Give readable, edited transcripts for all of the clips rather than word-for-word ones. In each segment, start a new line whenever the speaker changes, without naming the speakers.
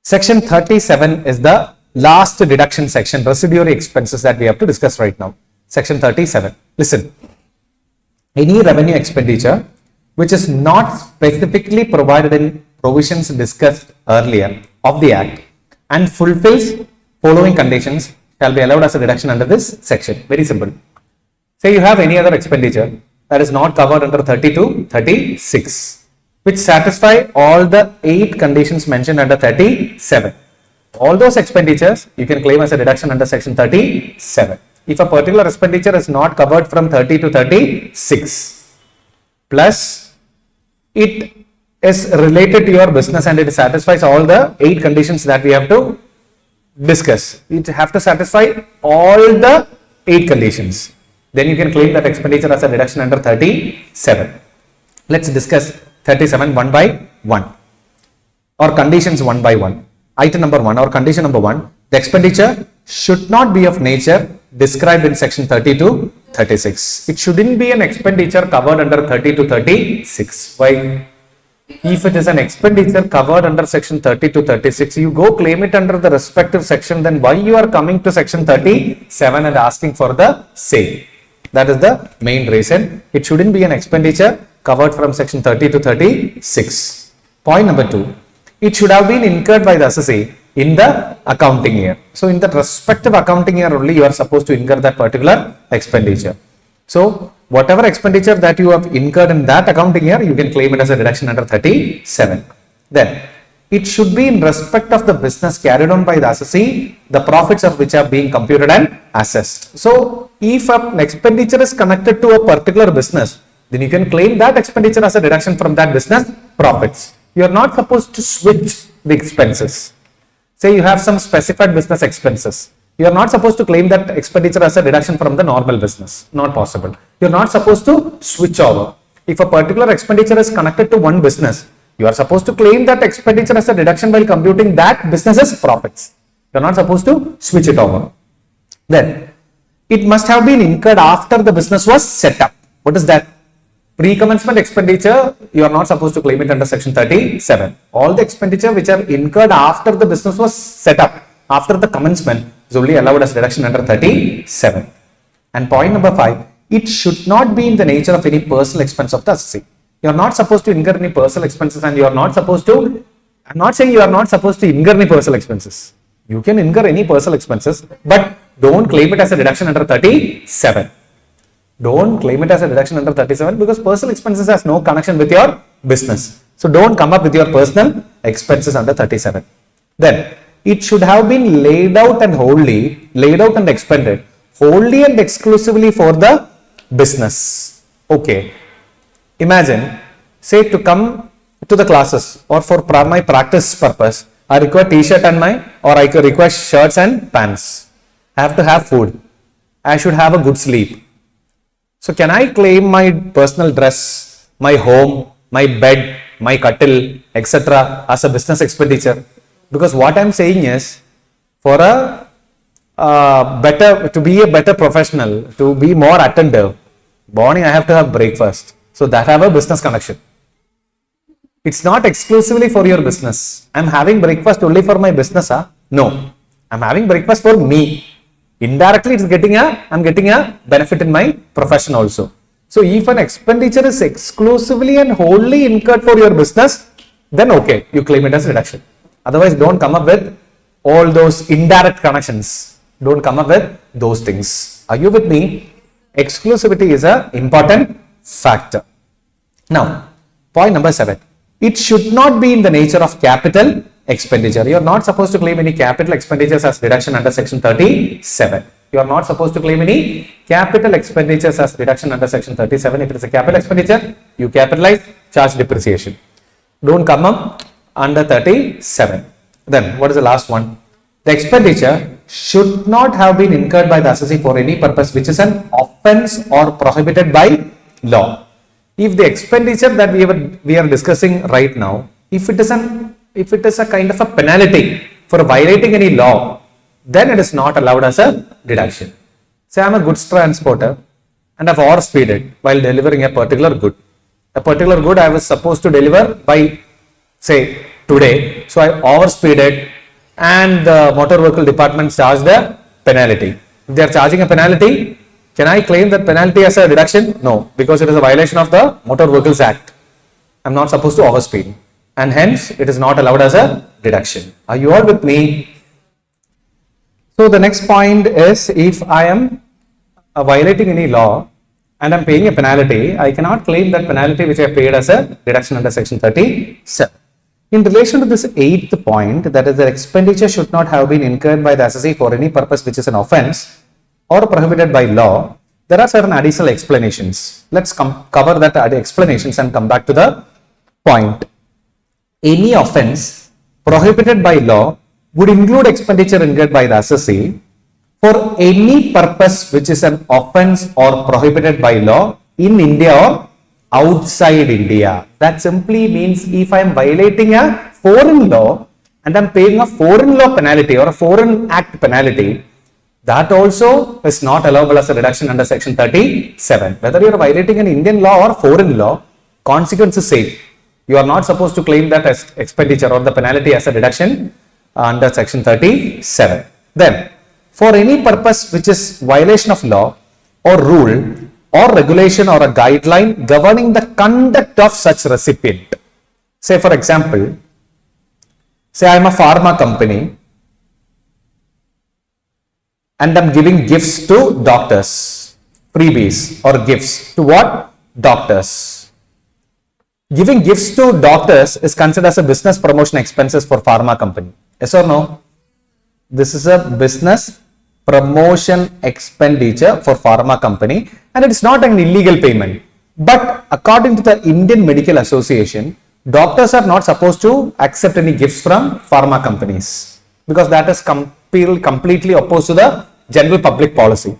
Section 37 is the last deduction section, residuary expenses that we have to discuss right now. Section 37. Listen. Any revenue expenditure which is not specifically provided in provisions discussed earlier of the Act and fulfills following conditions shall be allowed as a deduction under this section. Very simple. Say you have any other expenditure that is not covered under 30 to 36, which satisfy all the 8 conditions mentioned under 37. All those expenditures you can claim as a deduction under section 37. If a particular expenditure is not covered from 30 to 36, plus it is related to your business and it satisfies all the 8 conditions that we have to discuss. You have to satisfy all the 8 conditions. Then you can claim that expenditure as a deduction under 37. Let's discuss 37 one by one, or conditions one by one. Item number 1 or condition number 1, the expenditure should not be of nature described in section 30 to 36. It shouldn't be an expenditure covered under 30 to 36. Why? If it is an expenditure covered under section 30 to 36, you go claim it under the respective section, then why you are coming to section 37 and asking for the same? That is the main reason. It shouldn't be an expenditure covered from section 30 to 36. Point number 2. It should have been incurred by the assessee in the accounting year. So, in the respective accounting year only you are supposed to incur that particular expenditure. So, whatever expenditure that you have incurred in that accounting year, you can claim it as a deduction under 37. Then, it should be in respect of the business carried on by the assessee, the profits of which are being computed and assessed. So, if an expenditure is connected to a particular business, then you can claim that expenditure as a deduction from that business profits. You are not supposed to switch the expenses. Say you have some specified business expenses. You are not supposed to claim that expenditure as a deduction from the normal business. Not possible. You are not supposed to switch over. If a particular expenditure is connected to one business, you are supposed to claim that expenditure as a deduction while computing that business's profits. You are not supposed to switch it over. Then, it must have been incurred after the business was set up. What is that? Pre-commencement expenditure, you are not supposed to claim it under section 37. All the expenditure which are incurred after the business was set up, after the commencement, is only allowed as deduction under 37. And point number 5, it should not be in the nature of any personal expense of the assessee. You are not supposed to incur any personal expenses, and you are not supposed to, I'm not saying you are not supposed to incur any personal expenses. You can incur any personal expenses, but don't claim it as a deduction under 37. Don't claim it as a deduction under 37 because personal expenses has no connection with your business. So don't come up with your personal expenses under 37. Then it should have been laid out and expended wholly and exclusively for the business. Okay. Imagine, say to come to the classes or for my practice purpose, I require t-shirt and or I require shirts and pants. I have to have food. I should have a good sleep. So can I claim my personal dress, my home, my bed, my cuttle, etc. as a business expenditure? Because what I am saying is, for to be a better professional, to be more attentive, morning I have to have breakfast. So that have a business connection. It's not exclusively for your business. I am having breakfast only for my business. No, I am having breakfast for me. Indirectly, I'm getting a benefit in my profession also. So, if an expenditure is exclusively and wholly incurred for your business, then okay, you claim it as reduction. Otherwise, don't come up with all those indirect connections. Don't come up with those things. Are you with me? Exclusivity is an important factor. Now, point number 7. It should not be in the nature of capital expenditure. You are not supposed to claim any capital expenditures as deduction under section 37. You are not supposed to claim any capital expenditures as deduction under section 37. If it is a capital expenditure, you capitalize, charge depreciation. Don't come up under 37. Then, what is the last one? The expenditure should not have been incurred by the assessee for any purpose which is an offense or prohibited by law. If the expenditure that we are discussing right now, if it is a kind of a penalty for violating any law, then it is not allowed as a deduction. Say I am a goods transporter and I have overspeeded while delivering a particular good. A particular good I was supposed to deliver by, say, today. So I overspeeded and the motor vehicle department charge the penalty. If they are charging a penalty, can I claim that penalty as a deduction? No, because it is a violation of the Motor Vehicles Act. I am not supposed to overspeed, and hence it is not allowed as a deduction. Are you all with me? So the next point is, if I am violating any law and I am paying a penalty, I cannot claim that penalty which I paid as a deduction under section 37. In relation to this 8th point, that is, the expenditure should not have been incurred by the assessee for any purpose which is an offence or prohibited by law, there are certain additional explanations. Let's cover that explanations and come back to the point. Any offence prohibited by law would include expenditure incurred by the assessee for any purpose which is an offence or prohibited by law in India or outside India. That simply means if I am violating a foreign law and I am paying a foreign law penalty or a foreign act penalty, that also is not allowable as a deduction under section 37. Whether you are violating an Indian law or foreign law, consequence is same. You are not supposed to claim that as expenditure or the penalty as a deduction under section 37. Then, for any purpose which is violation of law or rule or regulation or a guideline governing the conduct of such recipient. Say for example, say I am a pharma company and I am giving gifts to doctors, freebies or gifts to what? Doctors. Giving gifts to doctors is considered as a business promotion expenses for pharma company. Yes or no? This is a business promotion expenditure for pharma company and it is not an illegal payment. But according to the Indian Medical Association, doctors are not supposed to accept any gifts from pharma companies because that is completely opposed to the general public policy.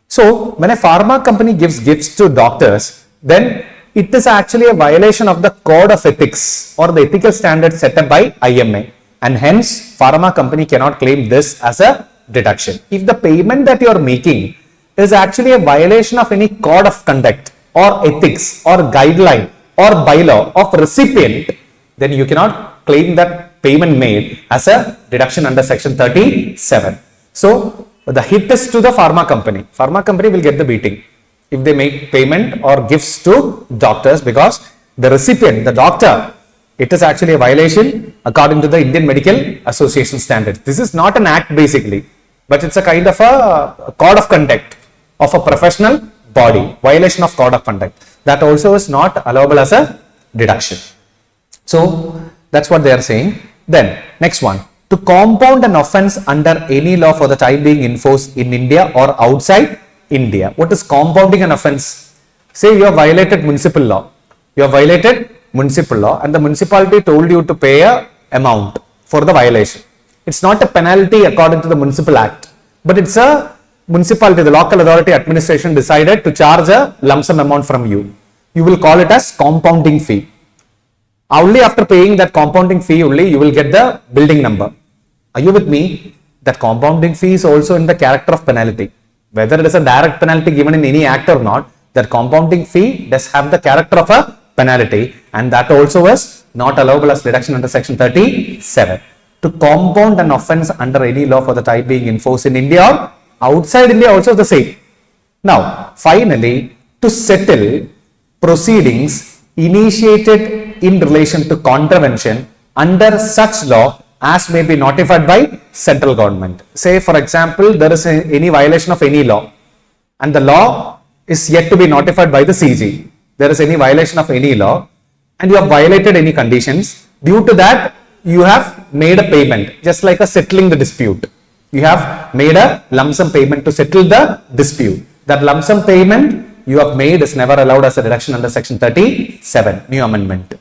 So when a pharma company gives gifts to doctors, then it is actually a violation of the code of ethics or the ethical standards set up by IMA, and hence pharma company cannot claim this as a deduction. If the payment that you are making is actually a violation of any code of conduct or ethics or guideline or bylaw of recipient, then you cannot claim that payment made as a deduction under section 37. So the hit is to the pharma company. Pharma company will get the beating if they make payment or gifts to doctors, because the recipient, the doctor, it is actually a violation according to the Indian Medical Association standards. This is not an act basically, but it's a kind of a code of conduct of a professional body, violation of code of conduct. That also is not allowable as a deduction. So that's what they are saying. Then next one, to compound an offence under any law for the time being in force in India or outside India. What is compounding an offence? Say you have violated municipal law. You have violated municipal law and the municipality told you to pay a amount for the violation. It's not a penalty according to the municipal act, but it's a municipality, the local authority administration decided to charge a lump sum amount from you. You will call it as compounding fee. Only after paying that compounding fee only you will get the building number. Are you with me? That compounding fee is also in the character of penalty. Whether it is a direct penalty given in any act or not, that compounding fee does have the character of a penalty, and that also is not allowable as deduction under section 37. To compound an offence under any law for the time being in force in India or outside India also the same. Now, finally, to settle proceedings initiated in relation to contravention under such law as may be notified by central government. Say for example, there is any violation of any law and the law is yet to be notified by the CG. There is any violation of any law and you have violated any conditions. Due to that, you have made a payment, just like a settling the dispute. You have made a lump sum payment to settle the dispute. That lump sum payment you have made is never allowed as a deduction under section 37, new amendment.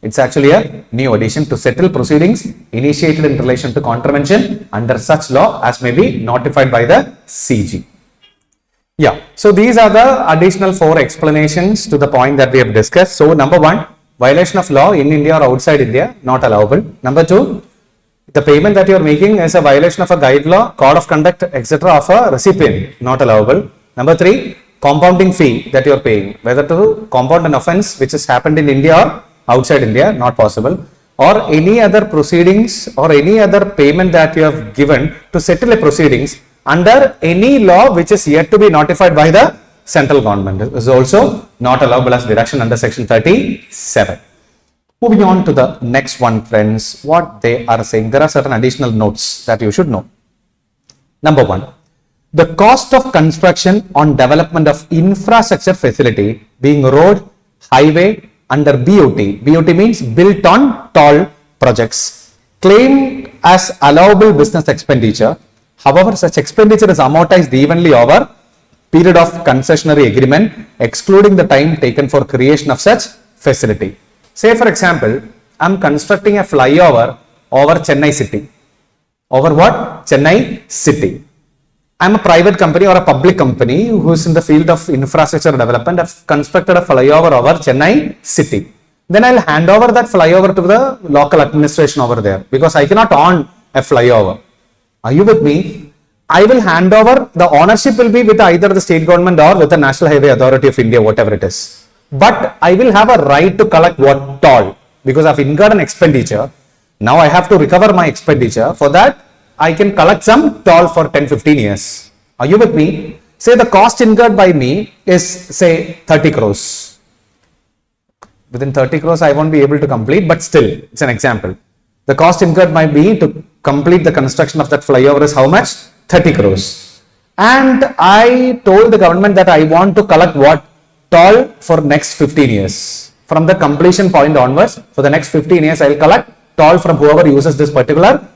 It's actually a new addition to settle proceedings initiated in relation to contravention under such law as may be notified by the CG. Yeah, so these are the additional 4 explanations to the point that we have discussed. So number 1, violation of law in India or outside India, not allowable. Number 2, the payment that you are making is a violation of a guide law, code of conduct, etc. of a recipient, not allowable. Number 3, compounding fee that you are paying, whether to compound an offence which has happened in India or outside India, not possible. or any other proceedings or any other payment that you have given to settle a proceedings under any law which is yet to be notified by the central government is also not allowable as deduction under section 37. Moving on to the next one, friends, what they are saying, there are certain additional notes that you should know. Number one, the cost of construction on development of infrastructure facility being road, highway under BOT. BOT means built on toll projects, claimed as allowable business expenditure. However, such expenditure is amortized evenly over period of concessionary agreement, excluding the time taken for creation of such facility. Say for example, I am constructing a flyover over Chennai city. Over what? Chennai city. I am a private company or a public company who is in the field of infrastructure development. I have constructed a flyover over Chennai city. Then I will hand over that flyover to the local administration over there because I cannot own a flyover. Are you with me? I will hand over, the ownership will be with either the state government or with the National Highway Authority of India, whatever it is. But I will have a right to collect what? Toll, because I have incurred an expenditure. Now I have to recover my expenditure. For that, I can collect some toll for 10-15 years. Are you with me? Say the cost incurred by me is say 30 crores. Within 30 crores, I won't be able to complete, but still, it's an example. The cost incurred by me to complete the construction of that flyover is how much? 30 crores. And I told the government that I want to collect what? Toll for next 15 years. From the completion point onwards, for the next 15 years, I will collect toll from whoever uses this particular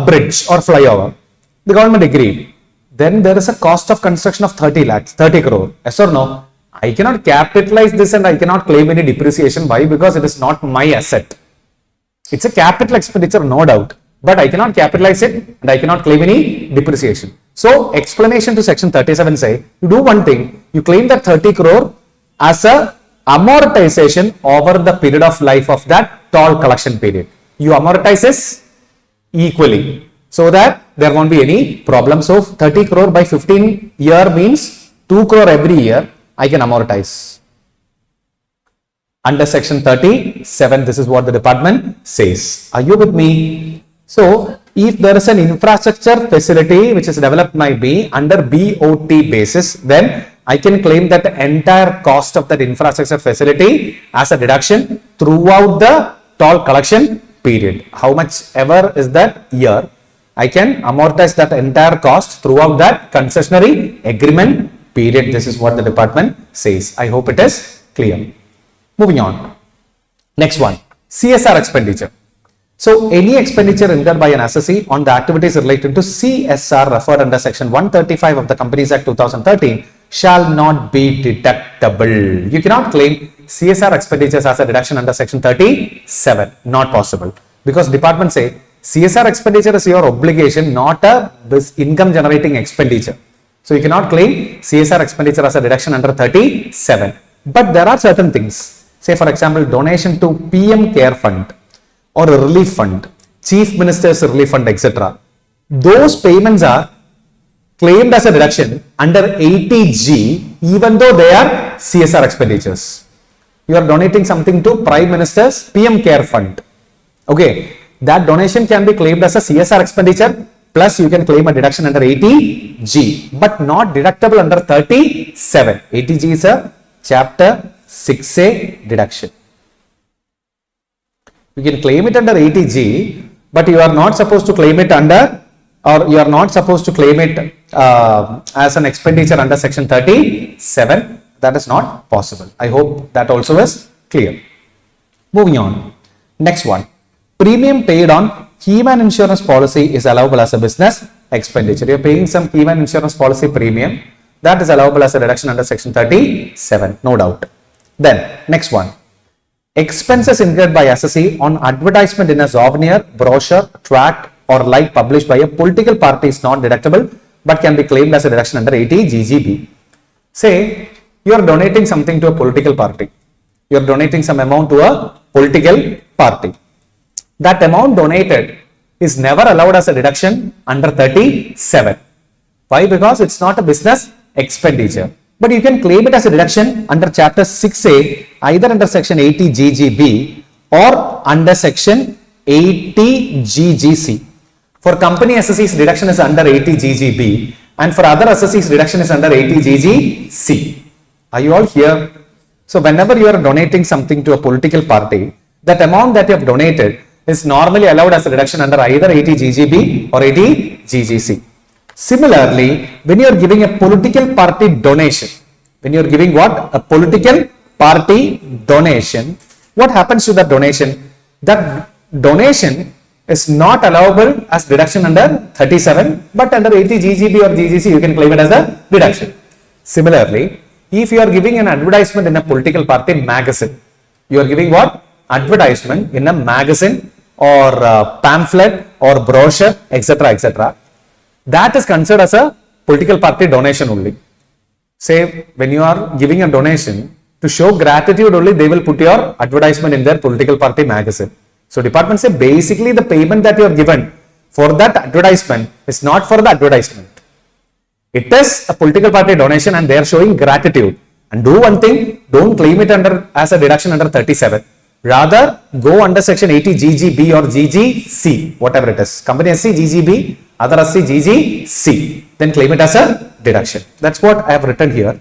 bridge or flyover. The government agreed. Then there is a cost of construction of 30 lakhs, 30 crore. Yes or no? I cannot capitalize this and I cannot claim any depreciation. Why? Because it is not my asset. It's a capital expenditure, no doubt. But I cannot capitalize it and I cannot claim any depreciation. So, explanation to section 37 say, you do one thing, you claim that 30 crore as a amortization over the period of life of that toll collection period. You amortize this equally so that there won't be any problem. So, 30 crore by 15 year means 2 crore every year I can amortize. Under section 37, this is what the department says. Are you with me? So, if there is an infrastructure facility which is developed by me under BOT basis, then I can claim that the entire cost of that infrastructure facility as a deduction throughout the toll collection period. How much ever is that year, I can amortize that entire cost throughout that concessionary agreement period. This is what the department says. I hope it is clear. Moving on. Next one, CSR expenditure. So, any expenditure incurred by an assessee on the activities related to CSR referred under section 135 of the Companies Act 2013 shall not be deductible. You cannot claim CSR expenditures as a deduction under section 37. Not possible. Because department say CSR expenditure is your obligation, not a income generating expenditure. So, you cannot claim CSR expenditure as a deduction under 37. But there are certain things. Say for example, donation to PM Care Fund or a relief fund, Chief Minister's Relief Fund, etc. Those payments are claimed as a deduction under 80G even though they are CSR expenditures. You are donating something to Prime Minister's PM Care Fund. Okay, that donation can be claimed as a CSR expenditure plus you can claim a deduction under 80G but not deductible under 37. 80G is a chapter 6A deduction. You can claim it under 80G, but you are not supposed to claim it under, or you are not supposed to claim it as an expenditure under section 37. That is not possible. I hope that also is clear. Moving on. Next one. Premium paid on keyman insurance policy is allowable as a business expenditure. You are paying some keyman insurance policy premium. That is allowable as a deduction under section 37. No doubt. Then, next one. Expenses incurred by assessee on advertisement in a souvenir, brochure, tract or like published by a political party is not deductible but can be claimed as a deduction under 80 GGB. Say you are donating something to a political party. You are donating some amount to a political party. That amount donated is never allowed as a deduction under 37. Why? Because it's not a business expenditure. But you can claim it as a deduction under chapter 6A either under section 80 GGB or under section 80 GGC. For company assessees, deduction is under 80 GGB, and for other assessees, deduction is under 80 GGC. Are you all here? So whenever you are donating something to a political party, that amount that you have donated is normally allowed as a deduction under either 80 GGB or 80 GGC. Similarly, when you are giving a political party donation, when you are giving what? A political party donation, what happens to that donation? That donation is not allowable as deduction under 37, but under 80 GGB or GGC, you can claim it as a deduction. Similarly, if you are giving an advertisement in a political party magazine, you are giving what? Advertisement in a magazine or pamphlet or brochure, etc., etc. That is considered as a political party donation only. Say, when you are giving a donation, to show gratitude only, they will put your advertisement in their political party magazine. So department say basically the payment that you are given for that advertisement is not for the advertisement. It is a political party donation and they are showing gratitude. And do one thing, don't claim it under as a deduction under 37. Rather, go under section 80 GGB or GGC, whatever it is. Company SC GGB, other SC GGC. Then claim it as a deduction. That's what I have written here.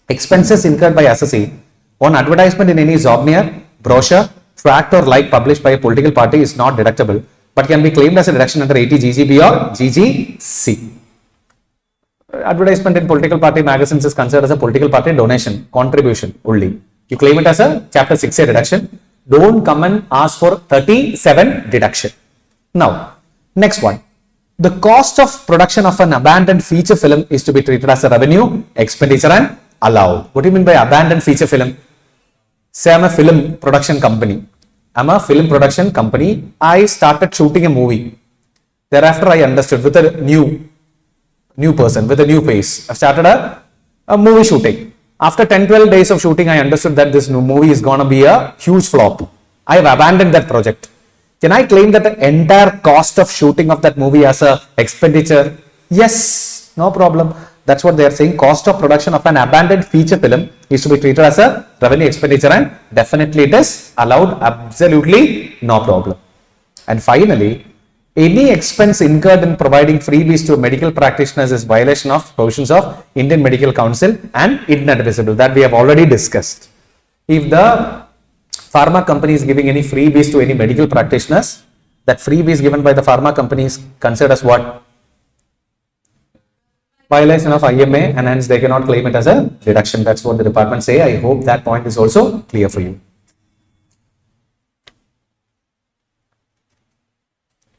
Expenses incurred by assessee on advertisement in any souvenir, brochure, tract or like published by a political party is not deductible, but can be claimed as a deduction under 80 GGB or GGC. Advertisement in political party magazines is considered as a political party donation, contribution only. You claim it as a chapter 6A deduction. Don't come and ask for 37 deduction. Now, next one. The cost of production of an abandoned feature film is to be treated as a revenue, expenditure and allowed. What do you mean by abandoned feature film? Say I'm a film production company. I started shooting a movie. Thereafter, I understood with a new person, with a new face. I started a movie shooting. After 10-12 days of shooting, I understood that this new movie is going to be a huge flop. I have abandoned that project. Can I claim that the entire cost of shooting of that movie as a expenditure? Yes, no problem. That's what they are saying. Cost of production of an abandoned feature film is to be treated as a revenue, expenditure and definitely it is allowed. Absolutely no problem. And finally, any expense incurred in providing freebies to medical practitioners is violation of provisions of Indian Medical Council and inadmissible. That we have already discussed. If the pharma company is giving any freebies to any medical practitioners, that freebies given by the pharma company is considered as what? Violation of IMA, and hence they cannot claim it as a deduction. That's what the department say. I hope that point is also clear for you.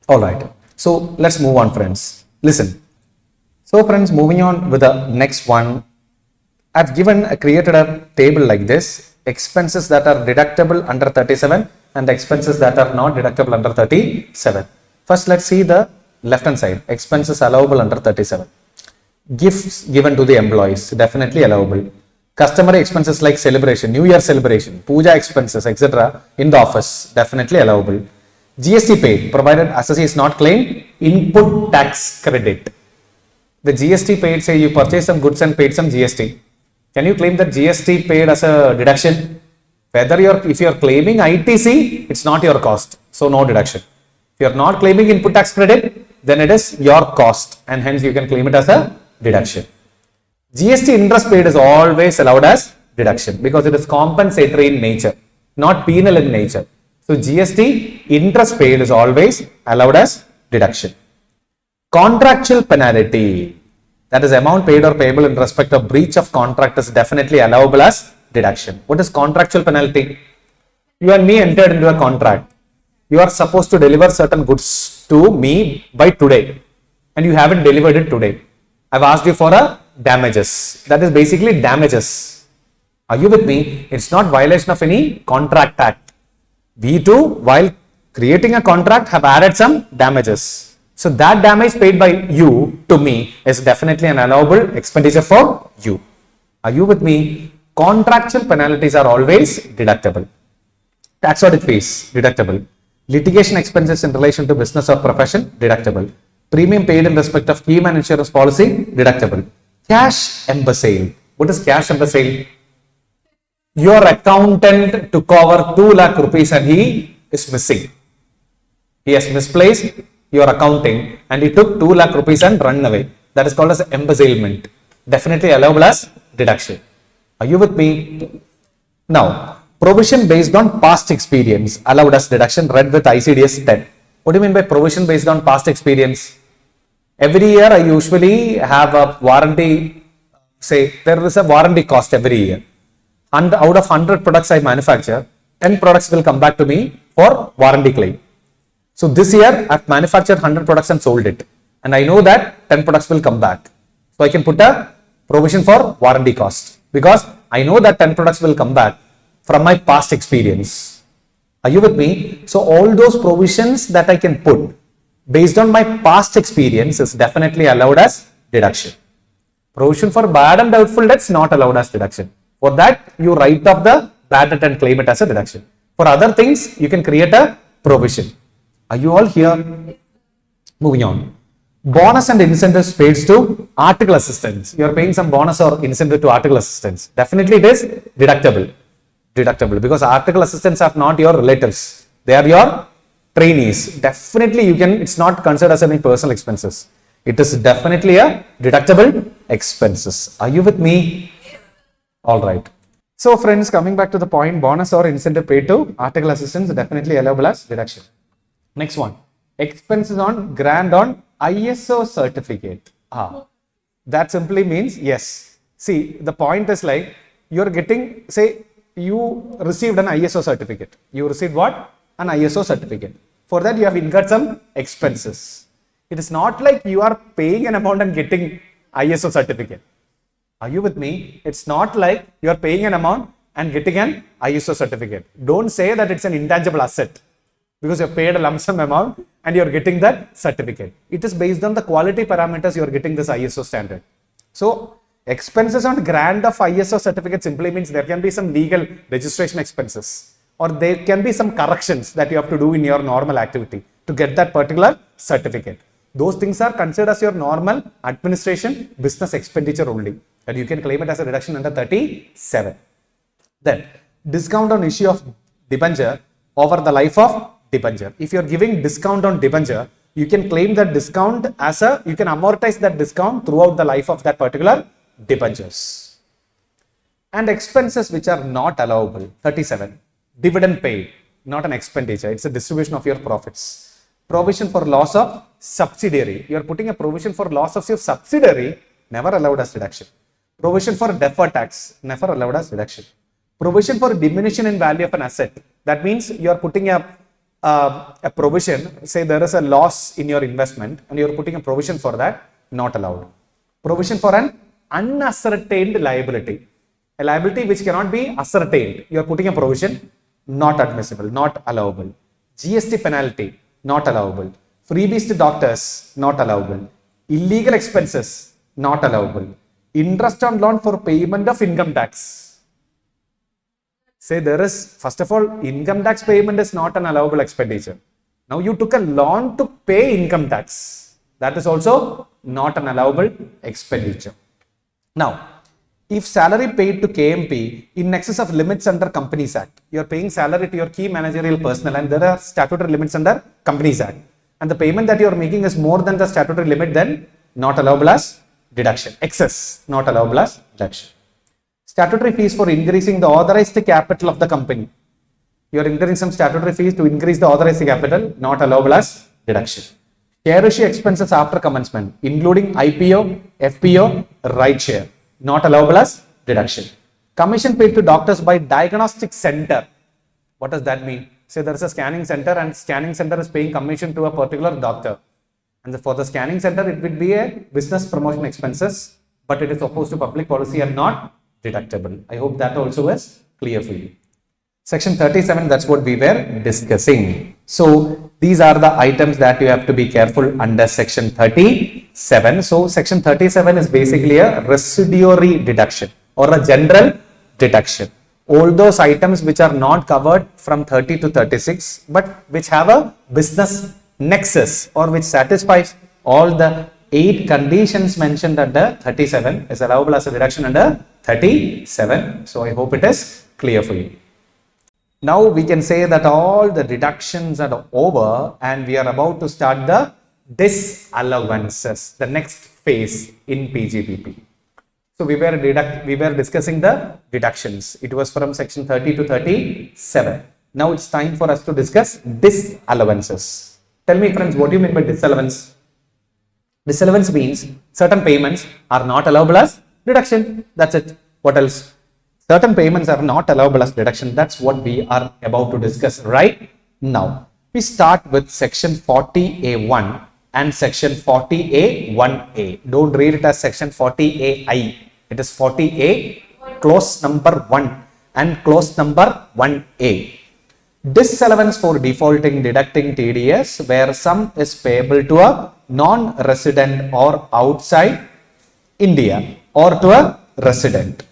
All right. So let's move on, friends. Listen. So friends, moving on with the next one. I've created a table like this. Expenses that are deductible under 37 and expenses that are not deductible under 37. First, let's see the left hand side. Expenses allowable under 37. Gifts given to the employees, definitely allowable. Customary expenses like celebration, New Year celebration, puja expenses, etc. in the office, definitely allowable. GST paid, provided assessee is not claimed input tax credit. The GST paid, say you purchased some goods and paid some GST. Can you claim that GST paid as a deduction? If you are claiming ITC, it's not your cost, so no deduction. If you are not claiming input tax credit, then it is your cost and hence you can claim it as a deduction. GST interest paid is always allowed as deduction because it is compensatory in nature, not penal in nature. So GST interest paid is always allowed as deduction. Contractual penalty, that is amount paid or payable in respect of breach of contract, is definitely allowable as deduction. What is contractual penalty? You and me entered into a contract. You are supposed to deliver certain goods to me by today and you haven't delivered it today. I've asked you for a damages. That is basically damages. Are you with me? It's not violation of any contract act. We too, while creating a contract, have added some damages. So that damage paid by you to me is definitely an allowable expenditure for you. Are you with me? Contractual penalties are always deductible. Tax audit fees, deductible. Litigation expenses in relation to business or profession, deductible. Premium paid in respect of key man insurance policy, deductible. Cash embezzle. What is cash embezzle? your accountant took over 2 lakh rupees and he is missing. He has misplaced your accounting and he took 2 lakh rupees and run away. That is called as embezzlement. Definitely allowable as deduction. Are you with me? Now, provision based on past experience allowed as deduction, read with ICDS 10. What do you mean by provision based on past experience? Every year I usually have a warranty, say there is a warranty cost every year. And out of 100 products I manufacture, 10 products will come back to me for warranty claim. So this year I've manufactured 100 products and sold it. And I know that 10 products will come back. So I can put a provision for warranty cost because I know that 10 products will come back from my past experience. Are you with me? So all those provisions that I can put based on my past experience is definitely allowed as deduction. Provision for bad and doubtful debts not allowed as deduction. For that, you write off the bad debt and claim it as a deduction. For other things, you can create a provision. Are you all here? Moving on. Bonus and incentives paid to article assistants. You are paying some bonus or incentive to article assistants. Definitely it is deductible. Deductible because article assistants are not your relatives. They are your trainees. Definitely you can, it's not considered as any personal expenses. It is definitely a deductible expenses. Are you with me? All right. So friends, coming back to the point, bonus or incentive paid to article assistants definitely allowable as deduction. Next one, expenses on grant on ISO certificate. That simply means yes. See, the point is like you're getting, say you received an ISO certificate. You received what? An ISO certificate. For that you have incurred some expenses. It is not like you are paying an amount and getting ISO certificate. Are you with me? It's not like you are paying an amount and getting an ISO certificate. Don't say that it's an intangible asset because you have paid a lump sum amount and you are getting that certificate. It is based on the quality parameters you are getting this ISO standard. So, expenses on grant of ISO certificate simply means there can be some legal registration expenses or there can be some corrections that you have to do in your normal activity to get that particular certificate. Those things are considered as your normal administration business expenditure only. And you can claim it as a deduction under 37. Then, discount on issue of debenture over the life of debenture. If you are giving discount on debenture, you can claim that discount as you can amortize that discount throughout the life of that particular debentures. And expenses which are not allowable. 37. Dividend paid, not an expenditure. It's a distribution of your profits. Provision for loss of subsidiary. You are putting a provision for loss of your subsidiary, never allowed as deduction. Provision for deferred tax, never allowed as deduction. Provision for diminution in value of an asset. That means you are putting a provision, say there is a loss in your investment and you are putting a provision for that, not allowed. Provision for an unascertained liability. A liability which cannot be ascertained. You are putting a provision, not admissible, not allowable. GST penalty, not allowable. Freebies to doctors, not allowable. Illegal expenses, not allowable. Interest on loan for payment of income tax. Say there is, first of all, income tax payment is not an allowable expenditure. Now you took a loan to pay income tax. That is also not an allowable expenditure. Now, if salary paid to KMP in excess of limits under Companies Act, you are paying salary to your key managerial personnel and there are statutory limits under Companies Act. And the payment that you are making is more than the statutory limit, then not allowable as deduction. Excess, not allowable as deduction. Statutory fees for increasing the authorized capital of the company. You are incurring some statutory fees to increase the authorized capital, not allowable as deduction. Share issue expenses after commencement, including IPO, FPO, right share, not allowable as deduction. Commission paid to doctors by diagnostic center. What does that mean? Say there is a scanning center and scanning center is paying commission to a particular doctor. And for the scanning center, it will be a business promotion expenses, but it is opposed to public policy and not deductible. I hope that also is clear for you. Section 37, that's what we were discussing. So these are the items that you have to be careful under section 37. So section 37 is basically a residuary deduction or a general deduction. All those items which are not covered from 30 to 36, but which have a business nexus or which satisfies all the 8 conditions mentioned under 37 is allowable as a deduction under 37. So I hope it is clear for you. Now we can say that all the deductions are over and we are about to start the disallowances, the next phase in Pgbp. So we were discussing the deductions. It was from section 30 to 37. Now it's time for us to discuss disallowances. Tell me friends, what do you mean by disallowance? Disallowance means certain payments are not allowable as deduction. That's it. What else? Certain payments are not allowable as deduction. That's what we are about to discuss right now. We start with section 40A1 and section 40A1A. Don't read it as section 40AI. It is 40A, clause number 1 and clause number 1A. Disallowance for defaulting deducting TDS where sum is payable to a non-resident or outside India or to a resident.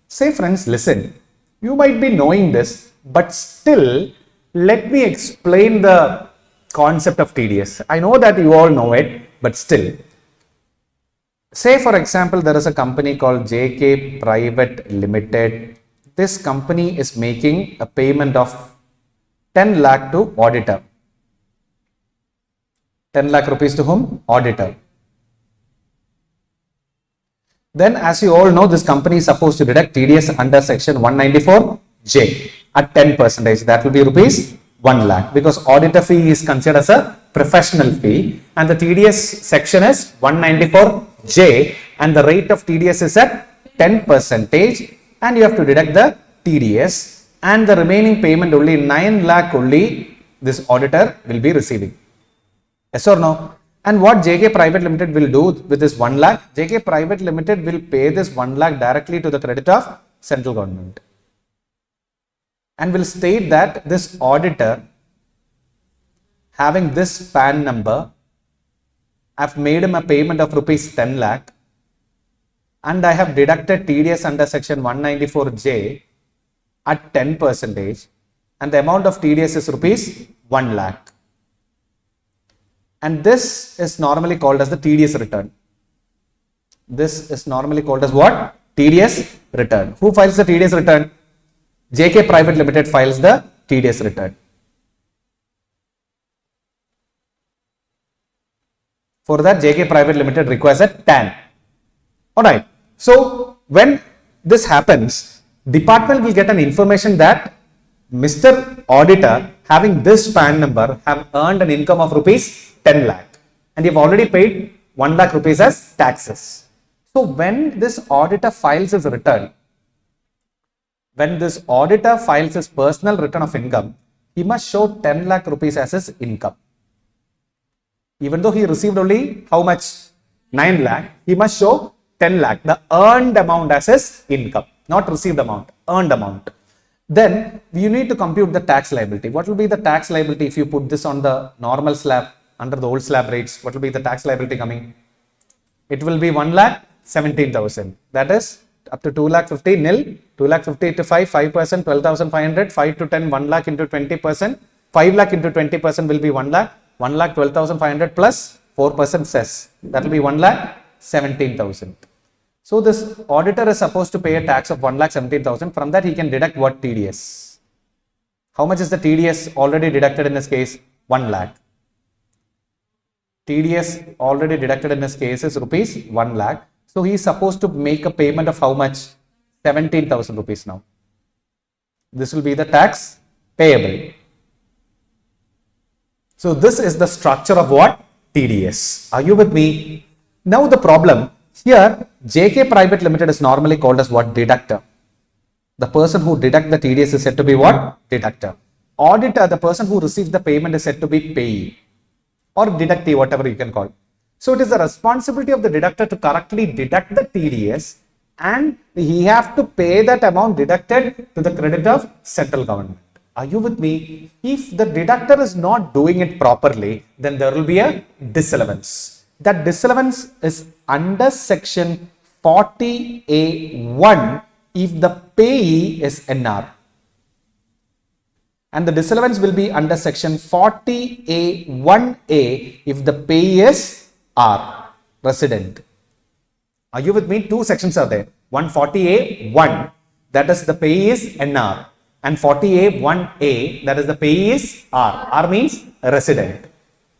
Say friends, listen, you might be knowing this, but still let me explain the concept of TDS. I know that you all know it, but still. Say for example, there is a company called JK Private Limited. This company is making a payment of 10 lakh to auditor. 10 lakh rupees to whom? Auditor. Then as you all know, this company is supposed to deduct TDS under section 194J at 10%. That will be rupees 1 lakh because auditor fee is considered as a professional fee and the TDS section is 194J and the rate of TDS is at 10% and you have to deduct the TDS and the remaining payment only 9 lakh only this auditor will be receiving. Yes or no? And what JK Private Limited will do with this 1 lakh? JK Private Limited will pay this 1 lakh directly to the credit of central government and will state that this auditor having this PAN number, I've made him a payment of rupees 10 lakh and I have deducted TDS under section 194J at 10% and the amount of TDS is rupees 1 lakh. And this is normally called as the TDS return. This is normally called as what? TDS return. Who files the TDS return? JK Private Limited files the TDS return. For that, JK Private Limited requires a TAN. Alright. So, when this happens, department will get an information that Mr. Auditor having this PAN number have earned an income of rupees 10 lakh and you've already paid 1 lakh rupees as taxes. So when this auditor files his return, when this auditor files his personal return of income, he must show 10 lakh rupees as his income. Even though he received only how much? 9 lakh, he must show 10 lakh, the earned amount as his income, not received amount, earned amount. Then you need to compute the tax liability. What will be the tax liability if you put this on the normal slab under the old slab rates? What will be the tax liability coming? It will be 1,17,000. That is up to 2,50,000 nil, 2,50,000 to 5%, 12,500, 5 to 10, 1 lakh into 20%, 5 lakh into 20% will be 1 lakh, 1 lakh 12,500 plus 4% cess. That will be 1,17,000. So this auditor is supposed to pay a tax of 1,17,000. From that he can deduct what? TDS. How much is the TDS already deducted in this case? 1 lakh. TDS already deducted in this case is rupees 1 lakh. So he is supposed to make a payment of how much? 17,000 rupees now. This will be the tax payable. So this is the structure of what? TDS. Are you with me? Now the problem here, JK Private Limited is normally called as what? Deductor. The person who deduct the TDS is said to be what? Deductor. Auditor, the person who receives the payment, is said to be payee or deductee, whatever you can call. So it is the responsibility of the deductor to correctly deduct the TDS and he have to pay that amount deducted to the credit of central government. Are you with me? If the deductor is not doing it properly, then there will be a disallowance. That disallowance is under section 40A1 if the payee is NR. And the disallowance will be under section 40A1A if the payee is R, resident. Are you with me? Two sections are there. 140A1, that is the payee is NR, and 40A1A, that is the payee is R. R means resident.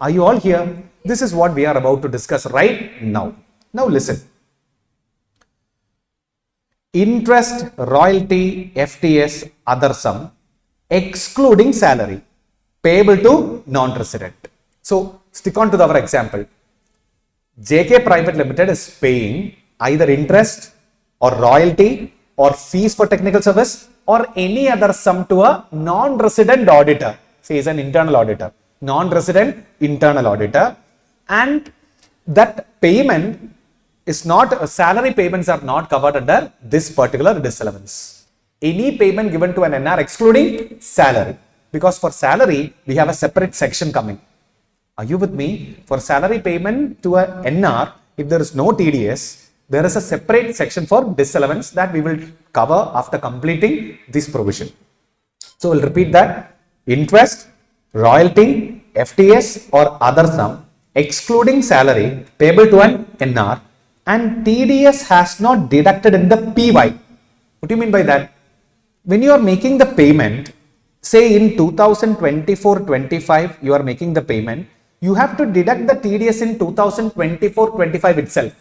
Are you all here? This is what we are about to discuss right now. Now listen. Interest, royalty, FTS, other sum, excluding salary, payable to non-resident. So stick on to our example. JK Private Limited is paying either interest or royalty or fees for technical service or any other sum to a non-resident auditor. Say he is an internal auditor, non-resident internal auditor, and that payment is not, salary payments are not covered under this particular disallowance. Any payment given to an NR excluding salary, because for salary we have a separate section coming. Are you with me? For salary payment to a NR, if there is no TDS, there is a separate section for disallowance that we will cover after completing this provision. So we'll repeat that. Interest, royalty, FTS or other sum excluding salary payable to an NR, and TDS has not deducted in the PY. What do you mean by that? When you are making the payment, say in 2024-25 you are making the payment, you have to deduct the TDS in 2024-25 itself.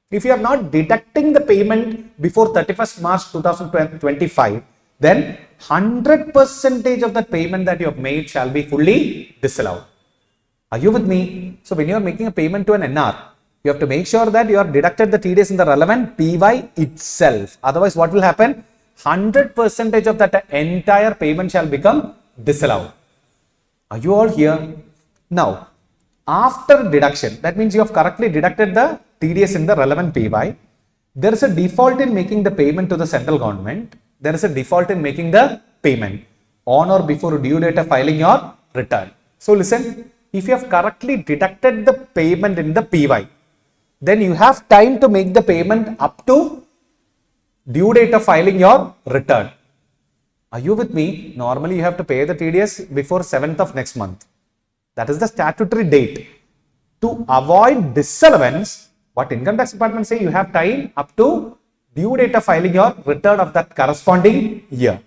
If you are not deducting the payment before 31st March 2025, then 100% of the payment that you have made shall be fully disallowed. Are you with me? So when you are making a payment to an NR, you have to make sure that you are deducted the TDS in the relevant PY itself. Otherwise, what will happen? 100% of that entire payment shall become disallowed. Are you all here? Now, after deduction, that means you have correctly deducted the TDS in the relevant PY. There is a default in making the payment to the central government. There is a default in making the payment on or before due date of filing your return. So listen, if you have correctly deducted the payment in the PY, then you have time to make the payment up to due date of filing your return. Are you with me? Normally you have to pay the TDS before 7th of next month. That is the statutory date. To avoid disallowance, what income tax department say, you have time up to due date of filing your return of that corresponding year.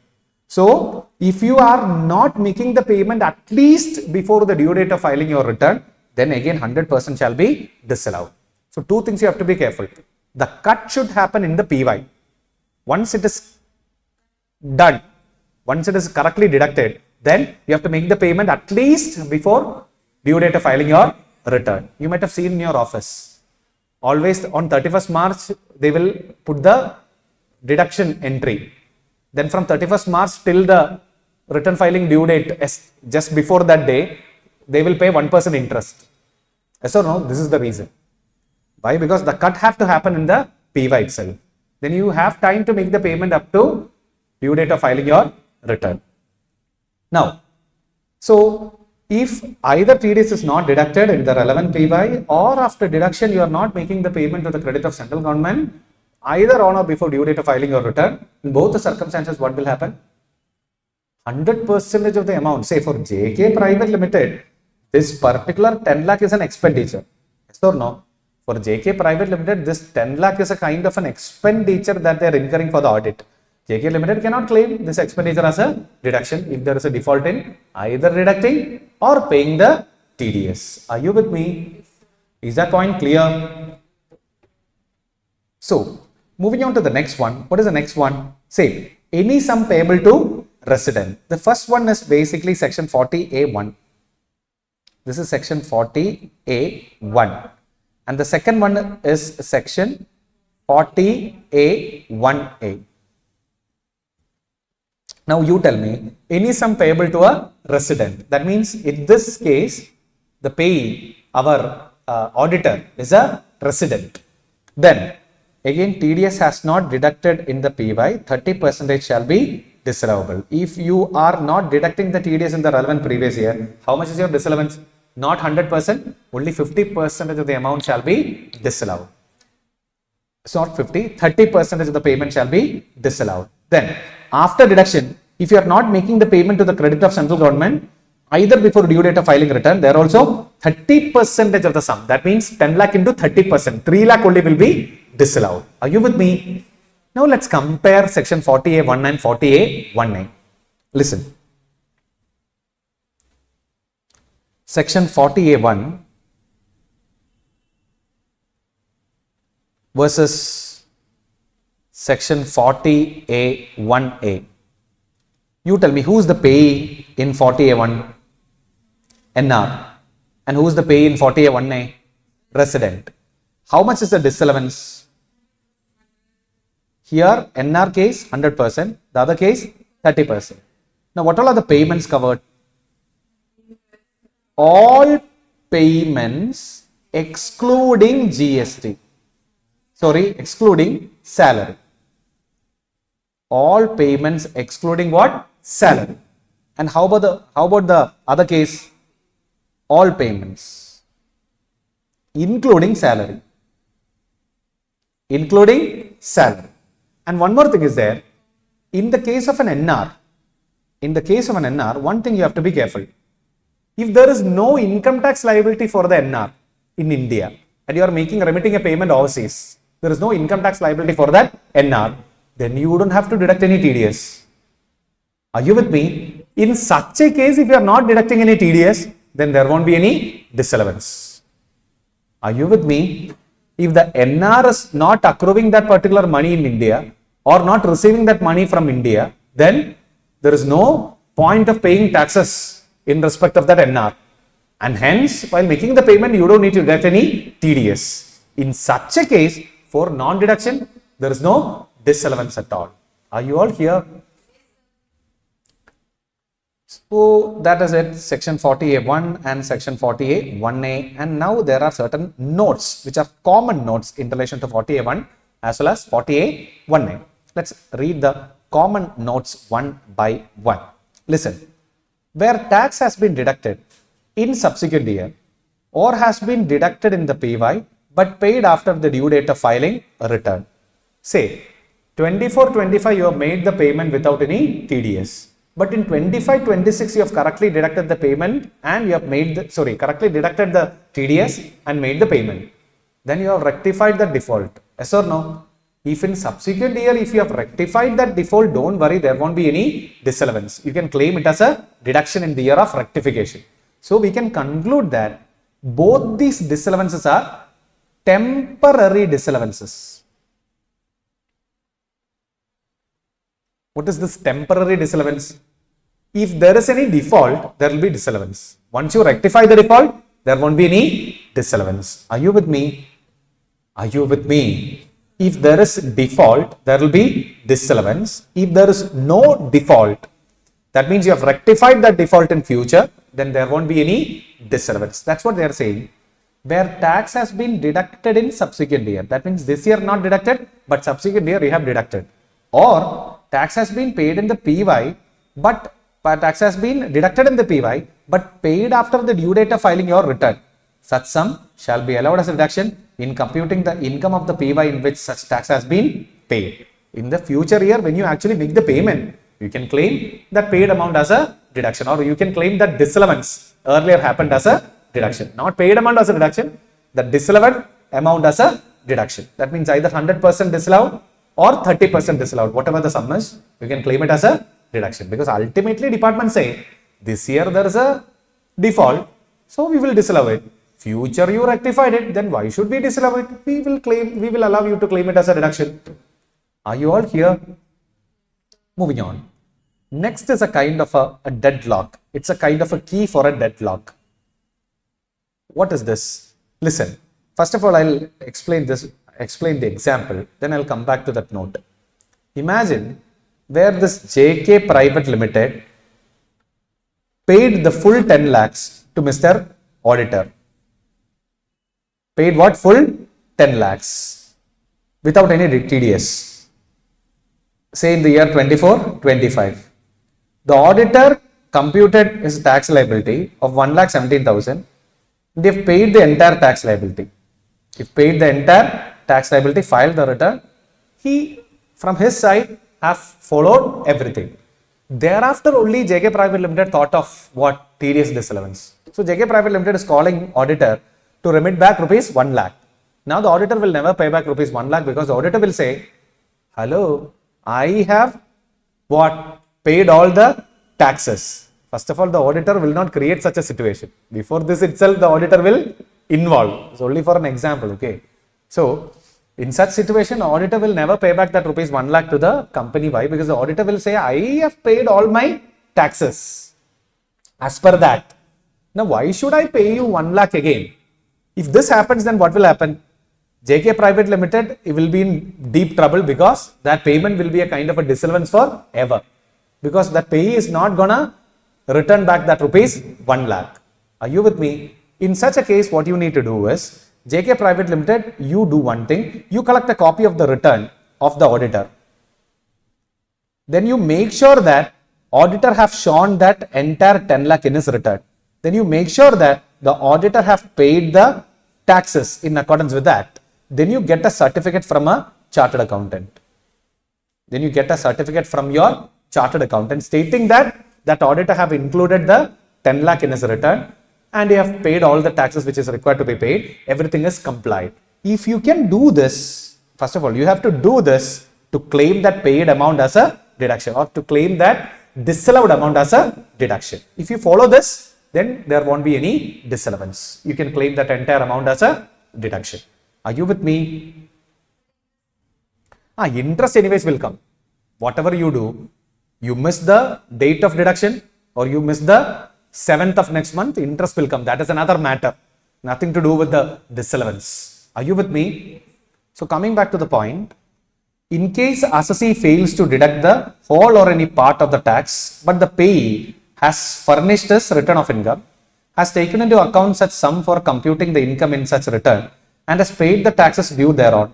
So if you are not making the payment at least before the due date of filing your return, then again 100% shall be disallowed. So two things you have to be careful. The cut should happen in the PY. Once it is done, once it is correctly deducted, then you have to make the payment at least before due date of filing your return. You might have seen in your office. Always on 31st March, they will put the deduction entry. Then from 31st March till the return filing due date, just before that day, they will pay 1% interest. Yes or no? This is the reason. Why? Because the cut have to happen in the PY itself. Then you have time to make the payment up to due date of filing your return. Now, so if either TDS is not deducted in the relevant PY or after deduction you are not making the payment to the credit of central government, either on or before due date of filing your return, in both the circumstances what will happen? 100% of the amount, say for JK Private Limited, this particular 10 lakh is an expenditure. Yes or no? For JK Private Limited, this 10 lakh is a kind of an expenditure that they are incurring for the audit. JK Limited cannot claim this expenditure as a deduction if there is a default in either deducting or paying the TDS. Are you with me? Is that point clear? So, moving on to the next one. What is the next one? Say, any sum payable to resident. The first one is basically section 40A1. This is section 40A1. And the second one is section 40A1A. Now you tell me, any sum payable to a resident. That means in this case, the payee, our auditor, is a resident. Then again TDS has not deducted in the PY, 30% shall be disallowable. If you are not deducting the TDS in the relevant previous year, how much is your disallowance? Not 100%, only 50% of the amount shall be disallowed. It's not 50, 30% of the payment shall be disallowed. Then after deduction, if you are not making the payment to the credit of central government, either before due date of filing return, there also 30% of the sum. That means 10 lakh into 30%, 3 lakh only will be disallowed. Are you with me? Now let's compare section 40A1 and 40A1A. Listen. Section 40A1 versus section 40A1A. You tell me, who is the payee in 40A1? NR. And who is the payee in 40A1A? Resident. How much is the disallowance? Here, NR case 100%, the other case 30%. Now, what all are the payments covered? All payments excluding GST. Sorry, excluding salary. All payments excluding what? Salary. And how about the other case? All payments including salary. Including salary. And one more thing is there. In the case of an NR, one thing you have to be careful. If there is no income tax liability for the NR in India and you are remitting a payment overseas, there is no income tax liability for that NR, then you don't have to deduct any TDS. Are you with me? In such a case, if you are not deducting any TDS, then there won't be any disallowance. Are you with me? If the NR is not accruing that particular money in India or not receiving that money from India, then there is no point of paying taxes in respect of that NR. And hence, while making the payment, you don't need to deduct any TDS. In such a case, for non-deduction, there is no disallowance at all. Are you all here? So that is it, section 40A1 and section 40A1A. And now there are certain notes which are common notes in relation to 40A1 as well as 40A1A. Let's read the common notes one by one. Listen. Where tax has been deducted in subsequent year or has been deducted in the PY but paid after the due date of filing a return. Say 24-25 you have made the payment without any TDS. But in 25-26 you have correctly deducted the payment and you have correctly deducted the TDS and made the payment. Then you have rectified the default. Yes or no? If in subsequent year, if you have rectified that default, don't worry, there won't be any disallowance. You can claim it as a deduction in the year of rectification. So we can conclude that both these disallowances are temporary disallowances. What is this temporary disallowance? If there is any default, there will be disallowance. Once you rectify the default, there won't be any disallowance. Are you with me? Are you with me? If there is default, there will be disallowance. If there is no default, that means you have rectified that default in future, then there won't be any disallowance. That's what they are saying. Where tax has been deducted in subsequent year, that means this year not deducted, but subsequent year we have deducted. Or tax has been paid in the PY, but tax has been deducted in the PY, but paid after the due date of filing your return. Such sum shall be allowed as a deduction in computing the income of the PY in which such tax has been paid. In the future year, when you actually make the payment, you can claim that paid amount as a deduction, or you can claim that disallowance earlier happened as a deduction. Not paid amount as a deduction, the disallowed amount as a deduction. That means either 100% disallowed or 30% disallowed, whatever the sum is, you can claim it as a deduction. Because ultimately department say, this year there is a default, so we will disallow it. Future you rectified it, then why should we disallow it? We will allow you to claim it as a deduction. Are you all here? Moving on. Next is a kind of a deadlock. It's a kind of a key for a deadlock. What is this? Listen, first of all, I'll explain the example, then I'll come back to that note. Imagine where this JK Private Limited paid the full 10 lakhs to Mr. Auditor. Paid what? Full 10 lakhs without any TDS. Say in the year 24-25. The auditor computed his tax liability of 1,17,000. They've paid the entire tax liability. If paid the entire tax liability, filed the return, he from his side have followed everything. Thereafter only JK Private Limited thought of what? TDS disallowance. So JK Private Limited is calling auditor to remit back rupees 1 lakh. Now the auditor will never pay back rupees 1 lakh because the auditor will say, Hello, I have what? Paid all the taxes. First of all, the auditor will not create such a situation. Before this itself, the auditor will involve. It's only for an example, okay? So, in such situation, the auditor will never pay back that rupees 1 lakh to the company. Why? Because the auditor will say, I have paid all my taxes as per that. Now, why should I pay you 1 lakh again? If this happens, then what will happen? JK Private Limited, it will be in deep trouble because that payment will be a kind of a disallowance forever. Because that payee is not gonna return back that rupees 1 lakh. Are you with me? In such a case, what you need to do is, JK Private Limited, you do one thing, you collect a copy of the return of the auditor. Then you make sure that auditor have shown that entire 10 lakh in his return. Then you make sure that the auditor have paid the taxes in accordance with that. Then you get a certificate from a chartered accountant. Then you get a certificate from your chartered accountant stating that that auditor have included the 10 lakh in his return and you have paid all the taxes which is required to be paid. Everything is complied. If you can do this, first of all, you have to do this to claim that paid amount as a deduction or to claim that disallowed amount as a deduction. If you follow this, then there won't be any disallowance. You can claim that entire amount as a deduction. Are you with me? Interest anyways will come. Whatever you do, you miss the date of deduction or you miss the 7th of next month, interest will come. That is another matter. Nothing to do with the disallowance. Are you with me? So coming back to the point, in case assessee fails to deduct the whole or any part of the tax, but the payee has furnished his return of income, has taken into account such sum for computing the income in such return, and has paid the taxes due thereon,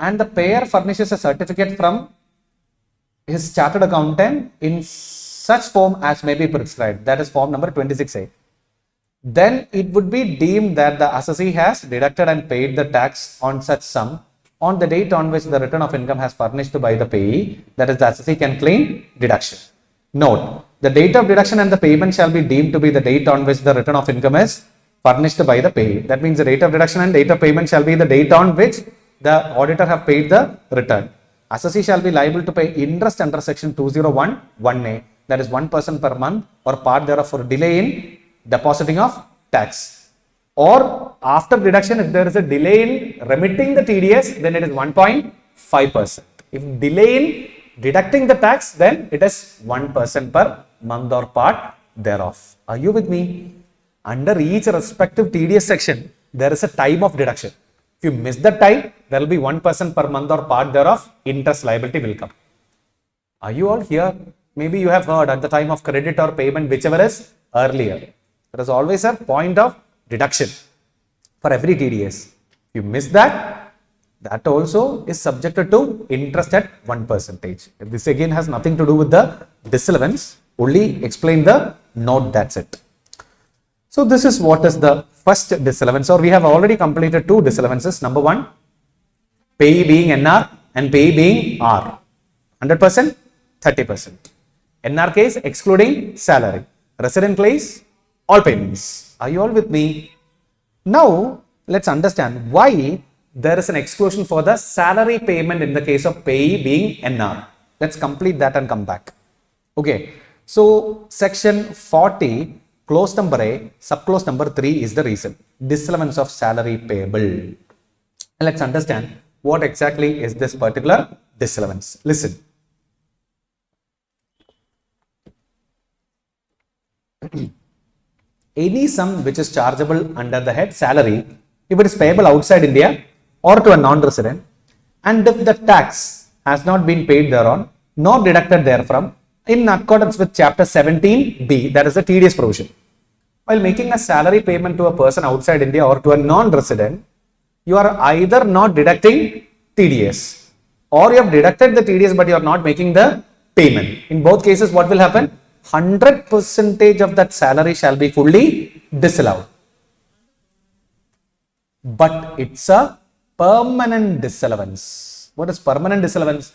and the payer furnishes a certificate from his chartered accountant in such form as may be prescribed, that is form number 26A, then it would be deemed that the assessee has deducted and paid the tax on such sum on the date on which the return of income has furnished by the payee, that is the assessee can claim deduction. Note, the date of deduction and the payment shall be deemed to be the date on which the return of income is furnished by the payee. That means the date of deduction and date of payment shall be the date on which the auditor have paid the return. Assessee shall be liable to pay interest under section 201(1)(a), that is 1% per month or part thereof for delay in depositing of tax. Or after deduction, if there is a delay in remitting the TDS, then it is 1.5%. If delay in deducting the tax, then it is 1% per month or part thereof. Are you with me? Under each respective TDS section, there is a time of deduction. If you miss the time, there will be 1% per month or part thereof, interest liability will come. Are you all here? Maybe you have heard at the time of credit or payment, whichever is earlier. There is always a point of deduction for every TDS. If you miss that, that also is subjected to interest at 1%. This again has nothing to do with the disallowance, only explain the note, that's it. So this is what is the first disallowance, or we have already completed two disallowances. Number one, payee being NR and payee being R. 100%, 30%. NR case excluding salary. Resident case, all payments. Are you all with me? Now, let's understand why there is an exclusion for the salary payment in the case of payee being NR. Let's complete that and come back. Okay. So, section 40, clause number A, subclause number 3 is the reason. Disallowance of salary payable. And let's understand what exactly is this particular disallowance. Listen. Any sum which is chargeable under the head salary, if it is payable outside India or to a non-resident, and if the tax has not been paid thereon, nor deducted therefrom, in accordance with chapter 17B, that is the TDS provision. While making a salary payment to a person outside India or to a non-resident, you are either not deducting TDS or you have deducted the TDS but you are not making the payment. In both cases, what will happen? 100% of that salary shall be fully disallowed. But it's a permanent disallowance. What is permanent disallowance?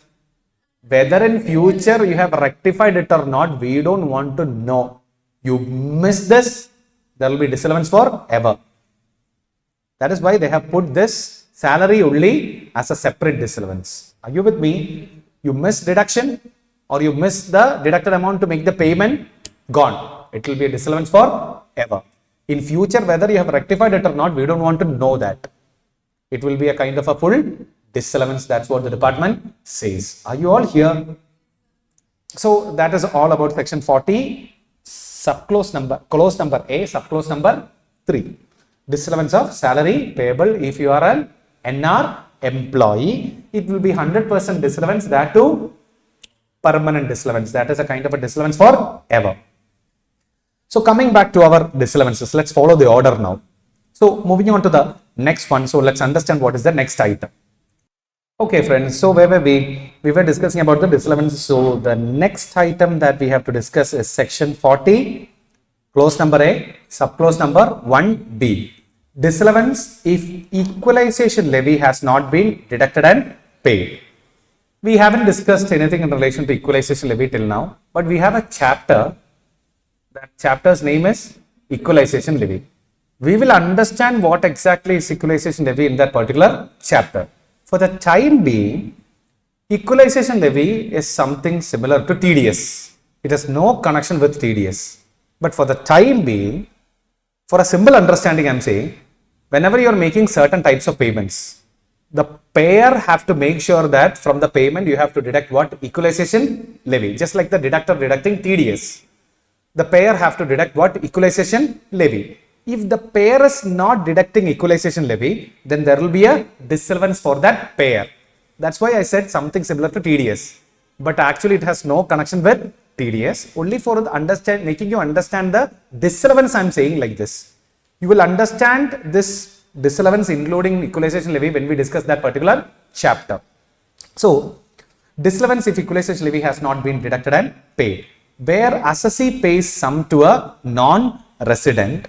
Whether in future you have rectified it or not, we don't want to know. You miss this, there will be disallowance forever. That is why they have put this salary only as a separate disallowance. Are you with me? You miss deduction or you miss the deducted amount to make the payment, gone. It will be a disallowance forever. In future, whether you have rectified it or not, we don't want to know that. It will be a kind of a full disallowance. That's what the department says. Are you all here? So that is all about section 40, subclause number, clause number A, subclause number 3. Disallowance of salary payable if you are an NR employee. It will be 100% disallowance, that too permanent disallowance. That is a kind of a disallowance forever. So coming back to our disallowances, let's follow the order now. So moving on to the next one. So let's understand what is the next item. Okay friends, so where were we? We were discussing about the disallowances. So the next item that we have to discuss is section 40, clause number A, subclause number 1B. Disallowance if equalization levy has not been deducted and paid. We haven't discussed anything in relation to equalization levy till now, but we have a chapter. That chapter's name is equalization levy. We will understand what exactly is equalization levy in that particular chapter. For the time being, equalization levy is something similar to TDS. It has no connection with TDS. But for the time being, for a simple understanding, I am saying, whenever you are making certain types of payments, the payer have to make sure that from the payment you have to deduct what? Equalization levy. Just like the deductor deducting TDS. The payer have to deduct what? Equalization levy. If the payer is not deducting equalization levy, then there will be a disallowance for that payer. That's why I said something similar to TDS. But actually it has no connection with TDS. Only for the making you understand the disallowance, I am saying like this. You will understand this disallowance including equalization levy when we discuss that particular chapter. So, disallowance if equalization levy has not been deducted and paid. Where assessee pays sum to a non-resident,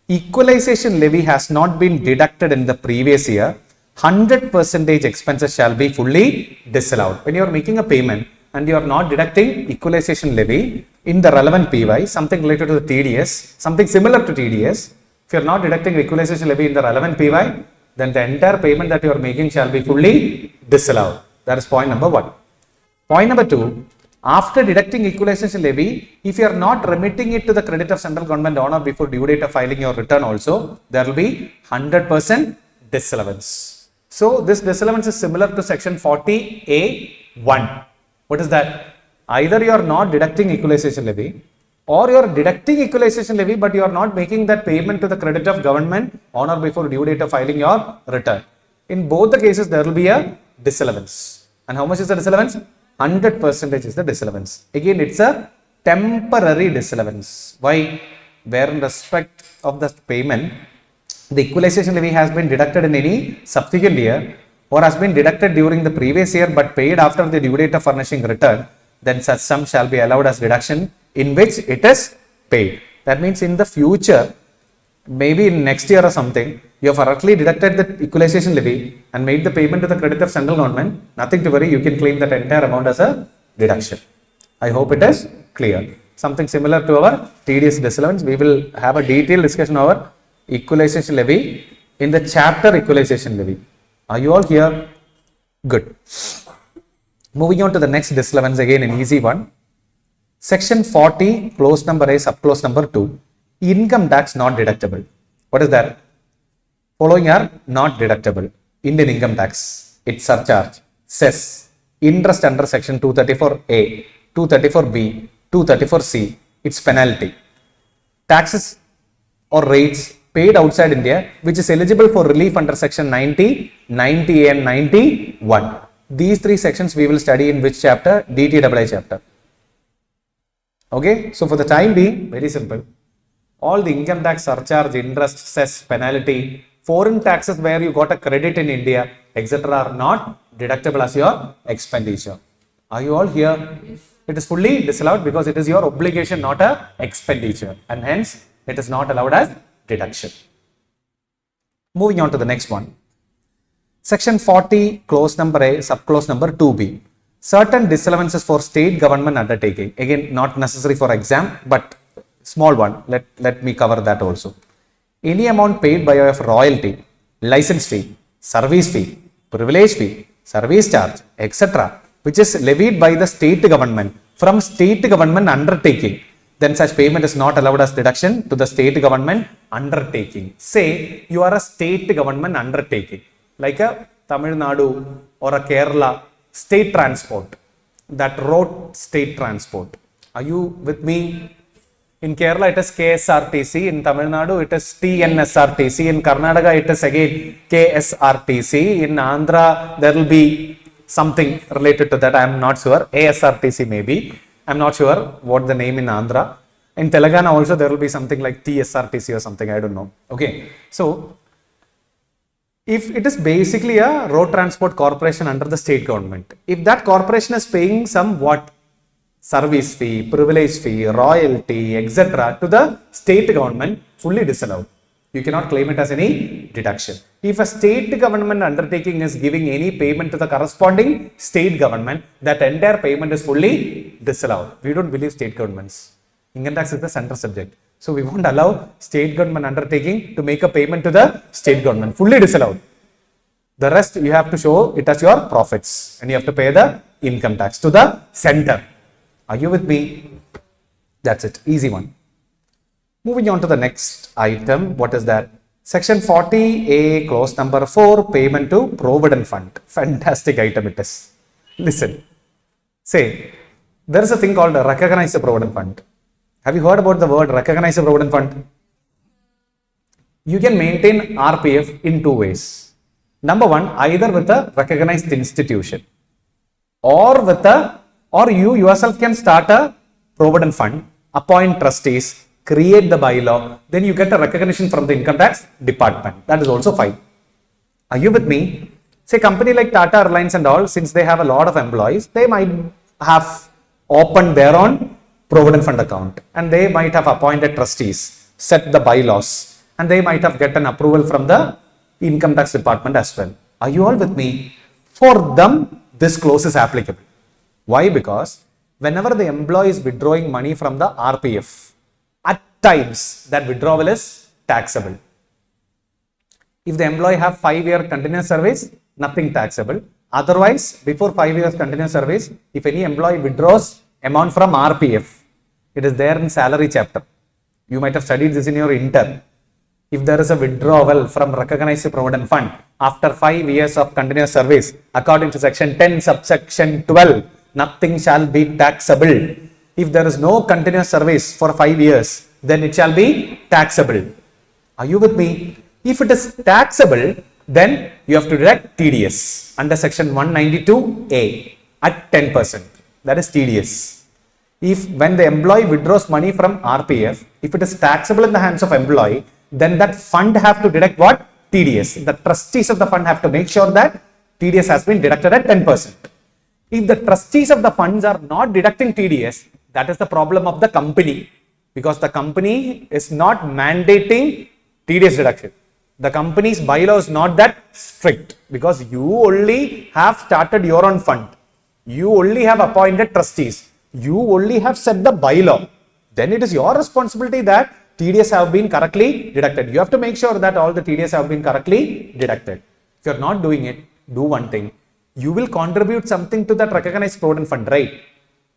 equalization levy has not been deducted in the previous year, 100% expenses shall be fully disallowed. When you are making a payment and you are not deducting equalization levy in the relevant PY, something related to the TDS, something similar to TDS, if you are not deducting equalization levy in the relevant PY, then the entire payment that you are making shall be fully disallowed. That is point number 1. Point number 2. After deducting equalization levy, if you are not remitting it to the credit of central government on or before due date of filing your return also, there will be 100% disallowance. So, this disallowance is similar to section 40A1. What is that? Either you are not deducting equalization levy or you are deducting equalization levy but you are not making that payment to the credit of government on or before due date of filing your return. In both the cases, there will be a disallowance. And how much is the disallowance? 100% is the disallowance. Again, it's a temporary disallowance. Why? Where in respect of the payment, the equalization levy has been deducted in any subsequent year or has been deducted during the previous year but paid after the due date of furnishing return, then such sum shall be allowed as deduction in which it is paid. That means in the future, maybe in next year or something, you have correctly deducted the equalization levy and made the payment to the credit of central government. Nothing to worry, you can claim that entire amount as a deduction. I hope it is clear. Something similar to our TDS disallowance. We will have a detailed discussion of our equalization levy in the chapter equalization levy. Are you all here? Good. Moving on to the next disallowance, again an easy one. Section 40, clause number A, subclause number 2. Income tax not deductible. What is that? Following are not deductible. Indian income tax, its surcharge, cess, interest under section 234A, 234B, 234C, its penalty. Taxes or rates paid outside India which is eligible for relief under section 90, 90A and 91. These three sections we will study in which chapter? DTAA chapter. Okay, so for the time being, very simple. All the income tax, surcharge, interest, cess, penalty, foreign taxes where you got a credit in India, etc. are not deductible as your expenditure. Are you all here? It is fully disallowed because it is your obligation, not a expenditure, and hence it is not allowed as deduction. Moving on to the next one. Section 40, clause number A, subclause number 2B. Certain disallowances for state government undertaking. Again, not necessary for exam, but small one. Let me cover that also. Any amount paid by way of royalty, license fee, service fee, privilege fee, service charge, etc., which is levied by the state government from state government undertaking, then such payment is not allowed as deduction to the state government undertaking. Say you are a state government undertaking, like a Tamil Nadu or a Kerala state transport, that road state transport. Are you with me? In Kerala it is KSRTC, in Tamil Nadu it is TNSRTC, in Karnataka it is again KSRTC, in Andhra there will be something related to that, I am not sure, ASRTC maybe, I am not sure what the name in Andhra. In Telangana also there will be something like TSRTC or something, I don't know. Okay, so if it is basically a road transport corporation under the state government, if that corporation is paying some what? Service fee, privilege fee, royalty, etc. to the state government, fully disallowed. You cannot claim it as any deduction. If a state government undertaking is giving any payment to the corresponding state government, that entire payment is fully disallowed. We don't believe state governments. Income tax is the central subject. So we won't allow state government undertaking to make a payment to the state government, fully disallowed. The rest you have to show it as your profits and you have to pay the income tax to the center. Are you with me? That's it. Easy one. Moving on to the next item. What is that? Section 40A, clause number 4, payment to Provident Fund. Fantastic item it is. Listen. Say, there is a thing called a recognized Provident Fund. Have you heard about the word recognized Provident Fund? You can maintain RPF in two ways. Number one, either with a recognized institution or you yourself can start a Provident Fund, appoint trustees, create the bylaw, then you get a recognition from the income tax department. That is also fine. Are you with me? Say company like Tata Airlines and all, since they have a lot of employees, they might have opened their own Provident Fund account and they might have appointed trustees, set the bylaws, and they might have gotten approval from the income tax department as well. Are you all with me? For them, this clause is applicable. Why? Because whenever the employee is withdrawing money from the RPF, at times that withdrawal is taxable. If the employee have 5-year continuous service, nothing taxable. Otherwise, before 5 years continuous service, if any employee withdraws amount from RPF, it is there in salary chapter. You might have studied this in your intern. If there is a withdrawal from recognized Provident Fund after 5 years of continuous service, according to section 10 subsection 12, nothing shall be taxable. If there is no continuous service for 5 years, then it shall be taxable. Are you with me? If it is taxable, then you have to deduct TDS under section 192A at 10%. That is TDS. If when the employee withdraws money from RPF, if it is taxable in the hands of employee, then that fund have to deduct what? TDS. The trustees of the fund have to make sure that TDS has been deducted at 10%. If the trustees of the funds are not deducting TDS, that is the problem of the company, because the company is not mandating TDS deduction. The company's bylaw is not that strict, because you only have started your own fund. You only have appointed trustees. You only have set the bylaw. Then it is your responsibility that TDS have been correctly deducted. You have to make sure that all the TDS have been correctly deducted. If you are not doing it, do one thing. You will contribute something to that recognized Provident Fund, right?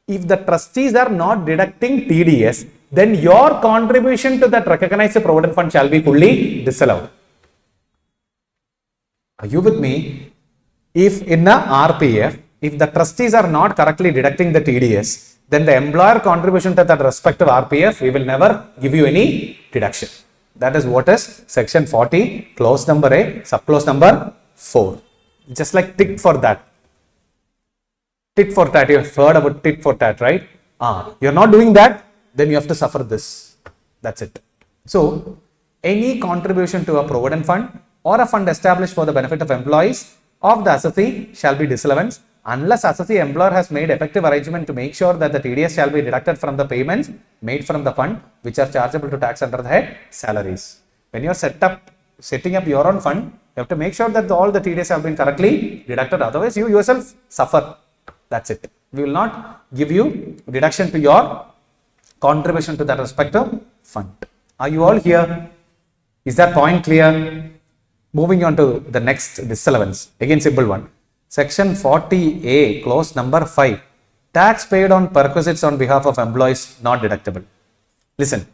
If the trustees are not deducting TDS, then your contribution to that recognized Provident Fund shall be fully disallowed. Are you with me? If in a RPF, if the trustees are not correctly deducting the TDS, then the employer contribution to that respective RPF, we will never give you any deduction. That is what is section 40, clause number A, subclause number 4. Just like tit for that. Tit for tat, you have heard about tit for tat, right? You're not doing that, then you have to suffer this. That's it. So, any contribution to a Provident Fund or a fund established for the benefit of employees of the assessee shall be disallowance unless assessee employer has made effective arrangement to make sure that the TDS shall be deducted from the payments made from the fund which are chargeable to tax under the head salaries. When you are setting up your own fund, you have to make sure that all the TDS have been correctly deducted, otherwise you yourself suffer. That's it. We will not give you deduction to your contribution to that respective fund. Are you all here? Is that point clear? Moving on to the next disallowance. Again, simple one. Section 40A, clause number 5. Tax paid on perquisites on behalf of employees not deductible. Listen,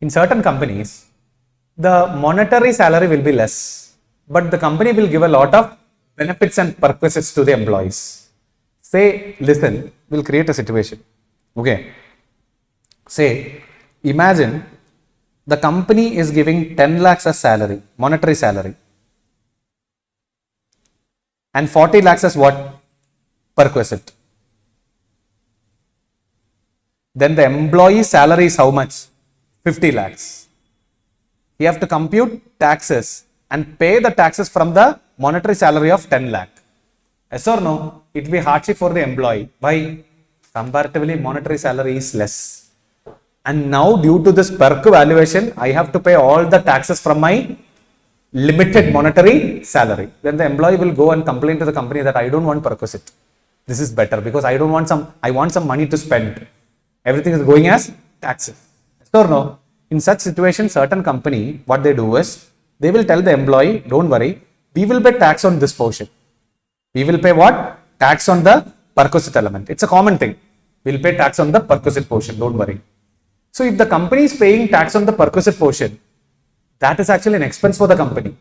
in certain companies, the monetary salary will be less, but the company will give a lot of benefits and perquisites to the employees. Say, listen, we'll create a situation. Okay. Say, imagine the company is giving 10 lakhs as salary, monetary salary. And 40 lakhs as what? Perquisite. Then the employee salary is how much? 50 lakhs. You have to compute taxes and pay the taxes from the monetary salary of 10 lakh. Yes or no? It will be hardship for the employee. Why? Comparatively, monetary salary is less. And now due to this perk valuation, I have to pay all the taxes from my limited monetary salary. Then the employee will go and complain to the company that I don't want perquisite. This is better because I want some money to spend. Everything is going as taxes. So no, in such situation, certain company, what they do is, they will tell the employee, don't worry, we will pay tax on this portion. We will pay what? Tax on the perquisite element. It's a common thing. We'll pay tax on the perquisite portion, don't worry. So if the company is paying tax on the perquisite portion, that is actually an expense for the company.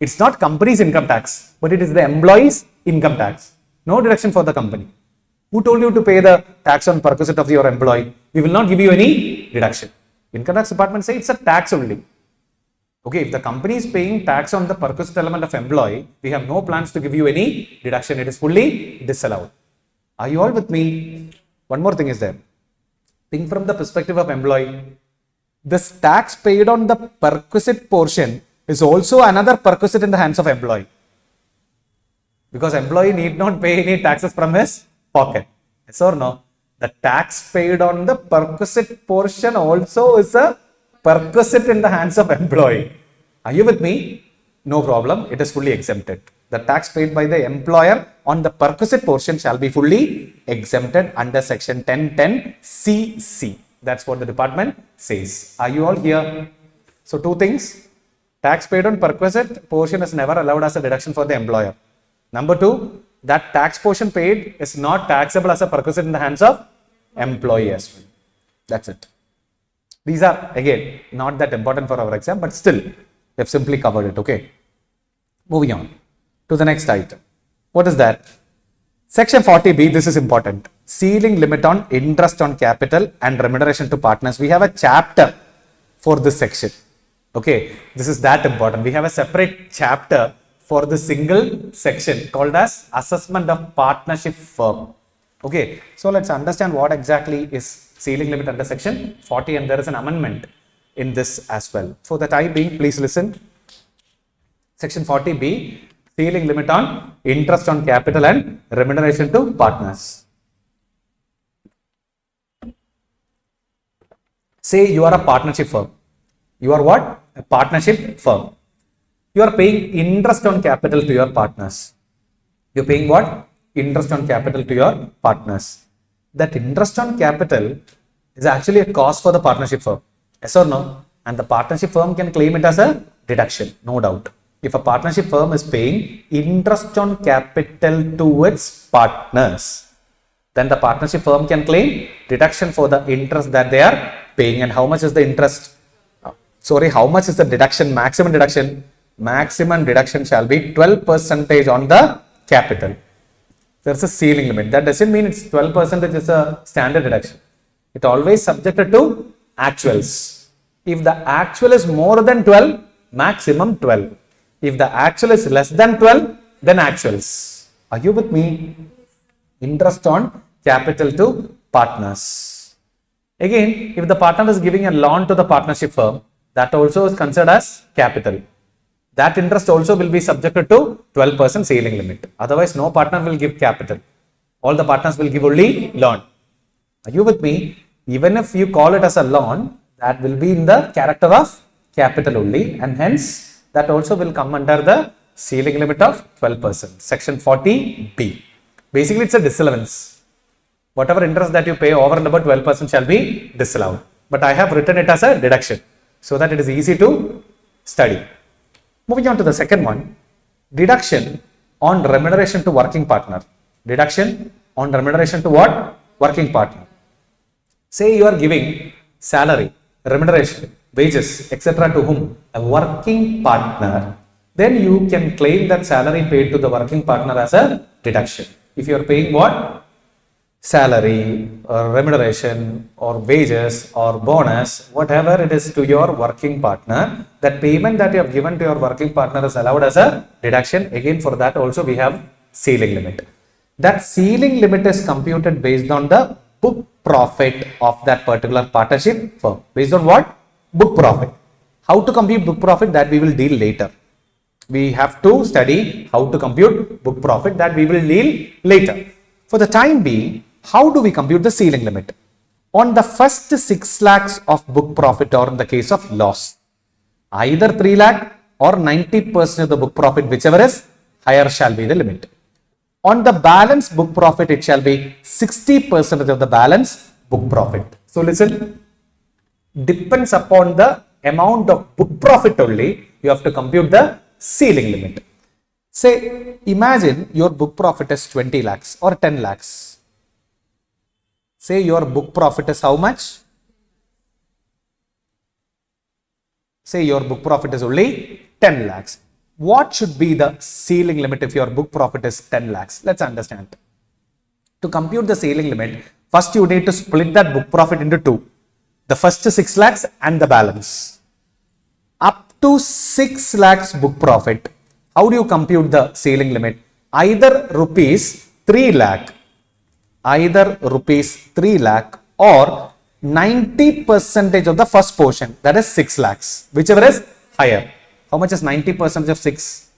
It's not company's income tax, but it is the employee's income tax. No deduction for the company. Who told you to pay the tax on perquisite of your employee? We will not give you any deduction. Income tax department say it's a tax only. Okay, if the company is paying tax on the perquisite element of employee, we have no plans to give you any deduction. It is fully disallowed. Are you all with me? One more thing is there. Think from the perspective of employee. This tax paid on the perquisite portion is also another perquisite in the hands of employee. Because employee need not pay any taxes from his pocket. Yes or no? The tax paid on the perquisite portion also is a perquisite in the hands of employee. Are you with me? No problem. It is fully exempted. The tax paid by the employer on the perquisite portion shall be fully exempted under section 1010CC. That's what the department says. Are you all here? So two things. Tax paid on perquisite portion is never allowed as a deduction for the employer. Number two, that tax portion paid is not taxable as a perquisite in the hands of employee as well. That's it. These are again not that important for our exam, but still we have simply covered it. Okay. Moving on to the next item. What is that? Section 40B, this is important. Ceiling limit on interest on capital and remuneration to partners. We have a chapter for this section. Okay, this is that important. We have a separate chapter for the single section called as assessment of partnership firm. Okay, so let's understand what exactly is ceiling limit under section 40, and there is an amendment in this as well. For the time being, please listen. Section 40B, ceiling limit on interest on capital and remuneration to partners. Say you are a partnership firm. You are what? A partnership firm. You are paying interest on capital to your partners. You are paying what? Interest on capital to your partners. That interest on capital is actually a cost for the partnership firm. Yes or no? And the partnership firm can claim it as a deduction, no doubt. If a partnership firm is paying interest on capital to its partners, then the partnership firm can claim deduction for the interest that they are paying. And how much is the interest? How much is the deduction? Maximum deduction? Maximum deduction shall be 12% on the capital. There's a ceiling limit. That doesn't mean it's 12% is a standard deduction. It always subjected to actuals. If the actual is more than 12, maximum 12. If the actual is less than 12, then actuals. Are you with me? Interest on capital to partners. Again, if the partner is giving a loan to the partnership firm, that also is considered as capital. That interest also will be subjected to 12% ceiling limit. Otherwise, no partner will give capital. All the partners will give only loan. Are you with me? Even if you call it as a loan, that will be in the character of capital only, and hence that also will come under the ceiling limit of 12%. Section 40B. Basically, it's a disallowance. Whatever interest that you pay over and above 12% shall be disallowed. But I have written it as a deduction so that it is easy to study. Moving on to the second one, deduction on remuneration to working partner. Deduction on remuneration to what? Working partner. Say you are giving salary, remuneration, wages, etc. to whom? A working partner. Then you can claim that salary paid to the working partner as a deduction. If you are paying what? Salary or remuneration or wages or bonus, whatever it is to your working partner, that payment that you have given to your working partner is allowed as a deduction. Again, for that also we have ceiling limit. That ceiling limit is computed based on the book profit of that particular partnership firm. Based on what? Book profit. How to compute book profit, that we will deal later. We have to study how to compute book profit, that we will deal later. For the time being, how do we compute the ceiling limit? On the first 6 lakhs of book profit, or in the case of loss, either 3 lakh or 90% of the book profit, whichever is higher, shall be the limit. On the balance book profit, it shall be 60% of the balance book profit. So listen, depends upon the amount of book profit only, you have to compute the ceiling limit. Say, imagine your book profit is 20 lakhs or 10 lakhs. Say your book profit is how much? Say your book profit is only 10 lakhs. What should be the ceiling limit if your book profit is 10 lakhs? Let's understand. To compute the ceiling limit, first you need to split that book profit into two. The first 6 lakhs and the balance. Up to 6 lakhs book profit, how do you compute the ceiling limit? Either rupees 3 lakh, or 90% of the first portion, that is 6 lakhs, whichever is higher. How much is 90% of 6?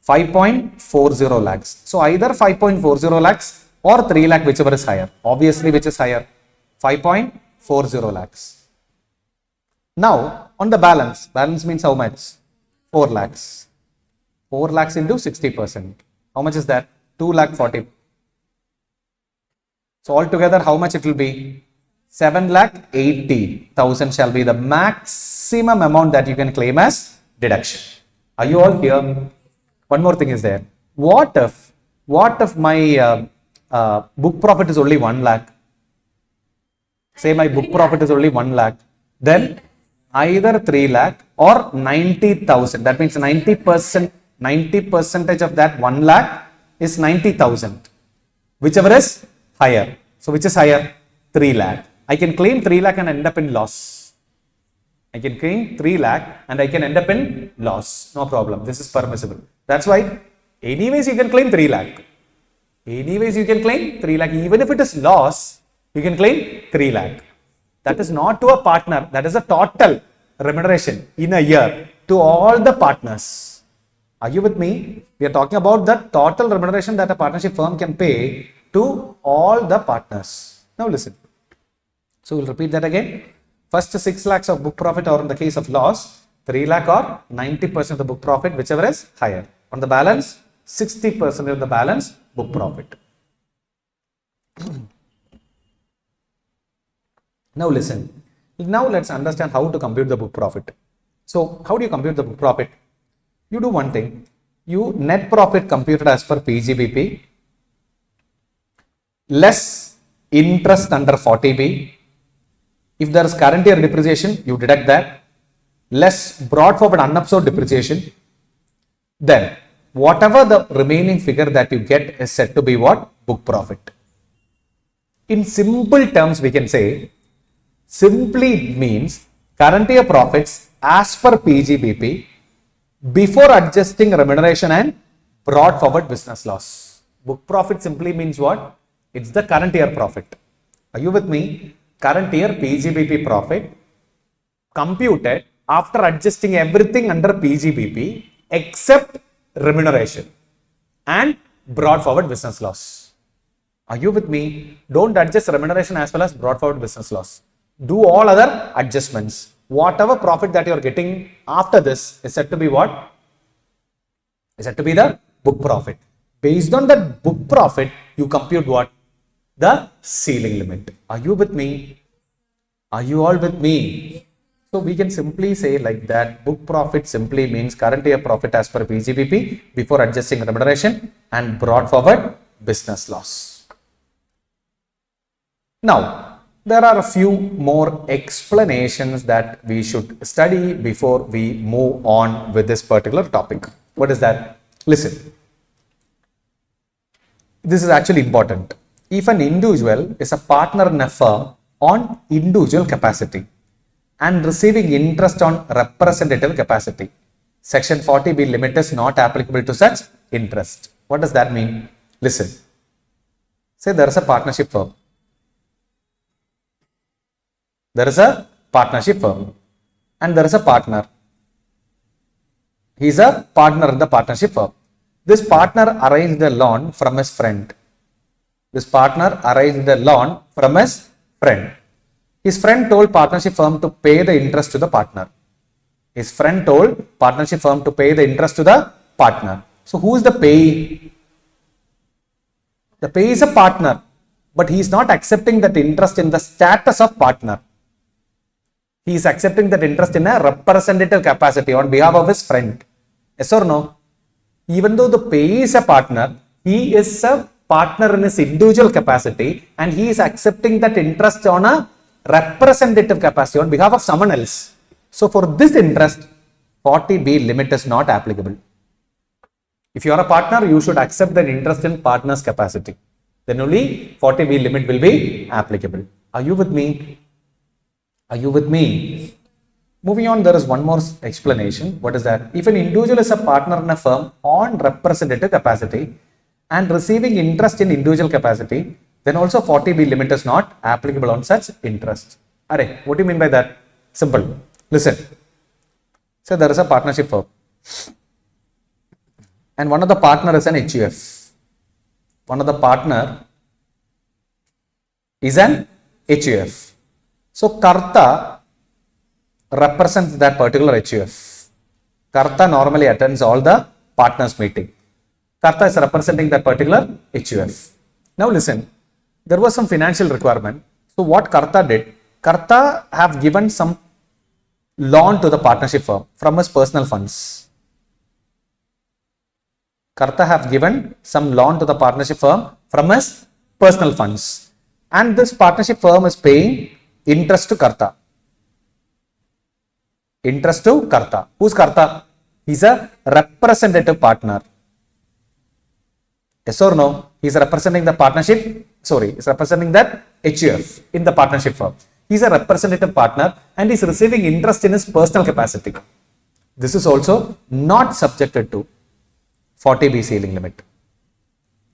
5.40 lakhs. So either 5.40 lakhs or 3 lakh, whichever is higher. Obviously, which is higher? 5.40 lakhs. Now, on the balance means how much? 4 lakhs. 4 lakhs into 60%. How much is that? 2 lakh 40. So altogether, how much it will be? 7 lakh 80,000 shall be the maximum amount that you can claim as deduction. Are you all here? One more thing is there. What if my book profit is only 1 lakh? Say my book profit is only 1 lakh. Then either 3 lakh or 90,000. That means 90% of that 1 lakh is 90,000. Whichever is higher. So which is higher? 3 lakh. I can claim 3 lakh and end up in loss. I can claim 3 lakh and I can end up in loss. No problem. This is permissible. That's why anyways you can claim 3 lakh. Anyways you can claim 3 lakh. Even if it is loss, you can claim 3 lakh. That is not to a partner. That is a total remuneration in a year to all the partners. Are you with me? We are talking about the total remuneration that a partnership firm can pay to all the partners. Now listen. So we'll repeat that again. First 6 lakhs of book profit, or in the case of loss, 3 lakh or 90% of the book profit, whichever is higher. On the balance, 60% of the balance book profit. Now listen. Now let's understand how to compute the book profit. So how do you compute the book profit? You do one thing. You net profit computed as per Pgbp less interest under 40B. If there is current year depreciation, you deduct that, less brought forward unabsorbed depreciation. Then whatever the remaining figure that you get is said to be what? Book profit. In simple terms, we can say, simply it means current year profits as per Pgbp before adjusting remuneration and brought forward business loss. Book profit simply means what? It's the current year profit. Are you with me? Current year Pgbp profit computed after adjusting everything under Pgbp except remuneration and brought forward business loss. Are you with me? Don't adjust remuneration as well as brought forward business loss. Do all other adjustments. Whatever profit that you are getting after this is said to be what? Is said to be the book profit. Based on that book profit, you compute what? The ceiling limit. Are you with me? Are you all with me? So we can simply say like that book profit simply means current year profit as per Pgbp before adjusting remuneration and brought forward business loss. Now, there are a few more explanations that we should study before we move on with this particular topic. What is that? Listen. This is actually important. If an individual is a partner in a firm on individual capacity and receiving interest on representative capacity, Section 40B limit is not applicable to such interest. What does that mean? Listen. Say there is a partnership firm. There is a partnership firm and there is a partner. He is a partner in the partnership firm. This partner arranged a loan from his friend. This partner arranged a loan from his friend. His friend told partnership firm to pay the interest to the partner. His friend told partnership firm to pay the interest to the partner. So who is the payee? The payee is a partner, but he is not accepting that interest in the status of partner. He is accepting that interest in a representative capacity on behalf of his friend. Yes or no? Even though the payee is a partner, he is a partner in his individual capacity and he is accepting that interest on a representative capacity on behalf of someone else. So for this interest, 40B limit is not applicable. If you are a partner, you should accept that interest in partner's capacity. Then only 40B limit will be applicable. Are you with me? Are you with me? Moving on, there is one more explanation. What is that? If an individual is a partner in a firm on representative capacity and receiving interest in individual capacity, then also 40B limit is not applicable on such interest. Arey, what do you mean by that? Simple. Listen. So there is a partnership firm and one of the partner is an HUF. One of the partner is an HUF. So Karta represents that particular HUF. Karta normally attends all the partners meeting. Karta is representing that particular HUF. Now listen, there was some financial requirement. So what Karta did, Karta have given some loan to the partnership firm from his personal funds. Karta have given some loan to the partnership firm from his personal funds. And this partnership firm is paying interest to Karta. Interest to Karta. Who's Karta? He's a representative partner. Yes or no? He's representing the partnership. Sorry, he's representing that HUF in the partnership firm. He's a representative partner and he's receiving interest in his personal capacity. This is also not subjected to 40B ceiling limit.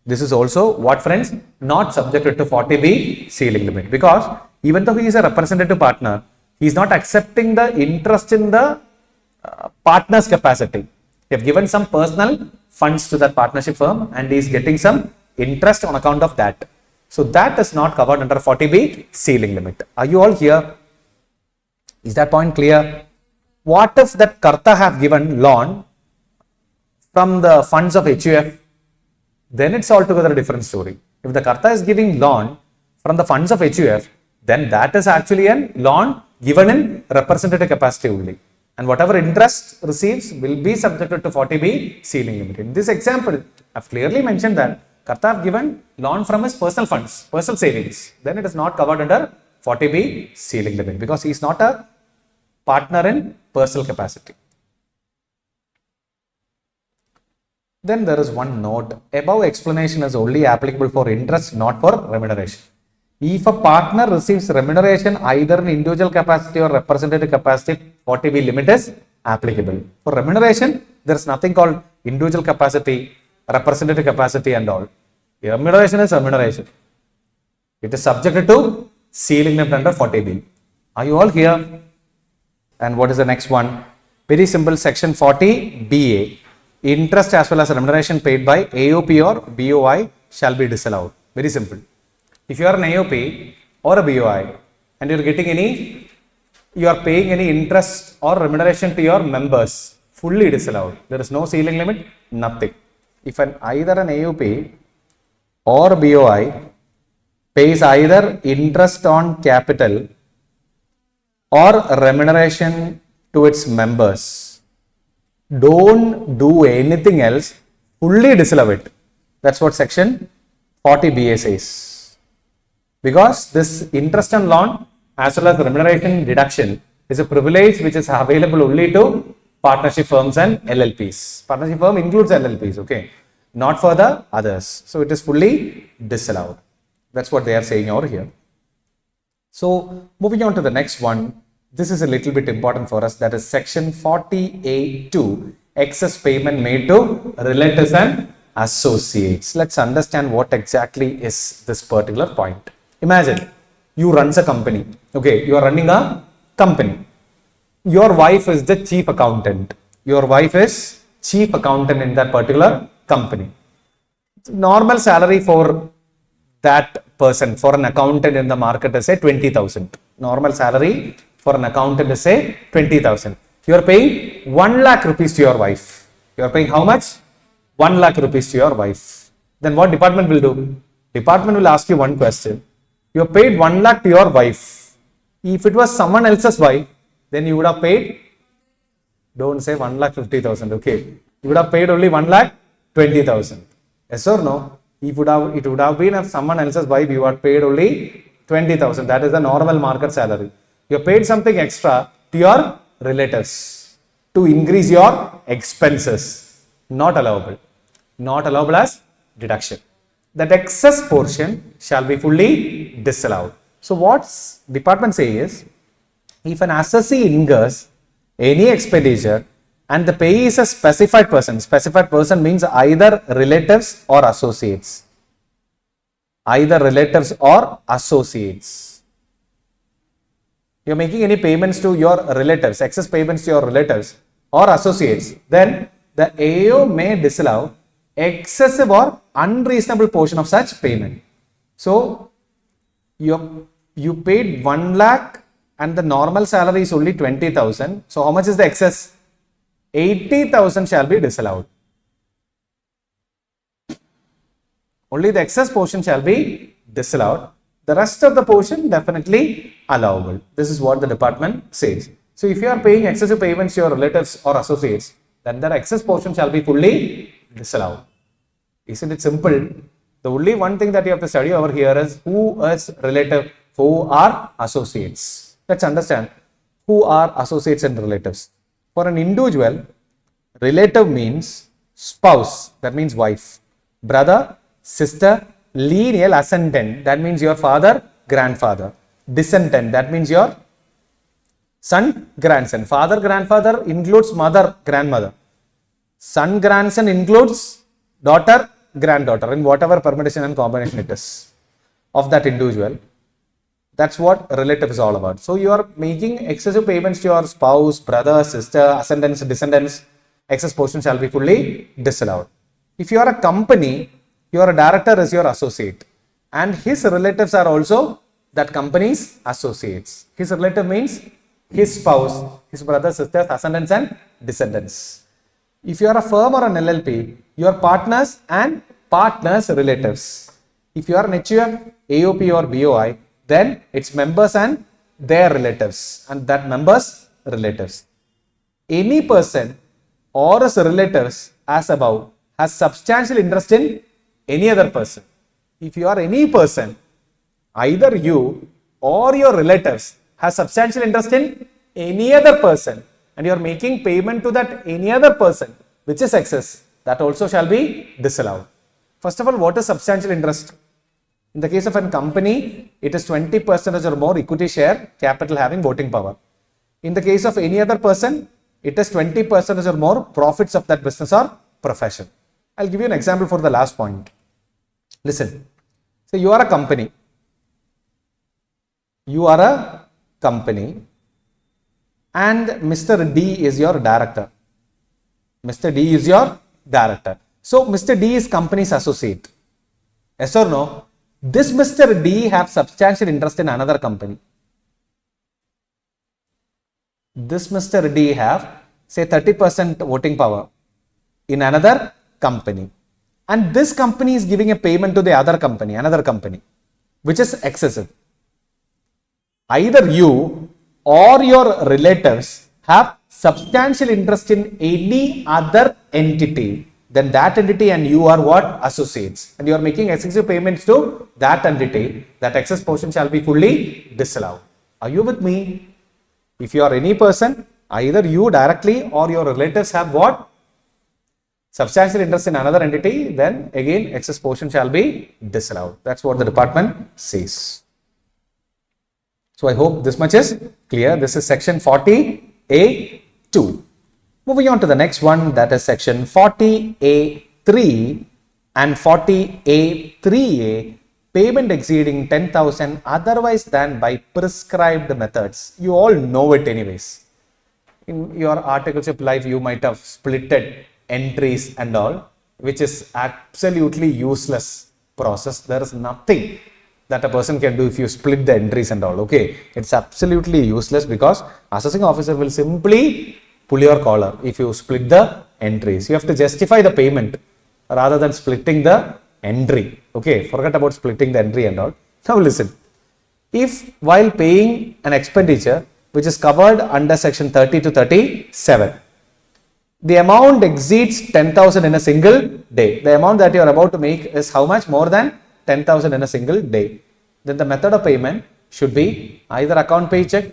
This is also what, friends? Not subjected to 40B ceiling limit, because even though he is a representative partner, he is not accepting the interest in the partner's capacity. They have given some personal funds to that partnership firm and he is getting some interest on account of that. So that is not covered under 40B ceiling limit. Are you all here? Is that point clear? What if that Karta have given loan from the funds of HUF? Then it's altogether a different story. If the Karta is giving loan from the funds of HUF, then that is actually a loan given in representative capacity only. And whatever interest receives will be subjected to 40B ceiling limit. In this example, I've clearly mentioned that Karta have given loan from his personal funds, personal savings. Then it is not covered under 40B ceiling limit because he is not a partner in personal capacity. Then there is one note. Above explanation is only applicable for interest, not for remuneration. If a partner receives remuneration either in individual capacity or representative capacity, 40B limit is applicable. For remuneration, there is nothing called individual capacity, representative capacity and all. Remuneration is remuneration. It is subjected to ceiling limit under 40B. Are you all here? And what is the next one? Very simple, section 40BA. Interest as well as remuneration paid by AOP or BOI shall be disallowed. Very simple. If you are an AOP or a BOI and you are paying any interest or remuneration to your members, fully disallowed. There is no ceiling limit, nothing. If either an AOP or BOI pays either interest on capital or remuneration to its members, don't do anything else, fully disallow it. That's what section 40BA says. Because this interest and loan as well as remuneration deduction is a privilege which is available only to partnership firms and LLPs. Partnership firm includes LLPs, okay, not for the others. So it is fully disallowed. That's what they are saying over here. So moving on to the next one, this is a little bit important for us, that is section 40A2, excess payment made to relatives and associates. Let's understand what exactly is this particular point. Imagine you runs a company, okay, you are running a company. Your wife is the chief accountant. Your wife is chief accountant in that particular company. Normal salary for that person, for an accountant in the market is say 20,000. Normal salary for an accountant is say 20,000. You are paying 1 lakh rupees to your wife. You are paying how much? 1 lakh rupees to your wife. Then what department will do? Department will ask you one question. You have paid 1 lakh to your wife. If it was someone else's wife, then you would have paid, don't say 1,50,000, okay. You would have paid only 1,20,000. Yes or no? It would have been if someone else's wife, you had paid only 20,000. That is the normal market salary. You have paid something extra to your relatives to increase your expenses. Not allowable. Not allowable as deduction. That excess portion shall be fully disallowed. So what's department say is, if an assessee incurs any expenditure and the payee is a specified person means either relatives or associates. Either relatives or associates. You are making any payments to your relatives, excess payments to your relatives or associates, then the AO may disallow excessive or unreasonable portion of such payment. So you paid 1 lakh and the normal salary is only 20,000. So how much is the excess? 80,000 shall be disallowed. Only the excess portion shall be disallowed. The rest of the portion definitely allowable. This is what the department says. So if you are paying excessive payments to your relatives or associates, then the excess portion shall be fully disallowed. Isn't it simple? The only one thing that you have to study over here is who is relative, who are associates. Let's understand who are associates and relatives. For an individual, relative means spouse, that means wife, brother, sister, lineal ascendant, that means your father, grandfather, descendant, that means your son, grandson. Father, grandfather includes mother, grandmother. Son, grandson includes daughter, granddaughter, in whatever permutation and combination it is of that individual. That's what relative is all about. So you are making excessive payments to your spouse, brother, sister, ascendants, descendants. Excess portion shall be fully disallowed. If you are a company, your director is your associate and his relatives are also that company's associates. His relative means his spouse, his brother, sisters, ascendants and descendants. If you are a firm or an LLP, your partners and partners' relatives. If you are an HUF, AOP or BOI, then its members and their relatives and that members' relatives. Any person or his relatives as above has substantial interest in any other person. If you are any person, either you or your relatives has substantial interest in any other person and you are making payment to that any other person which is excess, that also shall be disallowed. First of all, what is substantial interest? In the case of a company, it is 20% or more equity share, capital having voting power. In the case of any other person, it is 20% or more profits of that business or profession. I'll give you an example for the last point. Listen, so you are a company. You are a company and Mr. D is your director. Mr. D is your director. So Mr. D is company's associate. Yes or no? This Mr. D have substantial interest in another company. This Mr. D have say 30% voting power in another company. And this company is giving a payment to the other company, another company, which is excessive. Either you or your relatives have substantial interest in any other entity, then that entity and you are what? Associates. And you are making excessive payments to that entity, that excess portion shall be fully disallowed. Are you with me? If you are any person, either you directly or your relatives have what? Substantial interest in another entity, then again excess portion shall be disallowed. That's what the department says. So I hope this much is clear. This is section 40A2. Moving on to the next one, that is section 40A3 and 40A3A, payment exceeding 10,000 otherwise than by prescribed methods. You all know it anyways. In your articles of life, you might have splitted entries and all, which is absolutely useless process. There is nothing that a person can do if you split the entries and all. Okay, it's absolutely useless because assessing officer will simply pull your collar if you split the entries. You have to justify the payment rather than splitting the entry. Okay, forget about splitting the entry and all. Now listen, if while paying an expenditure which is covered under section 30 to 37, the amount exceeds 10,000 in a single day. The amount that you are about to make is how much? More than 10,000 in a single day. Then the method of payment should be either account pay check,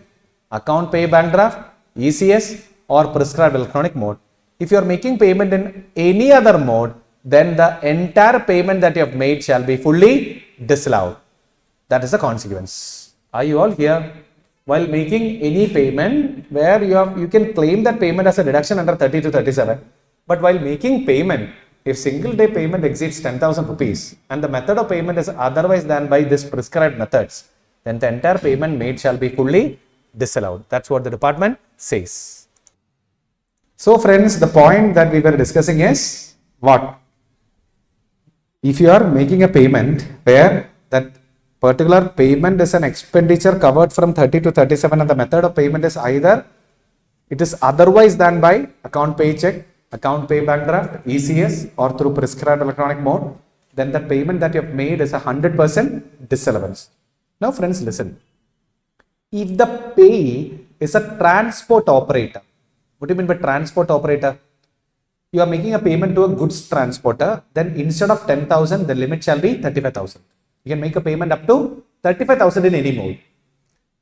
account pay bank draft, ECS, or prescribed electronic mode. If you are making payment in any other mode, then the entire payment that you have made shall be fully disallowed. That is the consequence. Are you all here? While making any payment where you can claim that payment as a deduction under 30 to 37, but while making payment, if single day payment exceeds 10,000 rupees and the method of payment is otherwise than by this prescribed methods, then the entire payment made shall be fully disallowed. That's what the department says. So friends, the point that we were discussing is what? If you are making a payment where that particular payment is an expenditure covered from 30 to 37 and the method of payment is either it is otherwise than by account pay check, account pay bank draft, ECS, or through prescribed electronic mode, then the payment that you have made is 100% disallowance. Now friends, listen. If the payee is a transport operator, what do you mean by transport operator? You are making a payment to a goods transporter, then instead of 10,000, the limit shall be 35,000. You can make a payment up to 35,000 in any mode.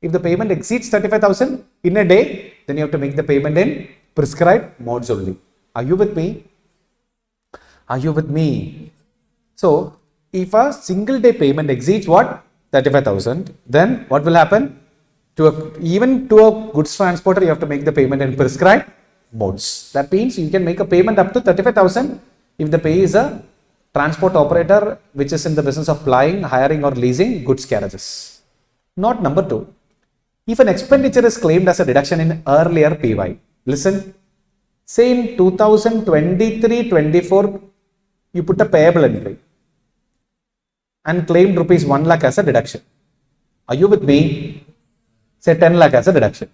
If the payment exceeds 35,000 in a day, then you have to make the payment in prescribed modes only. Are you with me? Are you with me? So, if a single day payment exceeds what? 35,000, then what will happen? Even to a goods transporter, you have to make the payment in prescribed modes. That means you can make a payment up to 35,000 if the pay is a transport operator which is in the business of plying, hiring or leasing goods carriages. Note number 2. If an expenditure is claimed as a deduction in earlier PY, listen, say in 2023-24, you put a payable entry and claimed rupees 1 lakh as a deduction. Are you with me? Say 10 lakh as a deduction.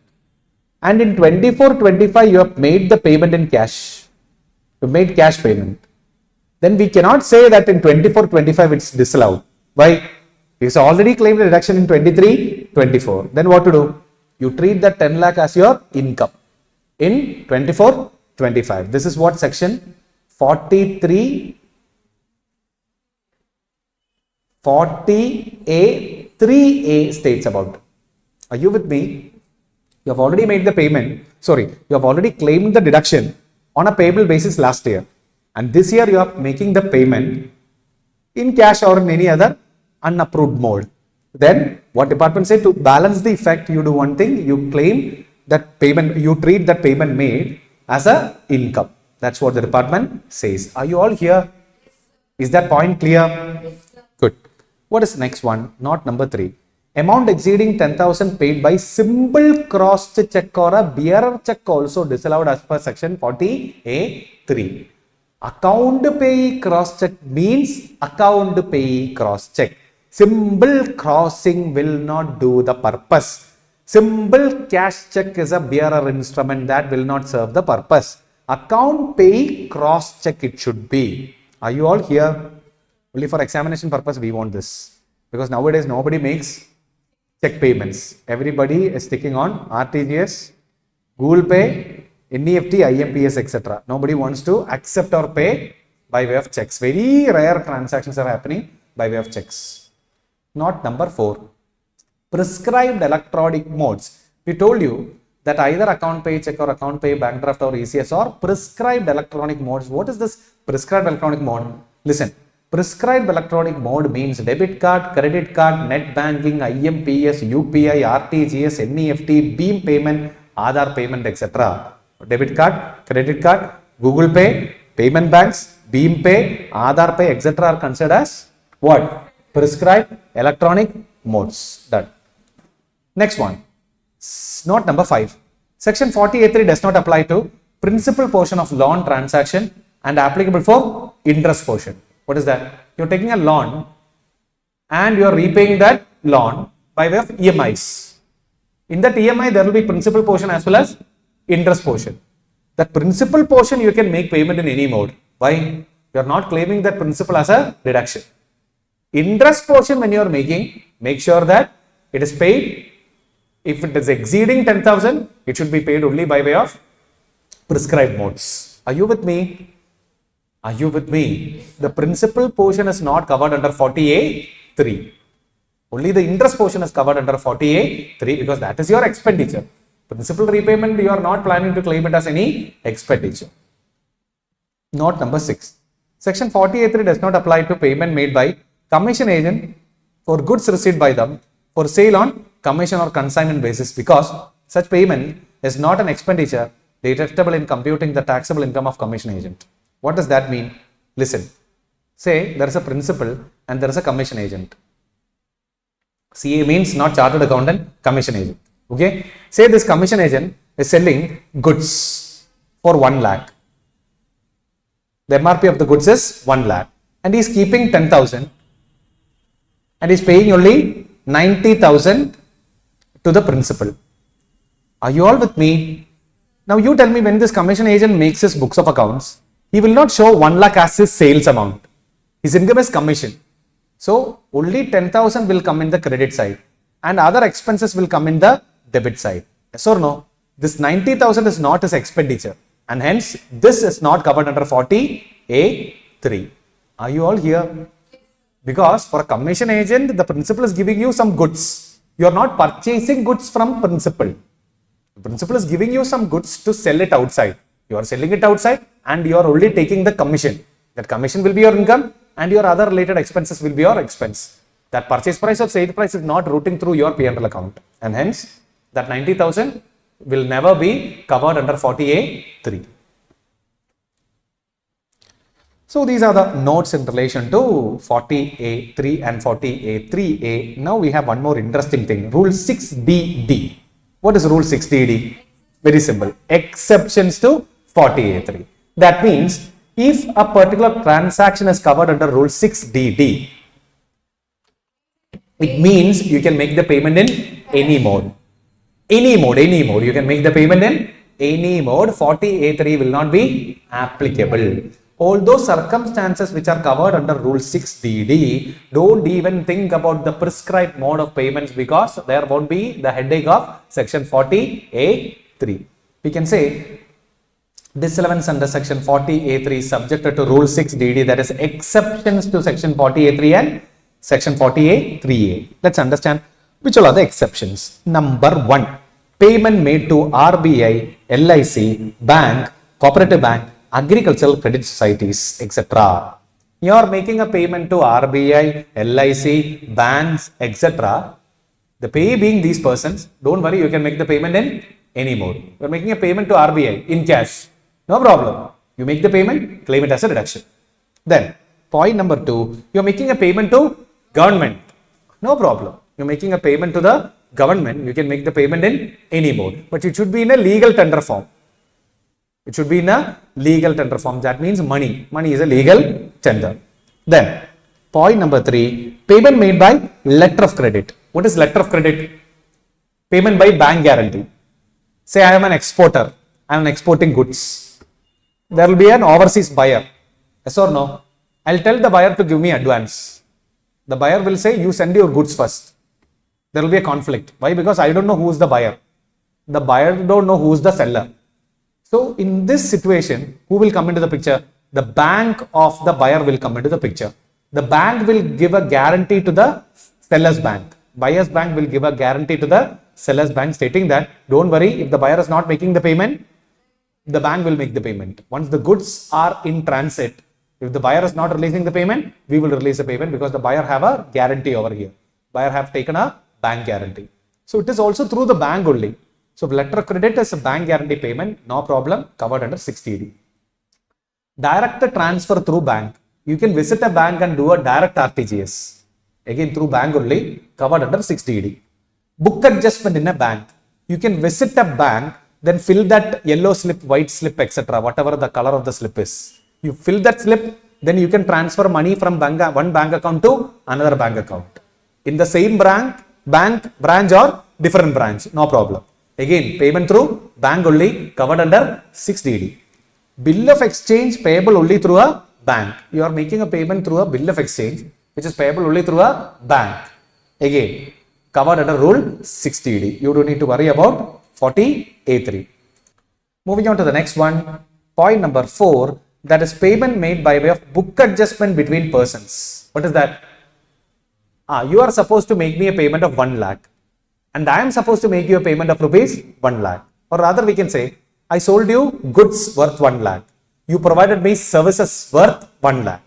And in 24-25, you have made the payment in cash. You made cash payment. Then we cannot say that in 24-25 it's disallowed. Why? It's already claimed a deduction in 23-24. Then what to do? You treat that 10 lakh as your income in 24-25. This is what section 40A3A states about. Are you with me? You have already made the payment. You have already claimed the deduction on a payable basis last year. And this year you are making the payment in cash or in any other unapproved mode. Then what department say? To balance the effect, you do one thing, you claim that payment, you treat that payment made as a income. That's what the department says. Are you all here? Is that point clear? Good. What is the next one? Note number 3. Amount exceeding 10,000 paid by simple cross check or a bearer check also disallowed as per section 40A3. Account pay cross check means account pay cross check. Simple crossing will not do the purpose. Simple cash check is a bearer instrument that will not serve the purpose. Account pay cross check it should be. Are you all here? Only for examination purpose we want this. Because nowadays nobody makes check payments. Everybody is sticking on RTGS, Google Pay, NEFT, IMPS, etc. Nobody wants to accept or pay by way of checks. Very rare transactions are happening by way of checks. Not number 4. Prescribed electronic modes. We told you that either account pay check or account pay bank draft or ECS or prescribed electronic modes. What is this prescribed electronic mode? Listen, prescribed electronic mode means debit card, credit card, net banking, IMPS, UPI, RTGS, NEFT, BEAM payment, Aadhaar payment, etc. Debit card, credit card, Google Pay, payment banks, BEAM pay, Aadhaar pay, etc. are considered as what? Prescribed electronic modes. Done. Next one. Note number 5. Section 40A3 does not apply to principal portion of loan transaction and applicable for interest portion. What is that? You are taking a loan and you are repaying that loan by way of EMIs. In that EMI, there will be principal portion as well as interest portion. That principal portion you can make payment in any mode. Why? You are not claiming that principal as a deduction. Interest portion when you are making, make sure that it is paid. If it is exceeding 10,000, it should be paid only by way of prescribed modes. Are you with me? Are you with me? The principal portion is not covered under 40A3. Only the interest portion is covered under 40A3 because that is your expenditure. Principal repayment, you are not planning to claim it as any expenditure. Note number 6. Section 40A3 does not apply to payment made by commission agent for goods received by them for sale on commission or consignment basis because such payment is not an expenditure deductible in computing the taxable income of commission agent. What does that mean? Listen, say there is a principal and there is a commission agent. CA means not chartered accountant, commission agent. Okay, say this commission agent is selling goods for 1 lakh. The MRP of the goods is 1 lakh and he is keeping 10,000 and he is paying only 90,000 to the principal. Are you all with me? Now you tell me, when this commission agent makes his books of accounts, he will not show 1 lakh as his sales amount. His income is commission. So only 10,000 will come in the credit side and other expenses will come in the debit side. Yes or no? This 90,000 is not his expenditure and hence this is not covered under 40A3. Are you all here? Because for a commission agent, the principal is giving you some goods. You are not purchasing goods from principal. The principal is giving you some goods to sell it outside. You are selling it outside and you are only taking the commission. That commission will be your income and your other related expenses will be your expense. That purchase price or sale price is not routing through your P&L account and hence that 90,000 will never be covered under 40A3. So these are the notes in relation to 40A3 and 40A3A. Now we have one more interesting thing. Rule 6DD. What is Rule 6DD? Very simple. Exceptions to 40A3. That means if a particular transaction is covered under Rule 6DD, it means you can make the payment in any mode. Any mode. You can make the payment in any mode. 40A3 will not be applicable. Although circumstances which are covered under Rule 6DD, don't even think about the prescribed mode of payments because there won't be the headache of Section 40A3. We can say disallowance under Section 40A3 is subjected to Rule 6DD, that is exceptions to Section 40A3 and Section 40A3A. Let's understand which all are the exceptions. Number 1, payment made to RBI, LIC, bank, cooperative bank, agricultural credit societies, etc. You are making a payment to RBI, LIC, banks, etc. The payee being these persons, don't worry, you can make the payment in any mode. You are making a payment to RBI in cash, no problem. You make the payment, claim it as a deduction. Then, point number 2, you are making a payment to government, no problem. You are making a payment to the government, you can make the payment in any mode, but it should be in a legal tender form. It should be in a legal tender form. That means money. Money is a legal tender. Then, point number 3, payment made by letter of credit. What is letter of credit? Payment by bank guarantee. Say I am an exporter. I am exporting goods. There will be an overseas buyer. Yes or no? I will tell the buyer to give me advance. The buyer will say, you send your goods first. There will be a conflict. Why? Because I don't know who is the buyer. The buyer don't know who is the seller. So in this situation, who will come into the picture? The bank of the buyer will come into the picture. The bank will give a guarantee to the seller's bank. Buyer's bank will give a guarantee to the seller's bank stating that don't worry, if the buyer is not making the payment, the bank will make the payment. Once the goods are in transit, if the buyer is not releasing the payment, we will release the payment because the buyer have a guarantee over here. Buyer have taken a bank guarantee. So it is also through the bank only. So letter of credit is a bank guarantee payment, no problem, covered under 60D. Direct transfer through bank. You can visit a bank and do a direct RTGS. Again through bank only, covered under 60D. Book adjustment in a bank. You can visit a bank, then fill that yellow slip, white slip, etc. Whatever the color of the slip is. You fill that slip, then you can transfer money from one bank account to another bank account. In the same branch or different branch, no problem. Again, payment through bank only, covered under 6DD. Bill of exchange payable only through a bank. You are making a payment through a bill of exchange, which is payable only through a bank. Again, covered under rule 6DD. You don't need to worry about 40A3. Moving on to the next one, point number 4, that is payment made by way of book adjustment between persons. What is that? You are supposed to make me a payment of 1 lakh and I am supposed to make you a payment of rupees 1 lakh. Or rather we can say, I sold you goods worth 1 lakh. You provided me services worth 1 lakh.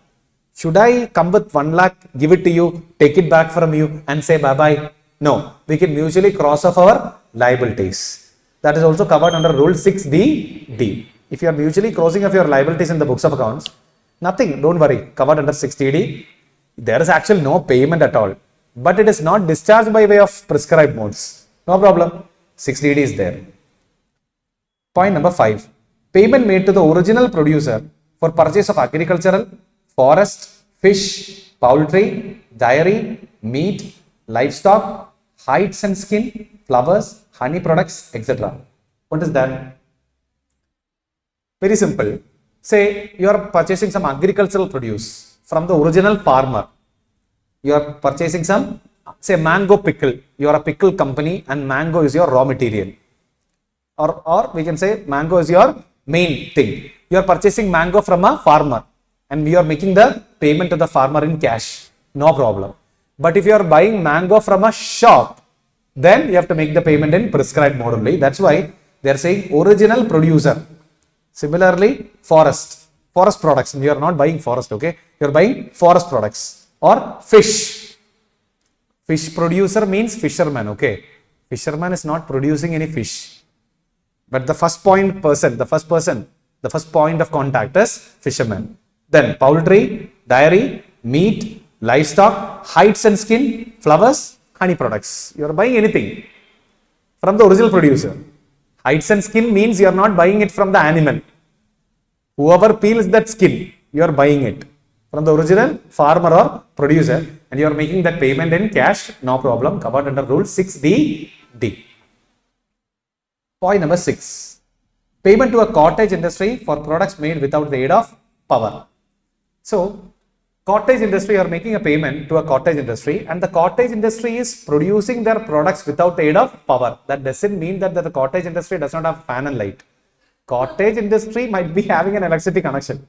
Should I come with 1 lakh, give it to you, take it back from you and say bye-bye? No, we can mutually cross off our liabilities. That is also covered under rule 6D. If you are mutually crossing off your liabilities in the books of accounts, nothing, don't worry, covered under 6DD. There is actually no payment at all, but it is not discharged by way of prescribed modes. No problem, 6DD is there. Point number 5, payment made to the original producer for purchase of agricultural, forest, fish, poultry, dairy, meat, livestock, hides and skin, flowers, honey products, etc. What is that? Very simple. Say you are purchasing some agricultural produce from the original farmer. You are purchasing some, say mango pickle. You are a pickle company and mango is your raw material. Or we can say mango is your main thing. You are purchasing mango from a farmer and we are making the payment to the farmer in cash. No problem. But if you are buying mango from a shop, then you have to make the payment in prescribed mode only. That's why they are saying original producer. Similarly, forest products. You are not buying forest, okay? You are buying forest products. Or fish. Fish producer means fisherman, okay? Fisherman is not producing any fish. But the first point of contact is fisherman. Then poultry, dairy, meat, livestock, hides and skin, flowers, honey products. You are buying anything from the original producer. Hides and skin means you are not buying it from the animal. Whoever peels that skin, you are buying it from the original farmer or producer and you are making that payment in cash, no problem, covered under rule 6D. Point number 6, payment to a cottage industry for products made without the aid of power. So, cottage industry, you are making a payment to a cottage industry and the cottage industry is producing their products without the aid of power. That doesn't mean that the cottage industry does not have fan and light. Cottage industry might be having an electricity connection,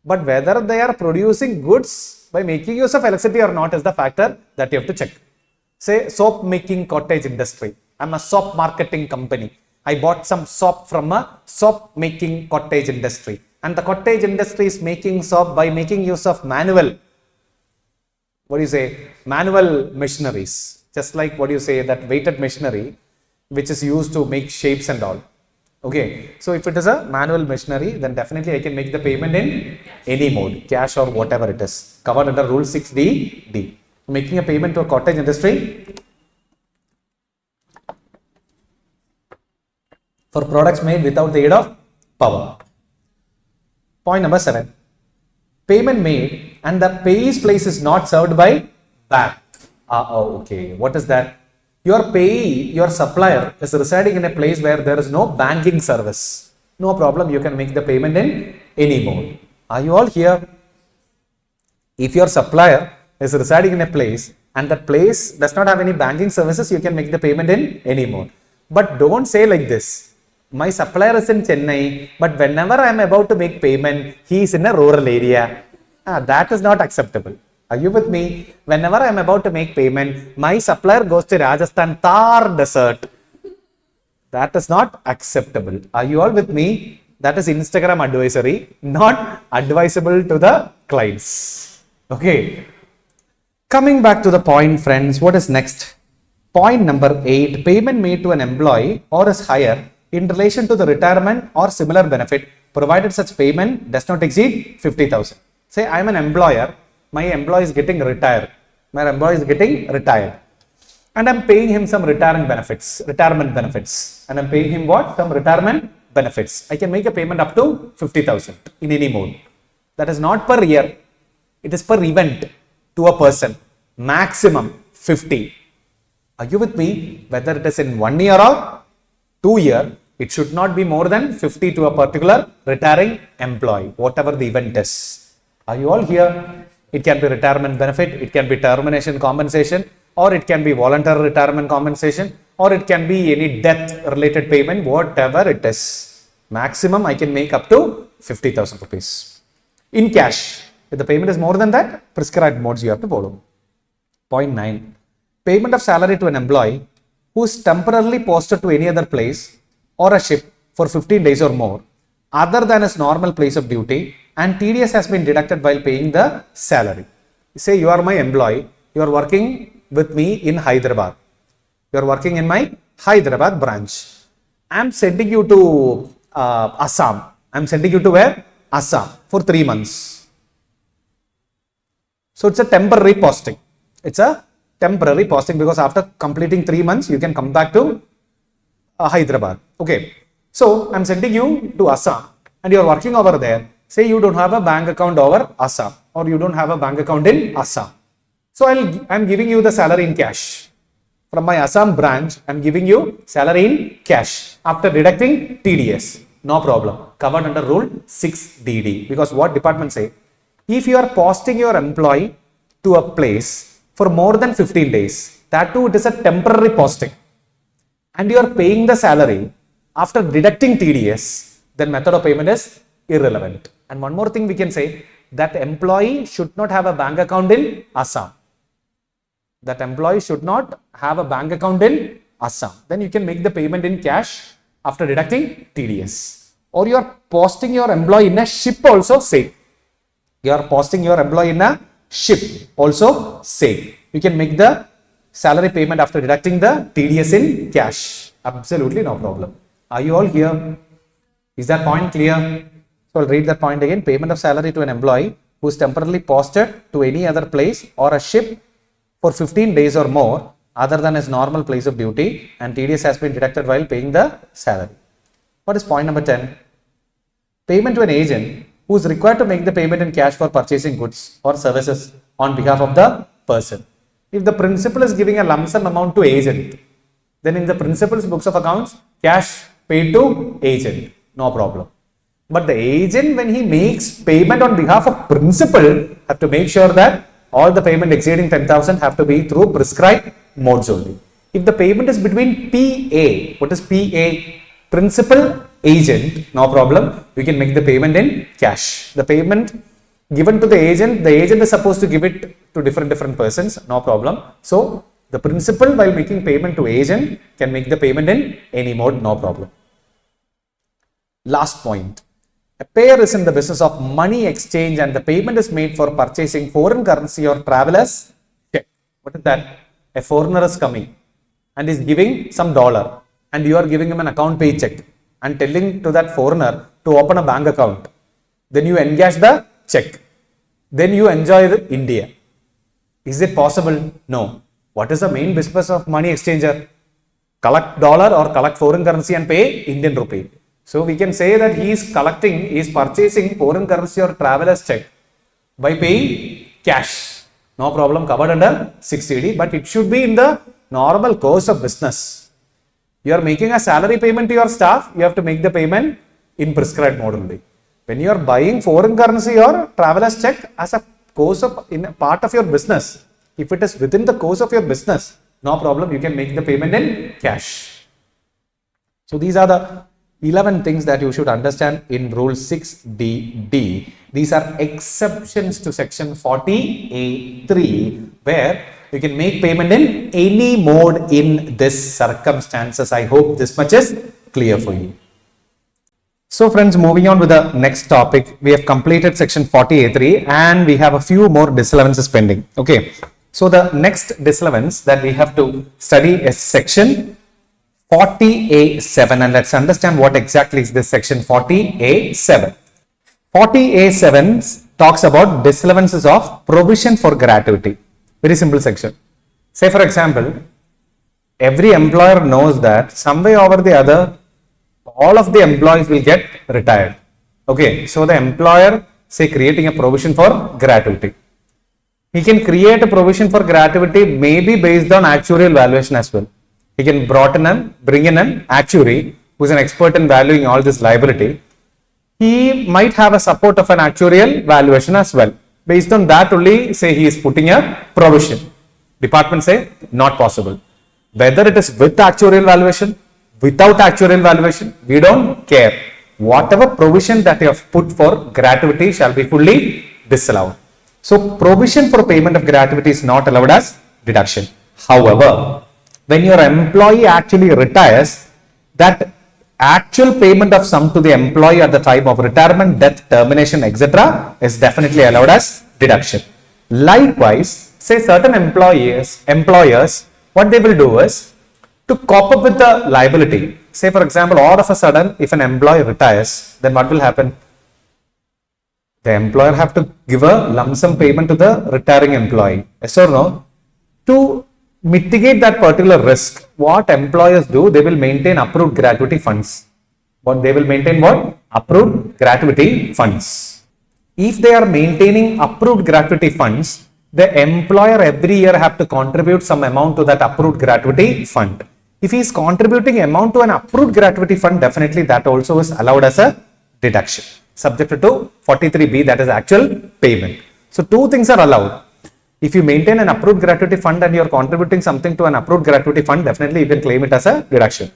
but whether they are producing goods by making use of electricity or not is the factor that you have to check. Say soap making cottage industry. I'm a soap marketing company. I bought some soap from a soap making cottage industry and the cottage industry is making soap by making use of manual machineries, just like that weighted machinery which is used to make shapes and all. Okay, so if it is a manual machinery, then definitely I can make the payment in any mode, cash or whatever it is, covered under rule 6D. Making a payment to a cottage industry for products made without the aid of power. Point number 7, payment made and the payee's place is not served by bank. Okay, what is that? Your payee, your supplier is residing in a place where there is no banking service. No problem, you can make the payment in any mode. Are you all here? If your supplier is residing in a place and that place does not have any banking services, you can make the payment in any mode. But don't say like this. My supplier is in Chennai, but whenever I am about to make payment, he is in a rural area. That is not acceptable. Are you with me? Whenever I am about to make payment, my supplier goes to Rajasthan Thar desert. That is not acceptable. Are you all with me? That is Instagram advisory, not advisable to the clients. Okay. Coming back to the point, friends, what is next? Point number 8, payment made to an employee or his hire in relation to the retirement or similar benefit, provided such payment does not exceed 50,000. Say I am an employer, my employee is getting retired. My employee is getting retired. And I'm paying him some retirement benefits. And I'm paying him what? Some retirement benefits. I can make a payment up to 50,000 in any mode. That is not per year. It is per event to a person. Maximum 50. Are you with me? Whether it is in 1 year or 2 year, it should not be more than 50 to a particular retiring employee, whatever the event is. Are you all here? It can be retirement benefit, it can be termination compensation, or it can be voluntary retirement compensation, or it can be any death related payment, whatever it is. Maximum I can make up to 50,000 rupees. In cash, if the payment is more than that, prescribed modes you have to follow. Point 9. Payment of salary to an employee who is temporarily posted to any other place or a ship for 15 days or more, other than his normal place of duty, and TDS has been deducted while paying the salary. Say you are my employee, you are working with me in Hyderabad. You are working in my Hyderabad branch. I am sending you to Assam. I am sending you to where? Assam for 3 months. So it's a temporary posting. It's a temporary posting because after completing 3 months, you can come back to Hyderabad. Okay. So I'm sending you to Assam and you are working over there. Say you don't have a bank account over Assam or you don't have a bank account in Assam. So I'm giving you the salary in cash. From my Assam branch, I'm giving you salary in cash after deducting TDS. No problem. Covered under Rule 6DD. Because what department say? If you are posting your employee to a place for more than 15 days, that too it is a temporary posting, and you are paying the salary after deducting TDS, then method of payment is irrelevant. And one more thing we can say, that employee should not have a bank account in Assam. That employee should not have a bank account in Assam. Then you can make the payment in cash after deducting TDS. Or you are posting your employee in a ship also, same. You are posting your employee in a ship also, same. You can make the salary payment after deducting the TDS in cash. Absolutely no problem. Are you all here? Is that point clear? So I'll read that point again. Payment of salary to an employee who is temporarily posted to any other place or a ship for 15 days or more other than his normal place of duty, and TDS has been deducted while paying the salary. What is point number 10? Payment to an agent who is required to make the payment in cash for purchasing goods or services on behalf of the person. If the principal is giving a lump sum amount to agent, then in the principal's books of accounts, cash paid to agent, no problem. But the agent, when he makes payment on behalf of principal, have to make sure that all the payment exceeding 10,000 have to be through prescribed modes only. If the payment is between PA, what is PA? Principal agent, no problem. We can make the payment in cash. The payment given to the agent is supposed to give it to different persons, no problem. So the principal, while making payment to agent, can make the payment in any mode, no problem. Last point. A payer is in the business of money exchange and the payment is made for purchasing foreign currency or travelers check. What is that? A foreigner is coming and is giving some dollar, and you are giving him an account pay check and telling to that foreigner to open a bank account. Then you encash the check. Then you enjoy India. Is it possible? No. What is the main business of money exchanger? Collect dollar or collect foreign currency and pay Indian rupee. So we can say that he is purchasing foreign currency or traveler's check by paying cash. No problem, covered under 6CD, but it should be in the normal course of business. You are making a salary payment to your staff, you have to make the payment in prescribed mode only. When you are buying foreign currency or traveler's check as a course of in a part of your business, If it is within the course of your business, no problem, you can make the payment in cash. So these are the 11 things that you should understand in Rule 6DD. These are exceptions to Section 40A3, where you can make payment in any mode in this circumstances. I hope this much is clear for you. So friends, moving on with the next topic, we have completed Section 40A3 and we have a few more disallowances pending. Okay. So the next disallowance that we have to study is Section 40A7, and let's understand what exactly is this Section 40A7. 40A7 talks about disallowances of provision for gratuity. Very simple section. Say for example, every employer knows that some way or the other, all of the employees will get retired. Okay, so the employer say creating a provision for gratuity. He can create a provision for gratuity maybe based on actuarial valuation as well. He can bring in an actuary who is an expert in valuing all this liability. He might have a support of an actuarial valuation as well. Based on that only, say he is putting a provision. Department say not possible. Whether it is with actuarial valuation, without actuarial valuation, we don't care. Whatever provision that you have put for gratuity shall be fully disallowed. So provision for payment of gratuity is not allowed as deduction. However, when your employee actually retires, that actual payment of sum to the employee at the time of retirement, death, termination, etc. is definitely allowed as deduction. Likewise, say certain employers, what they will do is to cope up with the liability. Say for example, all of a sudden, if an employee retires, then what will happen? The employer have to give a lump sum payment to the retiring employee. Yes or no? To mitigate that particular risk, what employers do, they will maintain approved gratuity funds. What they will maintain what? Approved gratuity funds. If they are maintaining approved gratuity funds, the employer every year have to contribute some amount to that approved gratuity fund. If he is contributing amount to an approved gratuity fund, definitely that also is allowed as a deduction, subject to 43B, that is actual payment. So two things are allowed. If you maintain an approved gratuity fund and you are contributing something to an approved gratuity fund, definitely you can claim it as a deduction.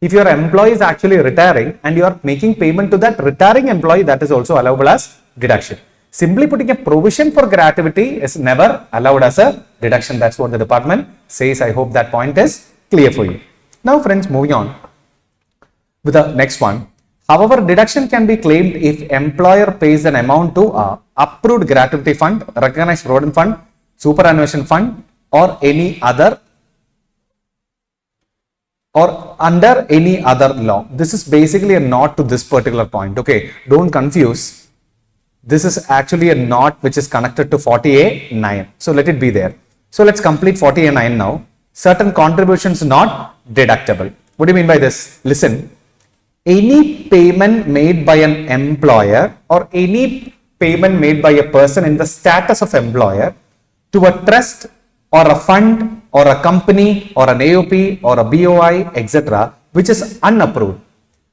If your employee is actually retiring and you are making payment to that retiring employee, that is also allowable as deduction. Simply putting a provision for gratuity is never allowed as a deduction. That's what the department says. I hope that point is clear for you. Now friends, moving on with the next one. However, deduction can be claimed if employer pays an amount to approved gratuity fund, recognized provident fund, superannuation fund, or any other, or under any other law. This is basically a note to this particular point. Okay, don't confuse. This is actually a note which is connected to 40A9. So let it be there. So let's complete 40A9 now. Certain contributions not deductible. What do you mean by this? Listen. Any payment made by an employer or any payment made by a person in the status of employer to a trust or a fund or a company or an AOP or a BOI, etc., which is unapproved.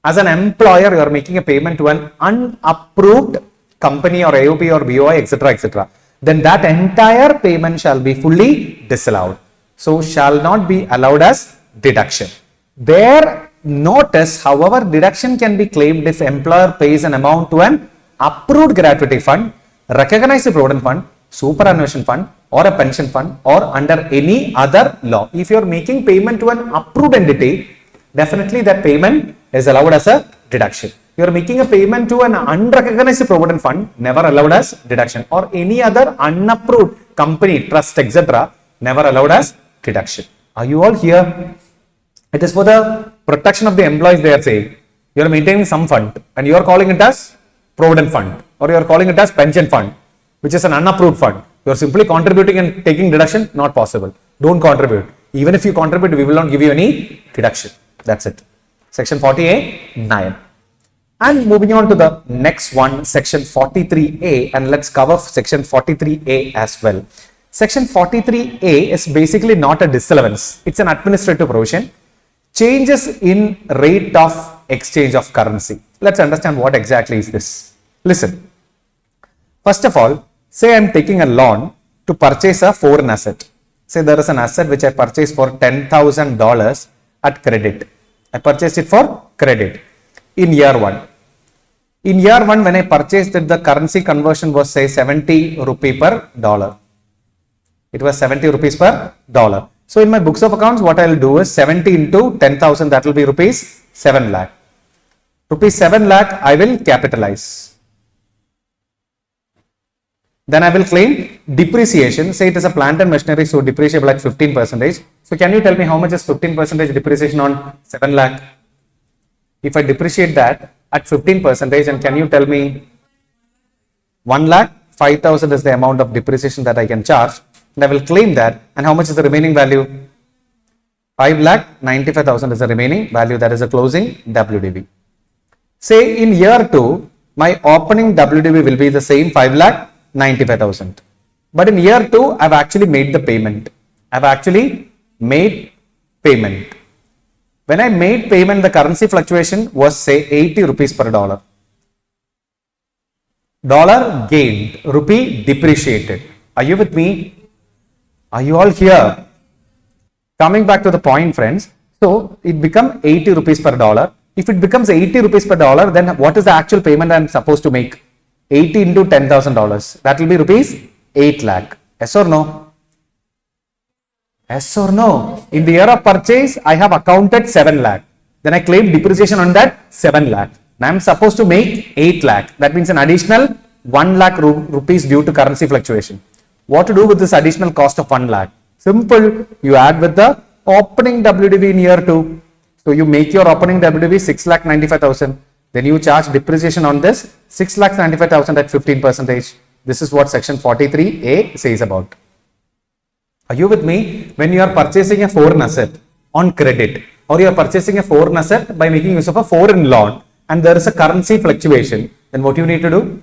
As an employer, you are making a payment to an unapproved company or AOP or BOI, etc., etc. Then that entire payment shall be fully disallowed. So shall not be allowed as deduction. There, notice, however, deduction can be claimed if employer pays an amount to an approved gratuity fund, recognized provident fund, superannuation fund, or a pension fund, or under any other law. If you are making payment to an approved entity, definitely that payment is allowed as a deduction. You are making a payment to an unrecognized provident fund, never allowed as deduction, or any other unapproved company, trust, etc., never allowed as deduction. Are you all here? It is for the protection of the employees, they are saying. You are maintaining some fund and you are calling it as provident fund, or you are calling it as pension fund, which is an unapproved fund. You are simply contributing and taking deduction, not possible. Don't contribute. Even if you contribute, we will not give you any deduction. That's it. Section 40A9. And moving on to the next one, Section 43A, and let's cover Section 43A as well. Section 43A is basically not a disallowance. It's an administrative provision. Changes in rate of exchange of currency. Let's understand what exactly is this. Listen. First of all, say I am taking a loan to purchase a foreign asset. Say there is an asset which I purchased for $10,000 at credit. I purchased it for credit in year 1. In year 1, when I purchased it, the currency conversion was say 70 rupee per dollar. It was 70 rupees per dollar. So in my books of accounts, what I will do is 70 into 10,000, that will be rupees 7 lakh. Rupees 7 lakh, I will capitalize. Then I will claim depreciation. Say it is a plant and machinery, so depreciable at 15%. So can you tell me how much is 15% depreciation on 7 lakh? If I depreciate that at 15%, and can you tell me 1 lakh, 5,000 is the amount of depreciation that I can charge, and I will claim that. And how much is the remaining value? 5 lakh, 95,000 is the remaining value, that is a closing WDV. Say in year 2, my opening WDV will be the same 5 lakh, 95,000. But in year 2, I have actually made the payment. When I made payment, the currency fluctuation was say 80 rupees per dollar. Dollar gained, rupee depreciated. Are you with me? Are you all here? Coming back to the point, friends. So it becomes 80 rupees per dollar. If it becomes 80 rupees per dollar, then what is the actual payment I am supposed to make? 80 into $10,000. That will be rupees 8 lakh. Yes or no? Yes or no? In the year of purchase, I have accounted 7 lakh. Then I claim depreciation on that 7 lakh. Now I am supposed to make 8 lakh. That means an additional 1 lakh rupees due to currency fluctuation. What to do with this additional cost of 1 lakh? Simple. You add with the opening WDV in year 2. So you make your opening WDV 6,95,000. Then you charge depreciation on this 6,95,000 at 15%. This is what section 43A says about. Are you with me? When you are purchasing a foreign asset on credit, or you are purchasing a foreign asset by making use of a foreign loan, and there is a currency fluctuation, then what you need to do?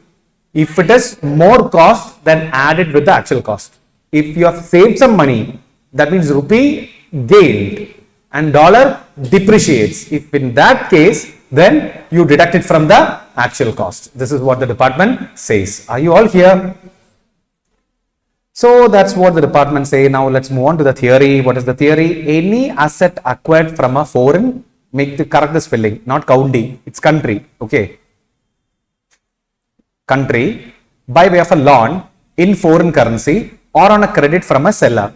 If it is more cost, then add it with the actual cost. If you have saved some money, that means rupee gained and dollar depreciates. If in that case, then you deduct it from the actual cost. This is what the department says. Are you all here? So that's what the department say. Now let's move on to the theory. What is the theory? Any asset acquired from a foreign, correct the spelling, not county, it's country. Okay. Country by way of a loan in foreign currency or on a credit from a seller.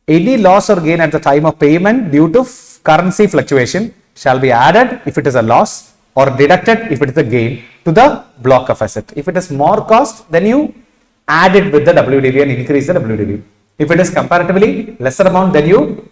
Any loss or gain at the time of payment due to currency fluctuation shall be added if it is a loss or deducted if it is a gain to the block of asset. If it is more cost, then you add it with the WDV and increase the WDV. If it is comparatively lesser amount, then you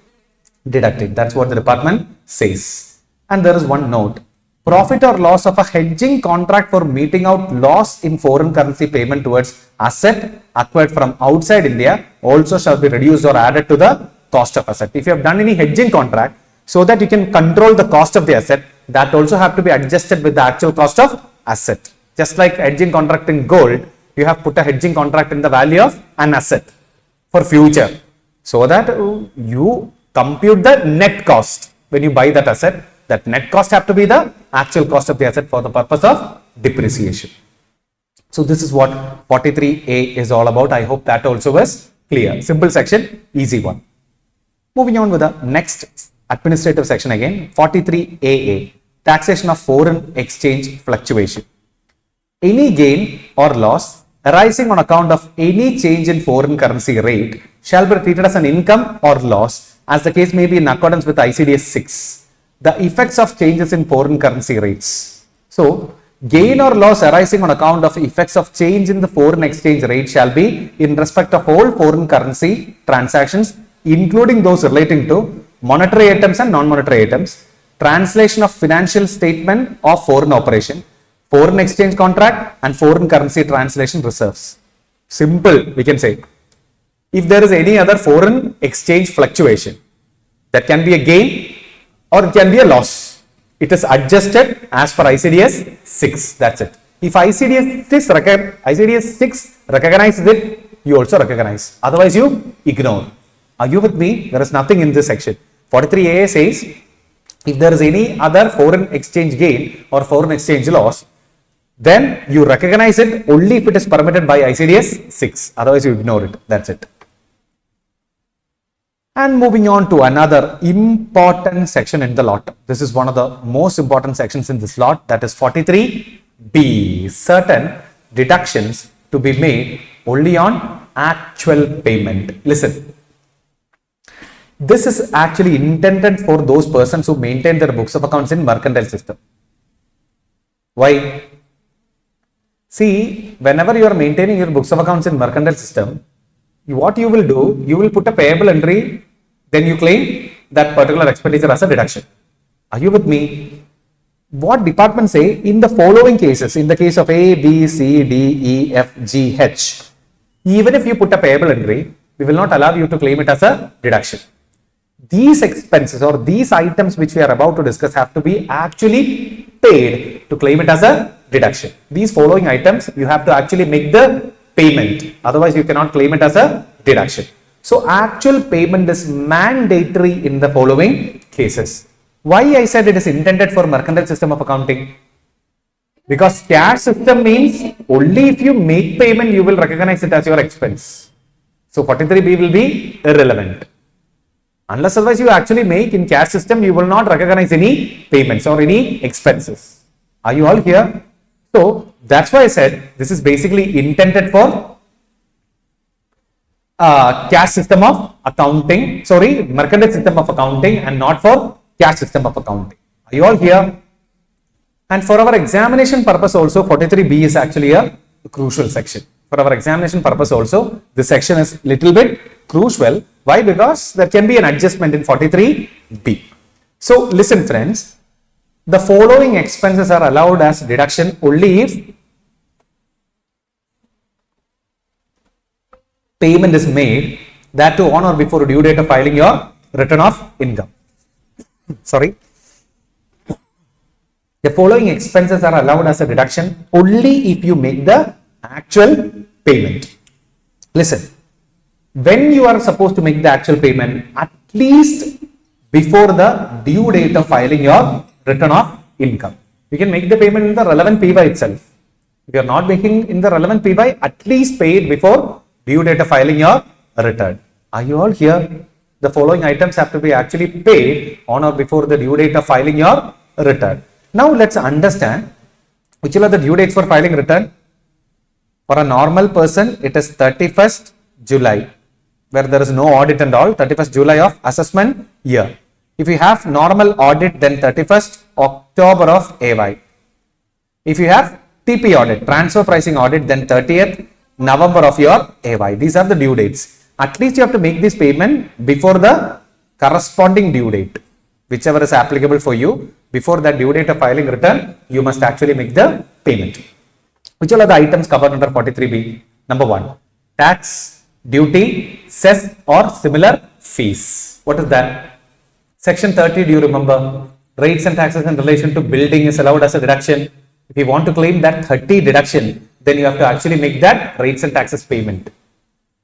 deduct it. That's what the department says. And there is one note. Profit or loss of a hedging contract for meeting out loss in foreign currency payment towards asset acquired from outside India also shall be reduced or added to the cost of asset. If you have done any hedging contract so that you can control the cost of the asset, that also have to be adjusted with the actual cost of asset. Just like hedging contract in gold, you have put a hedging contract in the value of an asset for future so that you compute the net cost when you buy that asset. That net cost have to be the actual cost of the asset for the purpose of depreciation. So this is what 43A is all about. I hope that also was clear. Simple section, easy one. Moving on with the next administrative section again, 43AA, taxation of foreign exchange fluctuation. Any gain or loss arising on account of any change in foreign currency rate shall be treated as an income or loss as the case may be in accordance with ICDS 6. The effects of changes in foreign currency rates. So, gain or loss arising on account of effects of change in the foreign exchange rate shall be in respect of all foreign currency transactions, including those relating to monetary items and non-monetary items, translation of financial statement of foreign operation, foreign exchange contract, and foreign currency translation reserves. Simple, we can say. If there is any other foreign exchange fluctuation, that can be a gain or it can be a loss. It is adjusted as per ICDS 6. That's it. If ICDS 6 recognizes it, you also recognize. Otherwise, you ignore. Are you with me? There is nothing in this section. 43A says, if there is any other foreign exchange gain or foreign exchange loss, then you recognize it only if it is permitted by ICDS 6. Otherwise, you ignore it. That's it. And moving on to another important section in the lot. This is one of the most important sections in this lot, that is 43B. Certain deductions to be made only on actual payment. Listen, this is actually intended for those persons who maintain their books of accounts in mercantile system. Why? See, whenever you are maintaining your books of accounts in mercantile system, what you will do, you will put a payable entry, then you claim that particular expenditure as a deduction. Are you with me? What departments say in the following cases, in the case of A, B, C, D, E, F, G, H, even if you put a payable entry, we will not allow you to claim it as a deduction. These expenses or these items which we are about to discuss have to be actually paid to claim it as a deduction. These following items, you have to actually make the payment. Otherwise, you cannot claim it as a deduction. So, actual payment is mandatory in the following cases. Why I said it is intended for mercantile system of accounting? Because cash system means only if you make payment, you will recognize it as your expense. So, 43B will be irrelevant. Unless otherwise you actually make in cash system, you will not recognize any payments or any expenses. Are you all here? So, that's why I said this is basically intended for cash system of accounting, mercantile system of accounting, and not for cash system of accounting. Are you all here? And for our examination purpose also, 43B is actually a crucial section. For our examination purpose also, this section is little bit crucial. Why? Because there can be an adjustment in 43B. So, listen friends, the following expenses are allowed as deduction only if payment is made, that too on or before due date of filing your return of income. Sorry. The following expenses are allowed as a deduction only if you make the actual payment. Listen, when you are supposed to make the actual payment, at least before the due date of filing your return of income. You can make the payment in the relevant PY itself. If you are not making in the relevant PY, at least pay it before due date of filing your return. Are you all here? The following items have to be actually paid on or before the due date of filing your return. Now let's understand which are the due dates for filing return. For a normal person, it is 31st July, where there is no audit and all, 31st July of assessment year. If you have normal audit, then 31st October of AY. If you have TP audit, transfer pricing audit, then 30th November of your AY. These are the due dates. At least you have to make this payment before the corresponding due date, whichever is applicable for you. Before that due date of filing return, you must actually make the payment. Which are the items covered under 43B? Number 1, tax, duty, cess or similar fees. What is that? Section 30, do you remember? Rates and taxes in relation to building is allowed as a deduction. If you want to claim that 30 deduction, then you have to actually make that rates and taxes payment.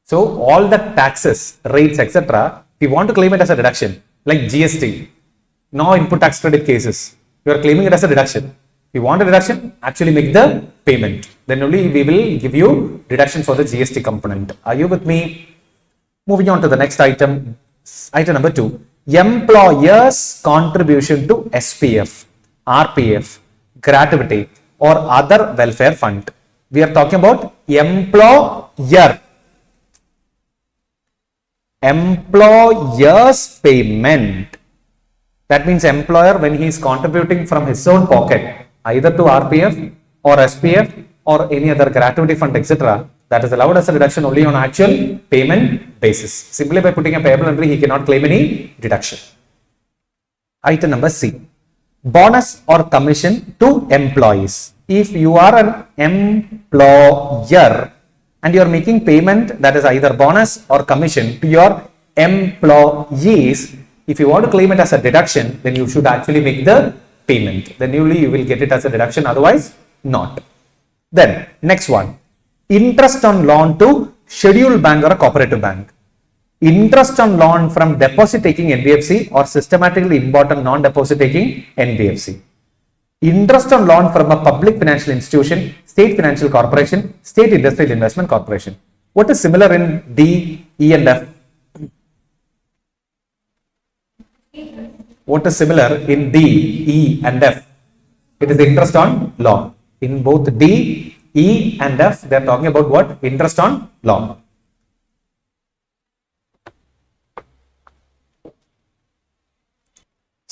So all the taxes, rates, etc., if you want to claim it as a deduction, like GST, no input tax credit cases, you are claiming it as a deduction. If you want a deduction, actually make the payment. Then only we will give you deduction for the GST component. Are you with me? Moving on to the next item. Item number 2. Employer's contribution to SPF, RPF, gratuity or other welfare fund. We are talking about employer's payment. That means employer, when he is contributing from his own pocket, either to RPF or SPF or any other gratuity fund, etc., that is allowed as a deduction only on actual payment basis. Simply by putting a payable entry, he cannot claim any deduction. Item number C. Bonus or commission to employees. If you are an employer and you are making payment, that is either bonus or commission to your employees, if you want to claim it as a deduction, then you should actually make the payment. Then only you will get it as a deduction, otherwise not. Then next one, interest on loan to scheduled bank or a cooperative bank. Interest on loan from deposit taking NBFC or systematically important non-deposit taking NBFC. Interest on loan from a public financial institution, state financial corporation, state industrial investment corporation. What is similar in D, E and F? what is similar in D, E and F? It is the interest on loan. In both D, E and F, they are talking about what? Interest on loan.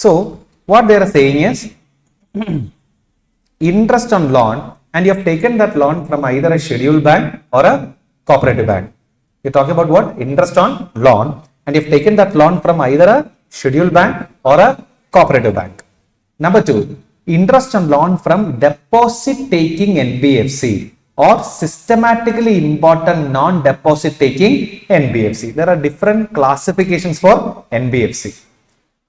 So what they are saying is interest on loan, and you have taken that loan from either a scheduled bank or a cooperative bank. You're talking about what? Interest on loan, and you've taken that loan from either a scheduled bank or a cooperative bank. Number two, interest on loan from deposit taking NBFC or systematically important non-deposit taking NBFC. There are different classifications for NBFC.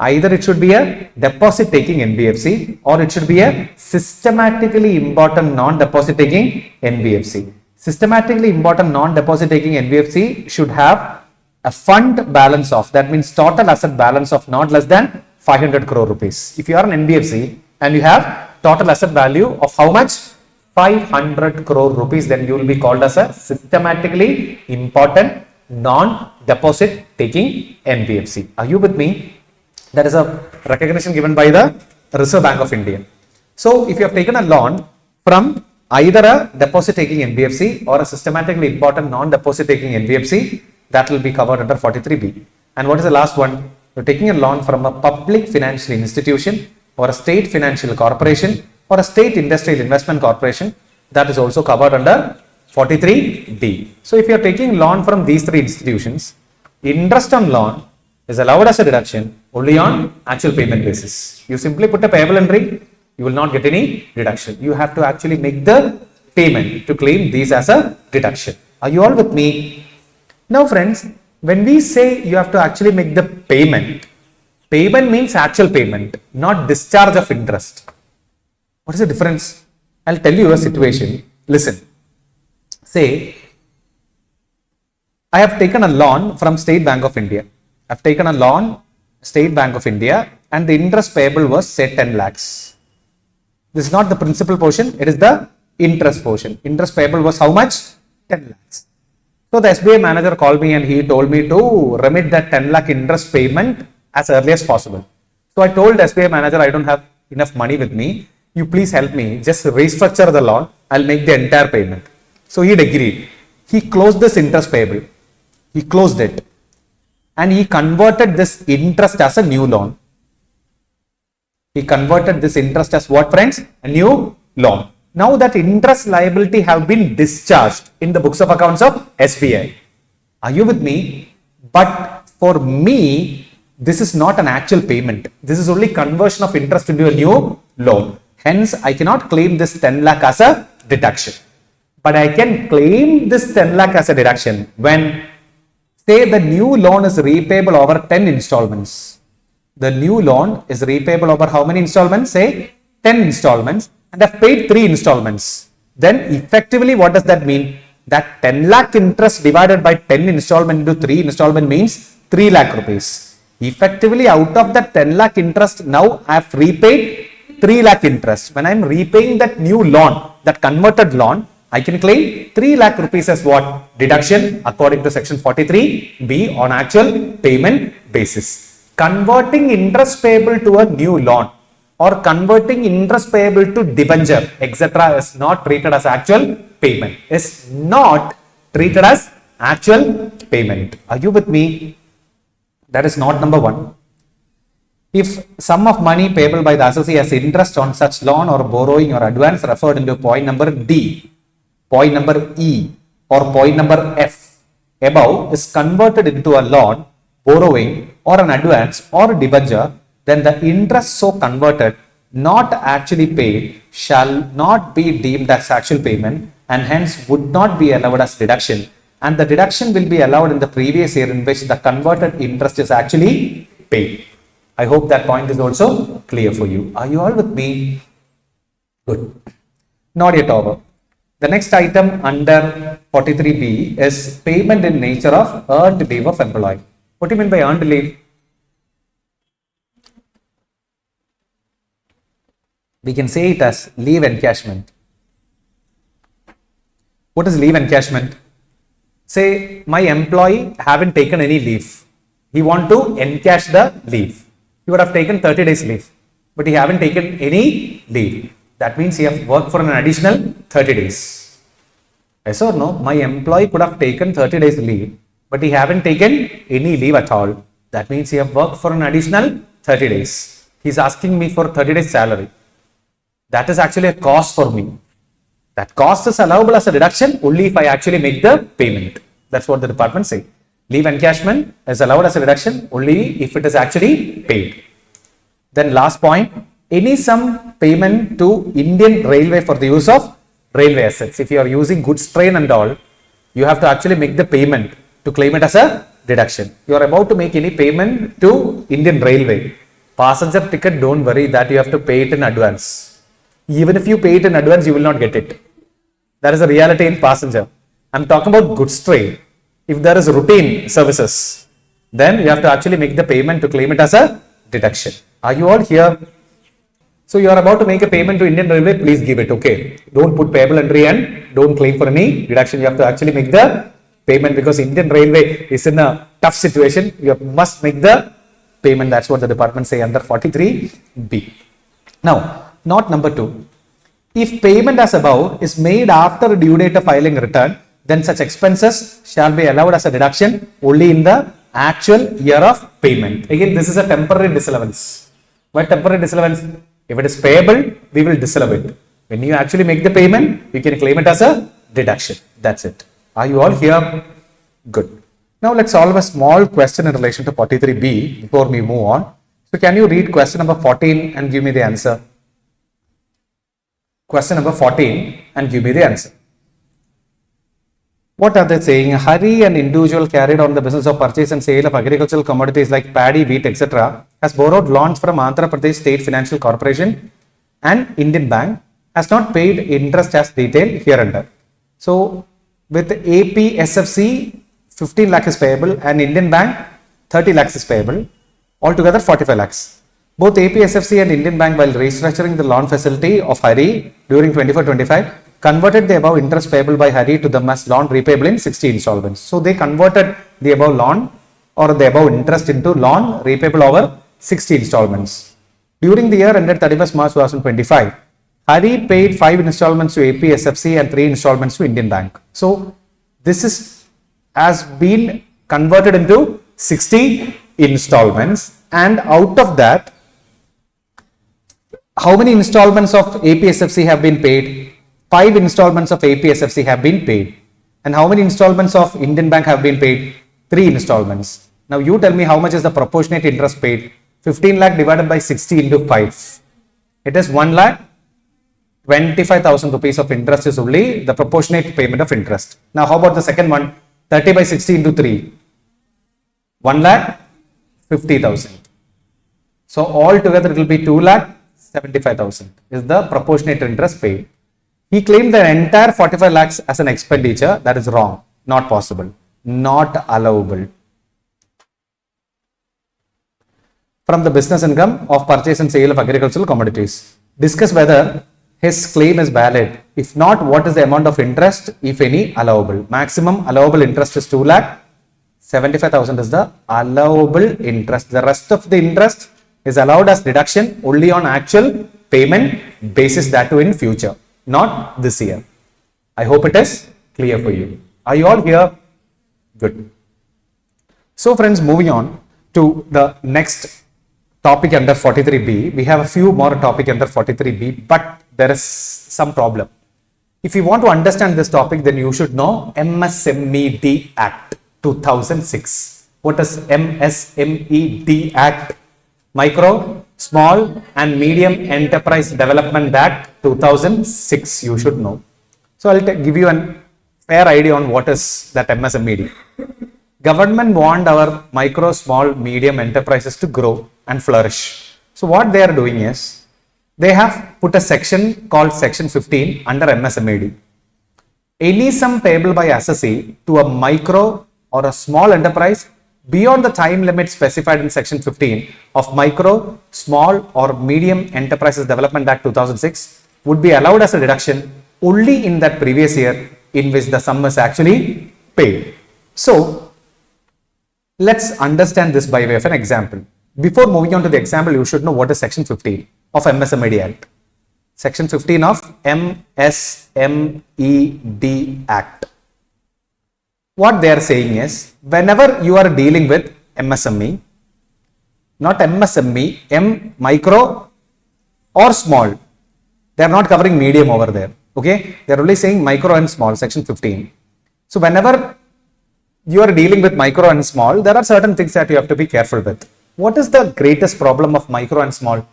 Either it should be a deposit taking NBFC or it should be a systematically important non-deposit taking NBFC. Systematically important non-deposit taking NBFC should have a fund balance of, that means total asset balance of not less than 500 crore rupees. If you are an NBFC and you have total asset value of how much? 500 crore rupees, then you will be called as a systematically important non-deposit taking NBFC. Are you with me? That is a recognition given by the Reserve Bank of India. So if you have taken a loan from either a deposit taking NBFC or a systematically important non-deposit taking NBFC, that will be covered under 43B. And what is the last one? You're taking a loan from a public financial institution or a state financial corporation or a state industrial investment corporation, that is also covered under 43D. So if you are taking loan from these three institutions, interest on loan is allowed as a deduction only on actual payment basis. You simply put a payable entry, you will not get any deduction. You have to actually make the payment to claim these as a deduction. Are you all with me? Now friends, when we say you have to actually make the payment, payment means actual payment, not discharge of interest. What is the difference? I'll tell you a situation. Listen. Say, I have taken a loan from State Bank of India. I've taken a loan, State Bank of India, and the interest payable was say 10 lakhs. This is not the principal portion, it is the interest portion. Interest payable was how much? 10 lakhs. So the SBI manager called me and he told me to remit that 10 lakh interest payment as early as possible. So I told SBI manager, I don't have enough money with me. You please help me, just restructure the loan. I'll make the entire payment. So he agreed. He closed this interest payable. He closed it. And he converted this interest as a new loan. He converted this interest as what, friends? A new loan. Now that interest liability have been discharged in the books of accounts of SBI. Are you with me? But for me, this is not an actual payment. This is only conversion of interest into a new loan. Hence, I cannot claim this 10 lakh as a deduction. But I can claim this 10 lakh as a deduction when, say, the new loan is repayable over 10 installments. The new loan is repayable over how many installments? Say 10 installments, and I've paid 3 installments. Then effectively, what does that mean? That 10 lakh interest divided by 10 installment into 3 installment means 3 lakh rupees. Effectively, out of that 10 lakh interest, now I have repaid 3 lakh interest. When I am repaying that new loan, that converted loan, I can claim 3 lakh rupees as what? Deduction according to section 43B on actual payment basis. Converting interest payable to a new loan or converting interest payable to debenture, etc. is not treated as actual payment. Is not treated as actual payment. Are you with me? That is not number one. If sum of money payable by the assessee as interest on such loan or borrowing or advance referred into point number D, point number E or point number F above is converted into a loan, borrowing or an advance or a debenture, then the interest so converted not actually paid shall not be deemed as actual payment and hence would not be allowed as deduction, and the deduction will be allowed in the previous year in which the converted interest is actually paid. I hope that point is also clear for you. Are you all with me? Good. Not yet over. The next item under 43B is payment in nature of earned leave of employee. What do you mean by earned leave? We can say it as leave encashment. What is leave encashment? Say my employee haven't taken any leave. He want to encash the leave. He he would have taken 30 days leave, but he haven't taken any leave. That means he have worked for an additional 30 days. Yes or no? My employee could have taken 30 days leave, but he haven't taken any leave at all. That means he have worked for an additional 30 days. He's asking me for 30 days salary. That is actually a cost for me. That cost is allowable as a deduction only if I actually make the payment. That's what the department say. Leave encashment is allowed as a deduction only if it is actually paid. Then last point, any sum payment to Indian Railway for the use of railway assets. If you are using goods train and all, you have to actually make the payment to claim it as a deduction. You are about to make any payment to Indian Railway. Passenger ticket, don't worry that you have to pay it in advance. Even if you pay it in advance, you will not get it. That is the reality in passenger. I'm talking about goods train. If there is routine services, then you have to actually make the payment to claim it as a deduction. Are you all here? So you are about to make a payment to Indian Railway, please give it, okay? Don't put payable entry and don't claim for any deduction. You have to actually make the payment because Indian Railway is in a tough situation. You must make the payment. That's what the department say under 43B. Now, note number 2. If payment as above is made after due date of filing return, then such expenses shall be allowed as a deduction only in the actual year of payment. Again, this is a temporary disallowance. Why temporary disallowance? If it is payable, we will disallow it. When you actually make the payment, you can claim it as a deduction. That's it. Are you all here? Good. Now let's solve a small question in relation to 43B before we move on. So can you read question number 14 and give me the answer? Question number 14 and give me the answer. What are they saying? Hari, an individual carried on the business of purchase and sale of agricultural commodities like paddy, wheat, etc., has borrowed loans from Andhra Pradesh State Financial Corporation and Indian Bank, has not paid interest as detailed hereunder. So, with APSFC, 15 lakhs is payable and Indian Bank, 30 lakhs is payable, altogether 45 lakhs. Both APSFC and Indian Bank, while restructuring the loan facility of Hari during 24-25, converted the above interest payable by Hari to them as loan repayable in 60 installments. So they converted the above loan or the above interest into loan repayable over 60 installments. During the year ended 31st March 2025, Hari paid 5 installments to APSFC and 3 installments to Indian Bank. So this has been converted into 60 installments, and out of that, how many installments of APSFC have been paid? 5 installments of APSFC have been paid. And how many installments of Indian Bank have been paid? 3 installments. Now you tell me how much is the proportionate interest paid? 15 lakh divided by 60 into 5. It is 1,25,000 rupees of interest is only the proportionate payment of interest. Now how about the second one? 30 by 60 into 3. 1,50,000. So altogether it will be 2,75,000 is the proportionate interest paid. He claimed the entire 45 lakhs as an expenditure. That is wrong. Not possible. Not allowable. From the business income of purchase and sale of agricultural commodities. Discuss whether his claim is valid. If not, what is the amount of interest, if any, allowable? Maximum allowable interest is 2,75,000 is the allowable interest. The rest of the interest is allowed as deduction only on actual payment basis, that too in future. Not this year. I hope it is clear for you. Are you all here? Good. So friends, moving on to the next topic under 43B. We have a few more topic under 43B, but there is some problem. If you want to understand this topic, then you should know MSMED Act 2006. What is MSMED Act? Micro, Small and Medium Enterprise Development Act 2006, you should know. So I'll give you a fair idea on what is that MSMED. Government want our micro, small, medium enterprises to grow and flourish. So what they are doing is, they have put a section called section 15 under MSMED. Any sum payable by assessee to a micro or a small enterprise beyond the time limit specified in section 15 of Micro, Small or Medium Enterprises Development Act 2006 would be allowed as a deduction only in that previous year in which the sum is actually paid. So let's understand this by way of an example. Before moving on to the example, you should know what is section 15 of MSMED Act. Section 15 of MSMED Act. What they are saying is, whenever you are dealing with MSME, not MSME, M, micro or small, they are not covering medium over there. Okay, they are only saying micro and small, section 15. So whenever you are dealing with micro and small, there are certain things that you have to be careful with. What is the greatest problem of micro and small?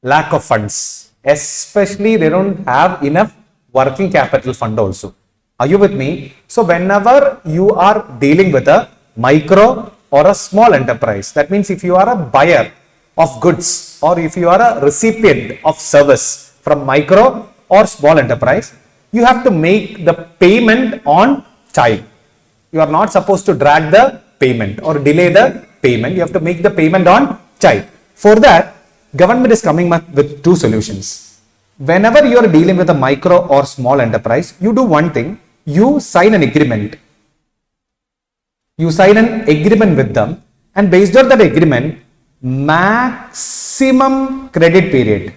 Lack of funds. Especially they don't have enough working capital fund also. Are you with me? So whenever you are dealing with a micro or a small enterprise, that means if you are a buyer of goods or if you are a recipient of service from micro or small enterprise, you have to make the payment on time. You are not supposed to drag the payment or delay the payment. You have to make the payment on time. For that, government is coming up with two solutions. Whenever you are dealing with a micro or small enterprise, you do one thing. You sign an agreement. You sign an agreement with them, and based on that agreement, maximum credit period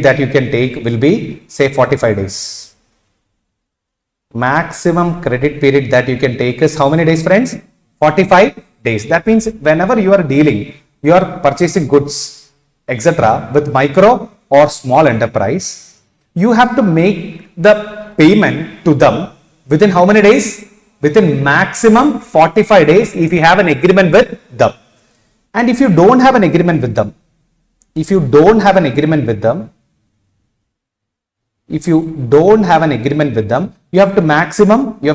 that you can take will be, say, 45 days. Maximum credit period that you can take is how many days, friends? 45 days. That means whenever you are dealing, you are purchasing goods, etc., with micro or small enterprise, you have to make the payment to them within how many days? Within maximum 45 days if you have an agreement with them. And if you don't have an agreement with them, you have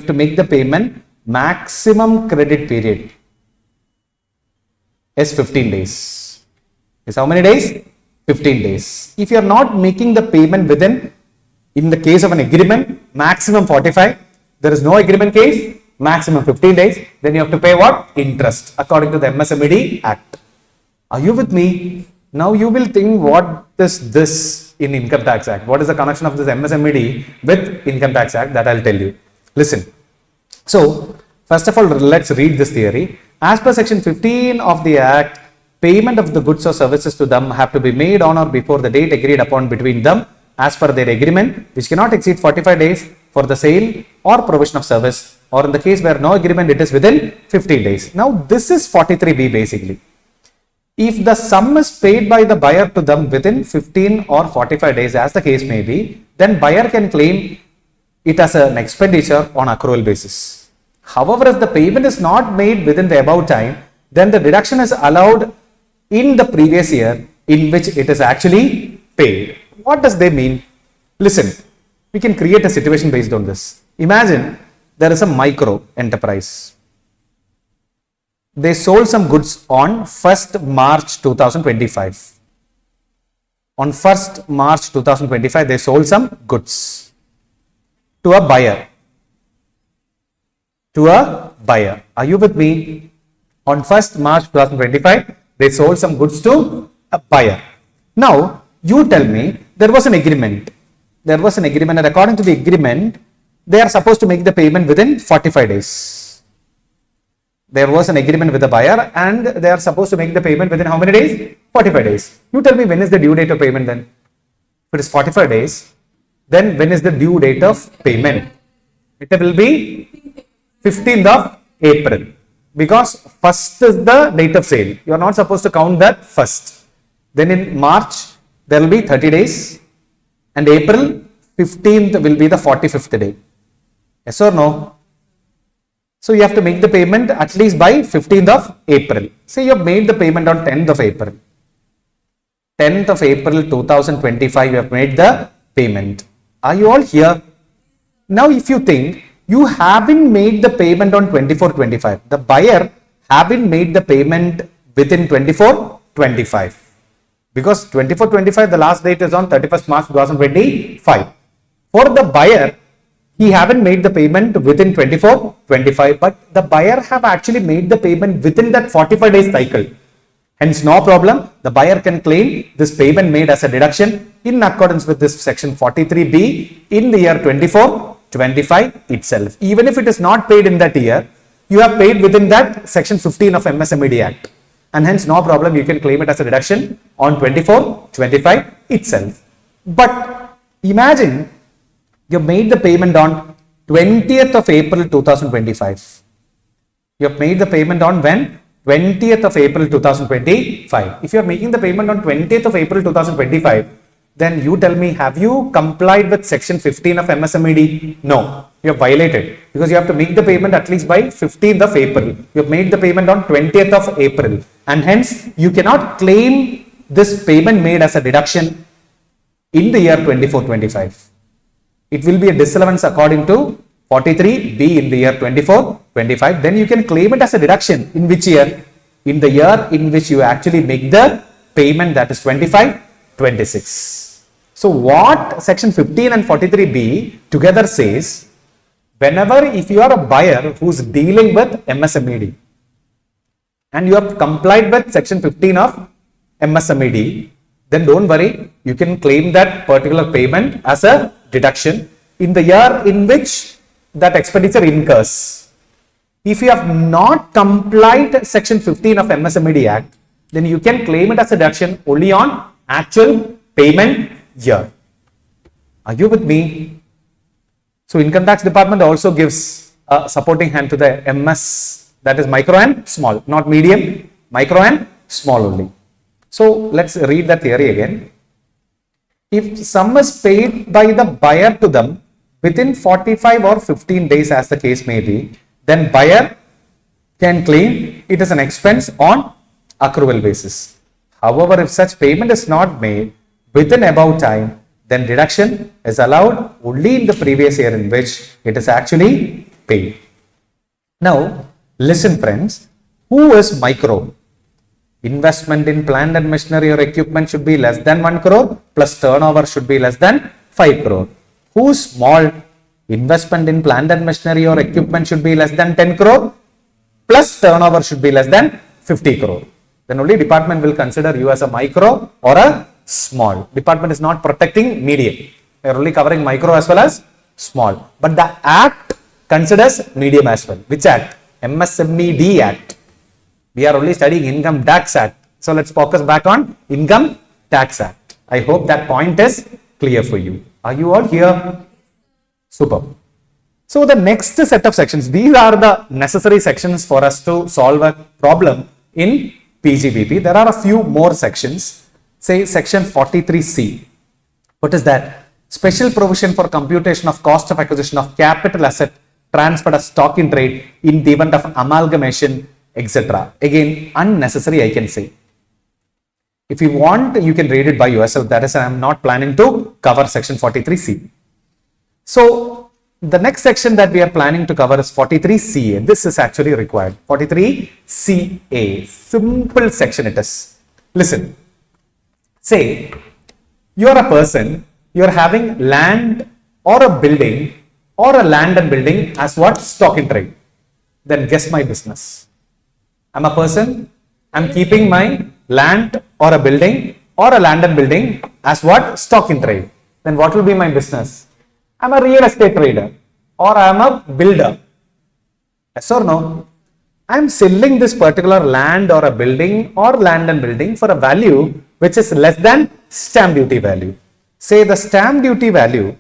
to make the payment, maximum credit period is 15 days. Is how many days? 15 days. If you are not making the payment within, in the case of an agreement, maximum 45, there is no agreement case, maximum 15 days, then you have to pay what? Interest, according to the MSMED Act. Are you with me? Now you will think, what is this in Income Tax Act? What is the connection of this MSMED with Income Tax Act? That I'll tell you. Listen. So, first of all, let's read this theory. As per section 15 of the Act, payment of the goods or services to them have to be made on or before the date agreed upon between them as per their agreement, which cannot exceed 45 days for the sale or provision of service, or in the case where no agreement, it is within 15 days. Now, this is 43B basically. If the sum is paid by the buyer to them within 15 or 45 days, as the case may be, then buyer can claim it as an expenditure on accrual basis. However, if the payment is not made within the above time, then the deduction is allowed in the previous year in which it is actually paid. What does they mean? Listen, we can create a situation based on this. Imagine there is a micro enterprise. They sold some goods on 1st March 2025. On 1st March 2025, they sold some goods to a buyer. Are you with me? On 1st March 2025, they sold some goods to a buyer. Now, you tell me, there was an agreement. And according to the agreement, they are supposed to make the payment within 45 days. There was an agreement with the buyer and they are supposed to make the payment within how many days? 45 days. You tell me, when is the due date of payment then? If it is 45 days, then when is the due date of payment? It will be 15th of April, because first is the date of sale. You are not supposed to count that first. Then in March, there will be 30 days and April 15th will be the 45th day. Yes or no? So you have to make the payment at least by 15th of April. Say you have made the payment on 10th of April. 10th of April 2025, you have made the payment. Are you all here? Now if you think, you haven't made the payment on 24-25. The buyer haven't made the payment within 24-25. Because 24-25, the last date is on 31st March 2025. For the buyer, he haven't made the payment within 24-25, but the buyer have actually made the payment within that 45 days cycle. Hence, no problem. The buyer can claim this payment made as a deduction in accordance with this section 43B in the year 24-25 itself. Even if it is not paid in that year, you have paid within that section 15 of MSME Act, and hence no problem, you can claim it as a deduction on 24/25 itself. But imagine you made the payment on 20th of April 2025. You have made the payment on when? 20th of April 2025. If you are making the payment on 20th of April 2025, then you tell me, have you complied with section 15 of MSMED? No, you have violated, because you have to make the payment at least by 15th of April. You have made the payment on 20th of April, and hence you cannot claim this payment made as a deduction in the year 24/25. It will be a disallowance according to 43B in the year 24/25. Then you can claim it as a deduction in which year? In the year in which you actually make the payment, that is 25/26. So what section 15 and 43B together says, whenever if you are a buyer who is dealing with MSMED and you have complied with section 15 of MSMED, then don't worry, you can claim that particular payment as a deduction in the year in which that expenditure incurs. If you have not complied section 15 of MSMED Act, then you can claim it as a deduction only on actual payment year. Are you with me? So income tax department also gives a supporting hand to the MS, that is micro and small, not medium, micro and small only. So let's read that theory again. If sum is paid by the buyer to them within 45 or 15 days as the case may be, then buyer can claim it as an expense on accrual basis. However, if such payment is not made within above time, then deduction is allowed only in the previous year in which it is actually paid. Now, listen friends, who is micro? Investment in plant and machinery or equipment should be less than 1 crore plus turnover should be less than 5 crore. Who's small? Investment in plant and machinery or equipment should be less than 10 crore plus turnover should be less than 50 crore. Then only department will consider you as a micro or a small. Department is not protecting medium. They are only covering micro as well as small. But the Act considers medium as well. Which Act? MSMED Act. We are only studying Income Tax Act. So let's focus back on Income Tax Act. I hope that point is clear for you. Are you all here? Superb. So the next set of sections, these are the necessary sections for us to solve a problem in Pgbp. There are a few more sections. Say section 43C. What is that? Special provision for computation of cost of acquisition of capital asset transferred as stock in trade in the event of amalgamation, etc. Again, unnecessary, I can say. If you want, you can read it by yourself. That is, I am not planning to cover section 43C. So the next section that we are planning to cover is 43CA. This is actually required. 43CA. Simple section it is. Listen. Say, you are a person, you are having land or a building or a land and building as what? Stock in trade. Then guess my business. I'm a person, I'm keeping my land or a building or a land and building as what? Stock in trade. Then what will be my business? I'm a real estate trader or I'm a builder. Yes or no? I'm selling this particular land or a building or land and building for a value which is less than stamp duty value. Say the stamp duty value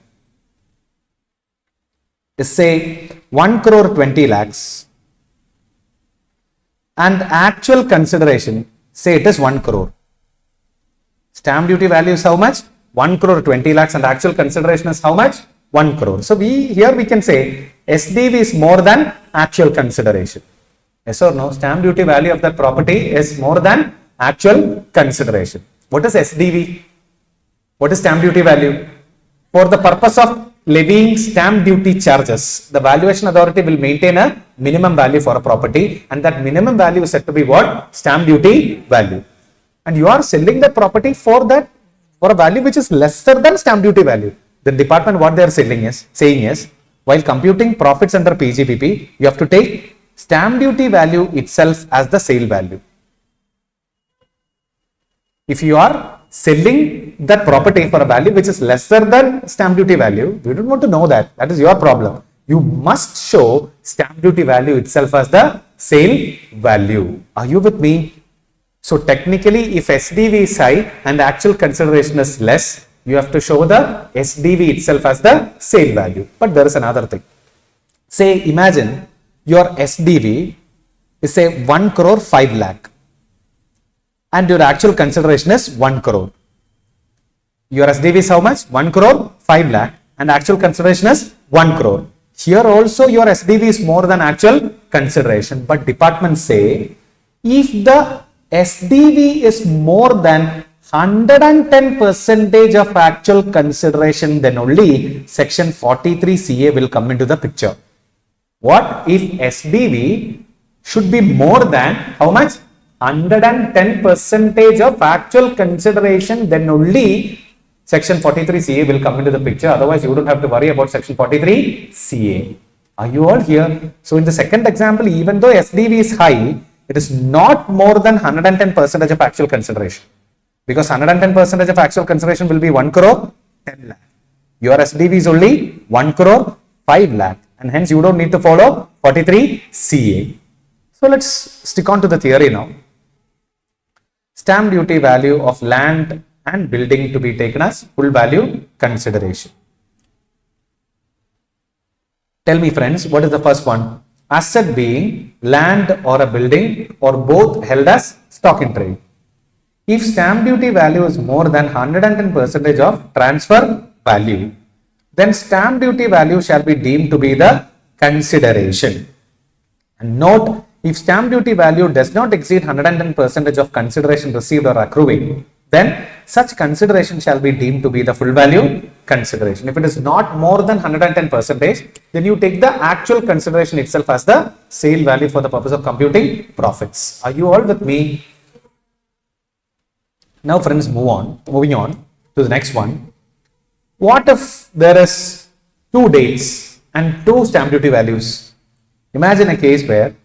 is say 1 crore 20 lakhs and actual consideration say it is 1 crore. Stamp duty value is how much? 1 crore 20 lakhs and actual consideration is how much? 1 crore. So here we can say SDV is more than actual consideration. Yes or no? Stamp duty value of that property is more than actual consideration. What is SDV? What is stamp duty value? For the purpose of levying stamp duty charges, the valuation authority will maintain a minimum value for a property, and that minimum value is said to be what? Stamp duty value. And you are selling that property for a value which is lesser than stamp duty value. The department, what they are saying is, while computing profits under Pgbp, you have to take stamp duty value itself as the sale value. If you are selling that property for a value which is lesser than stamp duty value, we don't want to know that. That is your problem. you must show stamp duty value itself as the sale value. Are you with me? So technically, if SDV is high and the actual consideration is less, you have to show the SDV itself as the sale value. But there is another thing. Say, imagine your SDV is say 1 crore 5 lakh and your actual consideration is 1 crore. Your SDV is how much? 1 crore 5 lakh and actual consideration is 1 crore. Here also your SDV is more than actual consideration, but department say if the SDV is more than 110% of actual consideration, then only section 43 CA will come into the picture. What if SDV should be more than how much? 110% of actual consideration, then only section 43 CA will come into the picture. Otherwise, you don't have to worry about section 43 CA. Are you all here? So in the second example, even though SDV is high, it is not more than 110% of actual consideration. Because 110% of actual consideration will be 1 crore 10 lakh. Your SDV is only 1 crore 5 lakh. And hence you don't need to follow 43 CA. So let's stick on to the theory now. Stamp duty value of land and building to be taken as full value consideration. Tell me friends, what is the first one? Asset being land or a building or both held as stock in trade. If stamp duty value is more than 110% of transfer value, then stamp duty value shall be deemed to be the consideration. And note, if stamp duty value does not exceed 110% of consideration received or accruing, then such consideration shall be deemed to be the full value consideration. If it is not more than 110%, then you take the actual consideration itself as the sale value for the purpose of computing profits. Are you all with me? Now friends, moving on to the next one. What if there is two dates and two stamp duty values? Imagine a case where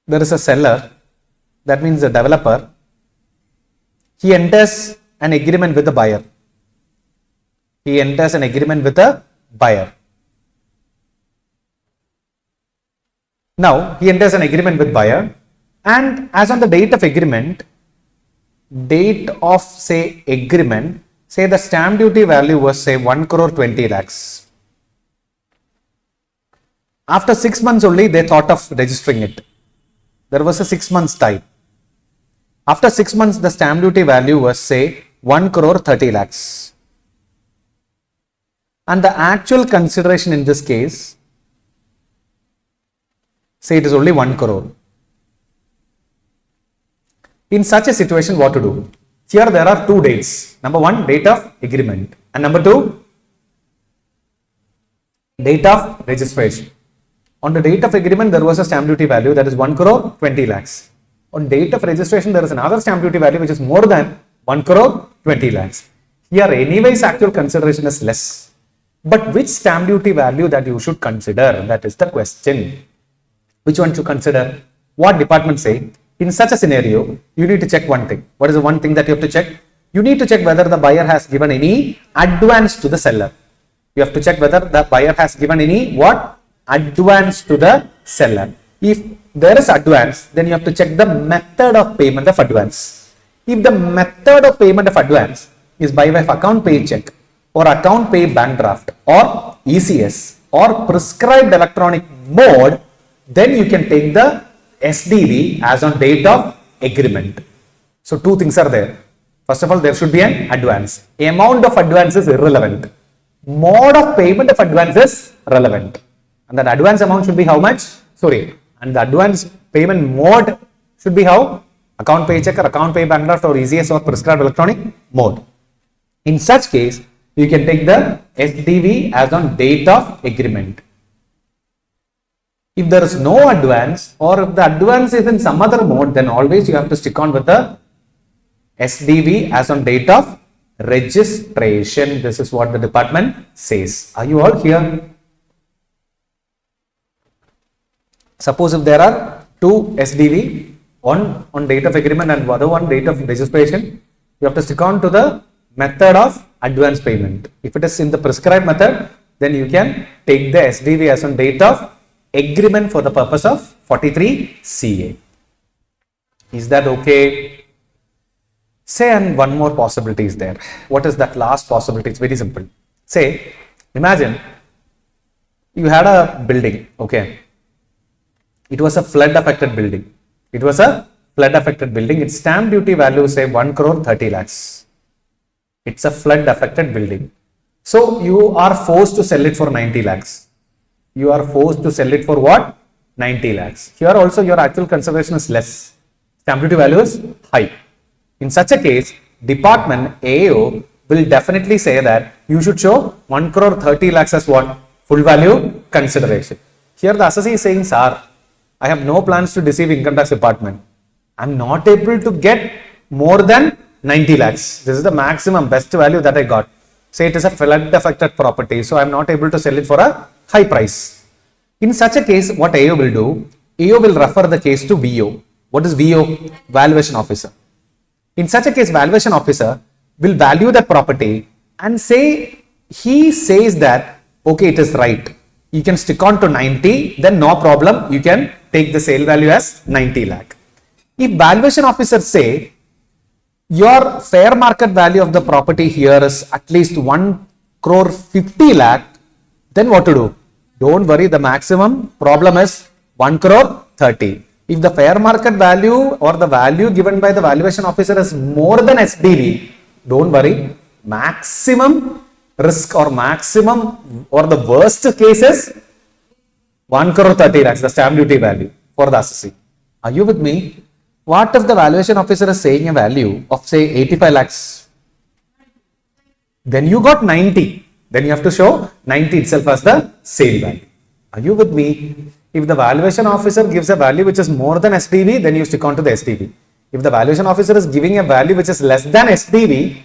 there is a seller, that means the developer, he enters an agreement with the buyer. He enters an agreement with the buyer. Now, he enters an agreement with buyer, and as on the date of agreement, say the stamp duty value was say 1 crore 20 lakhs. After 6 months only, they thought of registering it. There was a 6 months time. After 6 months, the stamp duty value was say 1 crore 30 lakhs. And the actual consideration in this case, say it is only 1 crore. In such a situation, what to do? Here there are two dates. Number one, date of agreement. And number two, date of registration. On the date of agreement, there was a stamp duty value that is 1 crore 20 lakhs. On date of registration, there is another stamp duty value which is more than 1 crore 20 lakhs. Here anyways actual consideration is less. But which stamp duty value that you should consider? That is the question. Which one to consider? What department say? In such a scenario, you need to check one thing. What is the one thing that you have to check? You need to check whether the buyer has given any advance to the seller. You have to check whether the buyer has given any what? Advance to the seller. If there is advance, then you have to check the method of payment of advance. If the method of payment of advance is by way of account pay check or account pay bank draft or ECS or prescribed electronic mode, then you can take the SDV as on date of agreement. So two things are there. First of all, there should be an advance. Amount of advance is irrelevant. Mode of payment of advance is relevant. And that advance amount should be how much? And the advance payment mode should be how? Account pay check or account pay bank draft or ECS or prescribed electronic mode. In such case, you can take the SDV as on date of agreement. If there is no advance or if the advance is in some other mode, then always you have to stick on with the SDV as on date of registration. This is what the department says. Are you all here? Suppose if there are two SDV, one on date of agreement and other one date of registration, you have to stick on to the method of advance payment. If it is in the prescribed method, then you can take the SDV as on date of agreement for the purpose of 43 CA. Is that okay? Say, and one more possibility is there. What is that last possibility? It's very simple. Say, imagine you had a building, okay. It was a flood affected building. Its stamp duty value say 1 crore 30 lakhs. It's a flood affected building. So you are forced to sell it for 90 lakhs. You are forced to sell it for what? 90 lakhs. Here also your actual consideration is less. Stamp duty value is high. In such a case, department AO will definitely say that you should show 1 crore 30 lakhs as what? Full value consideration. Here the assessee is saying, sir, I have no plans to deceive income tax department. I am not able to get more than 90 lakhs. This is the maximum best value that I got. Say it is a flood affected property, so I am not able to sell it for a high price. In such a case, what AO will do? AO will refer the case to VO. What is VO? Valuation officer. In such a case, valuation officer will value the property and say, he says that, okay, it is right. You can stick on to 90, then no problem. You can take the sale value as 90 lakh. If valuation officer say, your fair market value of the property here is at least 1 crore 50 lakh, then what to do? Don't worry, the maximum problem is 1 crore 30. If the fair market value or the value given by the valuation officer is more than SDV, don't worry, maximum risk or maximum or the worst case is 1 crore 30 lakhs, the stamp duty value for the assessee. Are you with me? What if the valuation officer is saying a value of say 85 lakhs? Then you got 90. Then you have to show 90 itself as the sale value. Are you with me? If the valuation officer gives a value which is more than SDV, then you stick on to the SDV. If the valuation officer is giving a value which is less than SDV,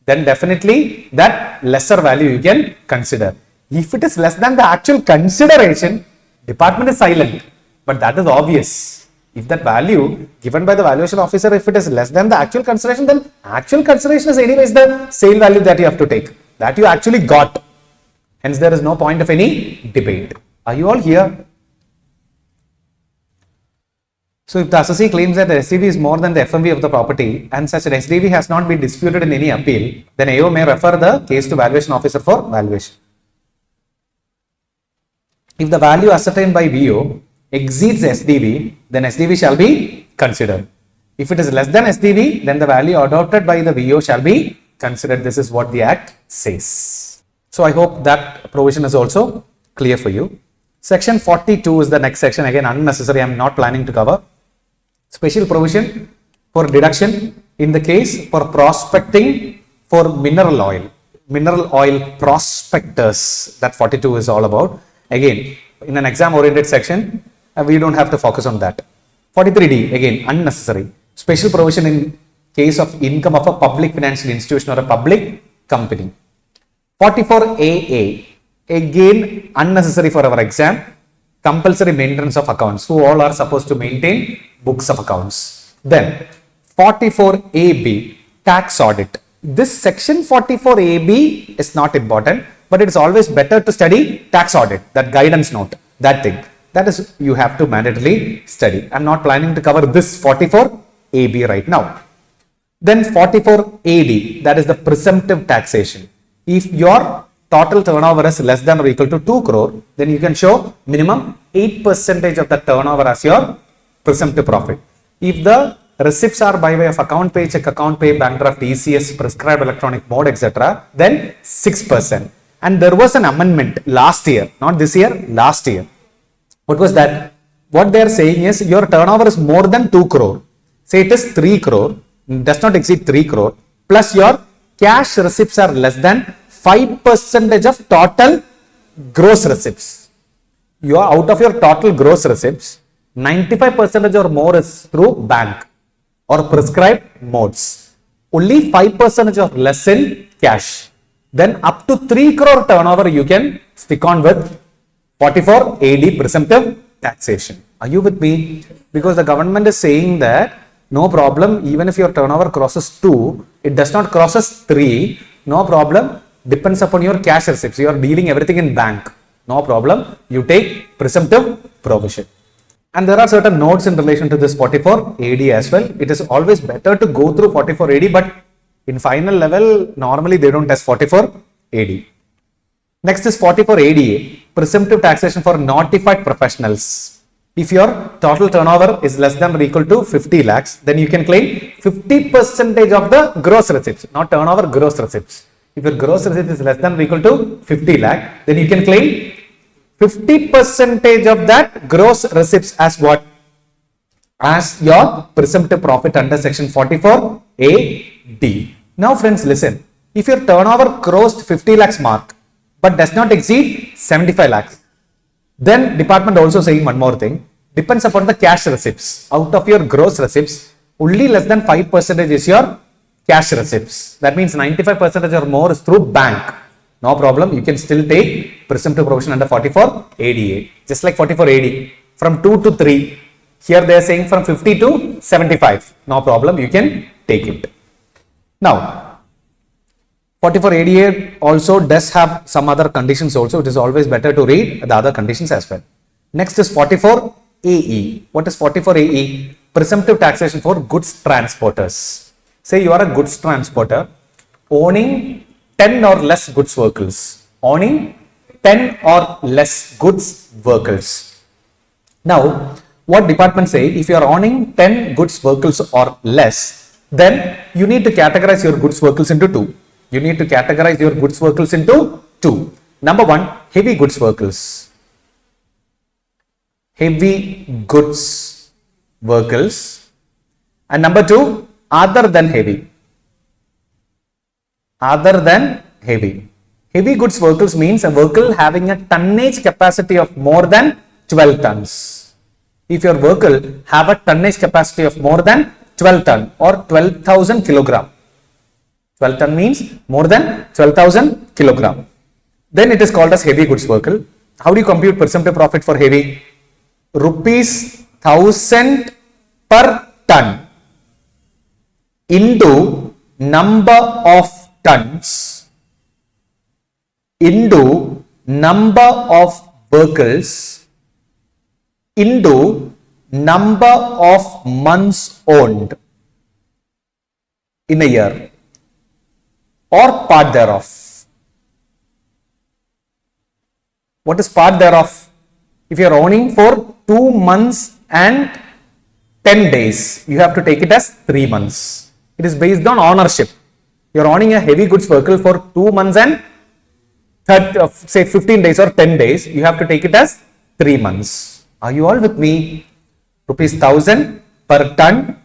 then definitely that lesser value you can consider. If it is less than the actual consideration, department is silent. But that is obvious. If that value given by the valuation officer, if it is less than the actual consideration, then actual consideration is anyways the sale value that you have to take. That you actually got. Hence, there is no point of any debate. Are you all here? So, if the assessee claims that the SDV is more than the FMV of the property and such an SDV has not been disputed in any appeal, then AO may refer the case to valuation officer for valuation. If the value ascertained by VO exceeds SDV, then SDV shall be considered. If it is less than SDV, then the value adopted by the VO shall be considered. This is what the Act says. So, I hope that provision is also clear for you. Section 42 is the next section. Again, unnecessary. I am not planning to cover. Special provision for deduction in the case for prospecting for mineral oil prospectors. That 42 is all about. Again, in an exam oriented section, we don't have to focus on that. 43D, again, unnecessary. Special provision in case of income of a public financial institution or a public company. 44AA, again, unnecessary for our exam. Compulsory maintenance of accounts. Who all are supposed to maintain books of accounts. Then 44AB, tax audit. This section 44AB is not important, but it is always better to study tax audit, that guidance note, that thing. That is, you have to mandatorily study. I am not planning to cover this 44AB right now. Then 44AD, that is the presumptive taxation. If your total turnover is less than or equal to 2 crore, then you can show minimum 8% of the turnover as your presumptive profit. If the receipts are by way of account pay, check, account pay, bank draft, ECS, prescribed electronic mode, etc., then 6%. And there was an amendment last year, not this year, last year. What was that? What they are saying is your turnover is more than 2 crore. Say it is 3 crore, does not exceed 3 crore, plus your cash receipts are less than 5% of total gross receipts. You are out of your total gross receipts, 95% or more is through bank or prescribed modes. Only 5% or less in cash. Then up to 3 crore turnover you can stick on with 44 AD presumptive taxation. Are you with me? Because the government is saying that no problem, even if your turnover crosses 2, it does not crosses 3, no problem. depends upon your cash receipts. You are dealing everything in bank. No problem. You take presumptive provision. And there are certain notes in relation to this 44 AD as well. It is always better to go through 44 AD, but in final level, normally they don't test 44 AD. Next is 44 ADA, presumptive taxation for notified professionals. If your total turnover is less than or equal to 50 lakhs, then you can claim 50% of the gross receipts, not turnover, gross receipts. If your gross receipt is less than or equal to 50 lakh, then you can claim 50% of that gross receipts as what? As your presumptive profit under section 44 AD. Now friends, listen. If your turnover crossed 50 lakhs mark, but does not exceed 75 lakhs, then department also saying one more thing, depends upon the cash receipts. Out of your gross receipts, only less than 5% is your cash receipts. That means 95% or more is through bank. No problem, you can still take presumptive provision under 44 ADA. Just like 44 AD, from 2 to 3. Here they are saying from 50 to 75. No problem, you can take it. Now, 44 ADA also does have some other conditions also. It is always better to read the other conditions as well. Next is 44 AE. What is 44 AE? Presumptive taxation for goods transporters. Say you are a goods transporter owning 10 or less goods vehicles. Owning 10 or less goods vehicles. Now, what department say? If you are owning 10 goods vehicles or less, then you need to categorize your goods vehicles into two. You need to categorize your goods vehicles into two. Number one, heavy goods vehicles. Heavy goods vehicles. And number two, other than heavy. Other than heavy. Heavy goods vehicles means a vehicle having a tonnage capacity of more than 12 tons. If your vehicle have a tonnage capacity of more than 12 ton or 12,000 kilogram. 12 ton means more than 12,000 kilogram. Then it is called as heavy goods vehicle. How do you compute presumptive profit for heavy? Rupees 1,000 per ton into number of tons into number of vehicles into number of months owned in a year, or part thereof. What is part thereof? If you are owning for 2 months and 10 days, you have to take it as 3 months. It is based on ownership. You are owning a heavy goods vehicle for 2 months and say 15 days or 10 days, you have to take it as 3 months. Are you all with me? Rupees 1,000 per ton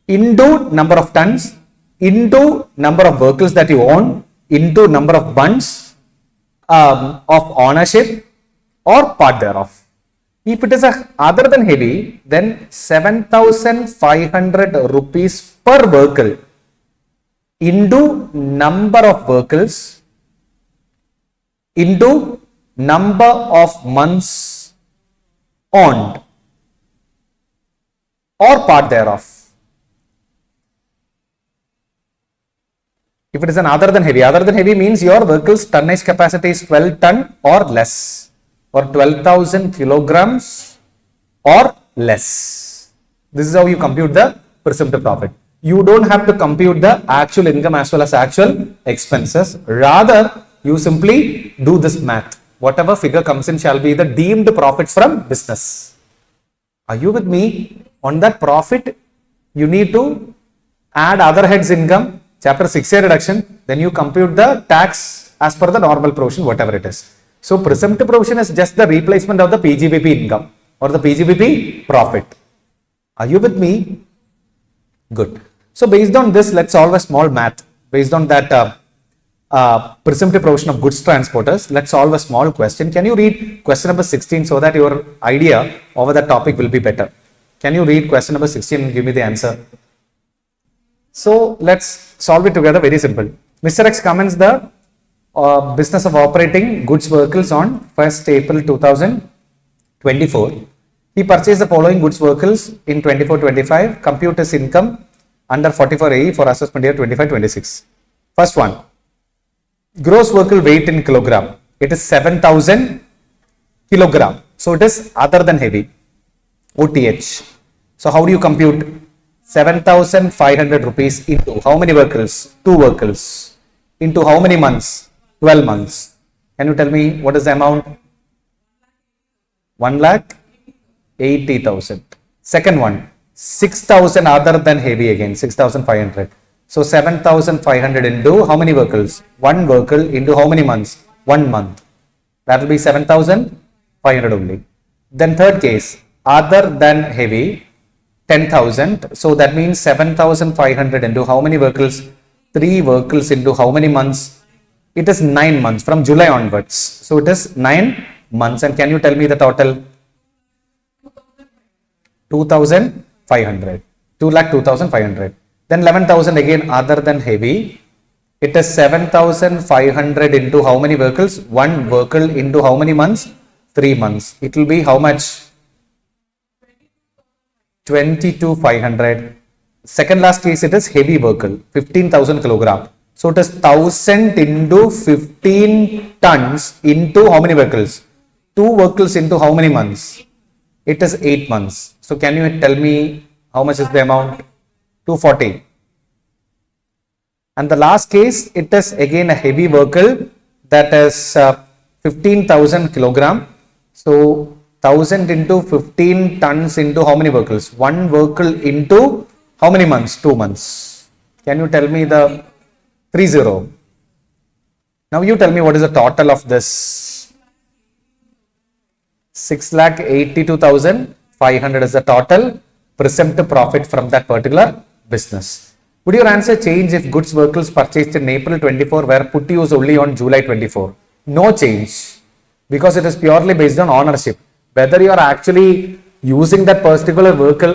into number of tons into number of vehicles that you own into number of months of ownership or part thereof. If it is a other than heavy, then 7,500 rupees per vehicle into number of vehicles into number of months owned or part thereof. If it is an other than heavy means your vehicle's tonnage capacity is 12 ton or less, or 12,000 kilograms or less. This is how you compute the presumptive profit. You don't have to compute the actual income as well as actual expenses. Rather, you simply do this math. Whatever figure comes in shall be the deemed profits from business. Are you with me? On that profit, you need to add other heads income, chapter 6A reduction, then you compute the tax as per the normal provision, whatever it is. So, presumptive provision is just the replacement of the Pgbp income or the Pgbp profit. Are you with me? Good. So, based on this, let's solve a small math. Based on that presumptive provision of goods transporters, let's solve a small question. Can you read question number 16 so that your idea over that topic will be better? Can you read question number 16 and give me the answer? So, let's solve it together. Very simple. Mr. X commence the business of operating goods vehicles on 1st April 2024. He purchased the following goods vehicles in 24-25. Compute his income under 44AE for assessment year 25-26. First one. Gross vehicle weight in kilogram. It is 7,000 kilogram. So it is other than heavy. OTH. So how do you compute 7,500 rupees into how many vehicles? 2 vehicles. Into how many months? 12 months. Can you tell me what is the amount? 1,80,000. Second one, 6,000 other than heavy again, 6,500. So 7,500 into how many vehicles? 1 vehicle into how many months? 1 month. That will be 7,500 only. Then third case, other than heavy, 10,000. So that means 7,500 into how many vehicles? 3 vehicles into how many months? It is 9 months from July onwards. So it is 9 months. And can you tell me the total? 2,500. 2,02,500. Then 11,000 again other than heavy. It is 7,500 into how many vehicles? 1 vehicle into how many months? 3 months. It will be how much? 22,500. Second last case, it is heavy vehicle, 15,000 kilogram. So it is 1,000 into 15 tons into how many vehicles? 2 vehicles into how many months? It is 8 months. So can you tell me how much is the amount? 240. And the last case, it is again a heavy vehicle, that is 15,000 kilogram. So 1,000 into 15 tons into how many vehicles? 1 vehicle into how many months? 2 months. Can you tell me the 30? Now you tell me what is the total of this? 6,82,500 is the total presumptive profit from that particular business. Would your answer change if goods vehicles purchased in April 24 were put to use only on July 24? No change, because it is purely based on ownership. Whether you are actually using that particular vehicle,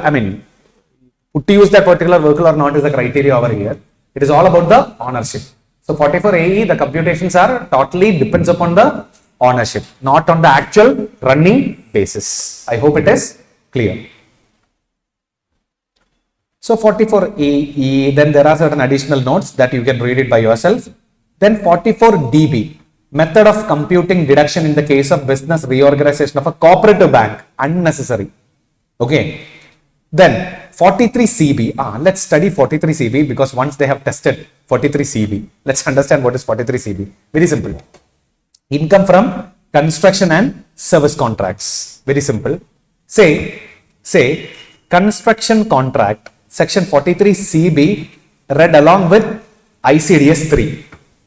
put to use that particular vehicle or not is the criteria over here. It is all about the ownership. So 44AE, the computations are totally depends upon the ownership, not on the actual running basis. I hope it is clear. So 44AE, then there are certain additional notes that you can read it by yourself. Then 44DB, method of computing deduction in the case of business reorganization of a cooperative bank, unnecessary. Okay. Then 43CB, let's study 43CB because once they have tested 43CB, let's understand what is 43CB. Very simple. Income from construction and service contracts. Very simple. Say construction contract, section 43CB read along with ICDS 3.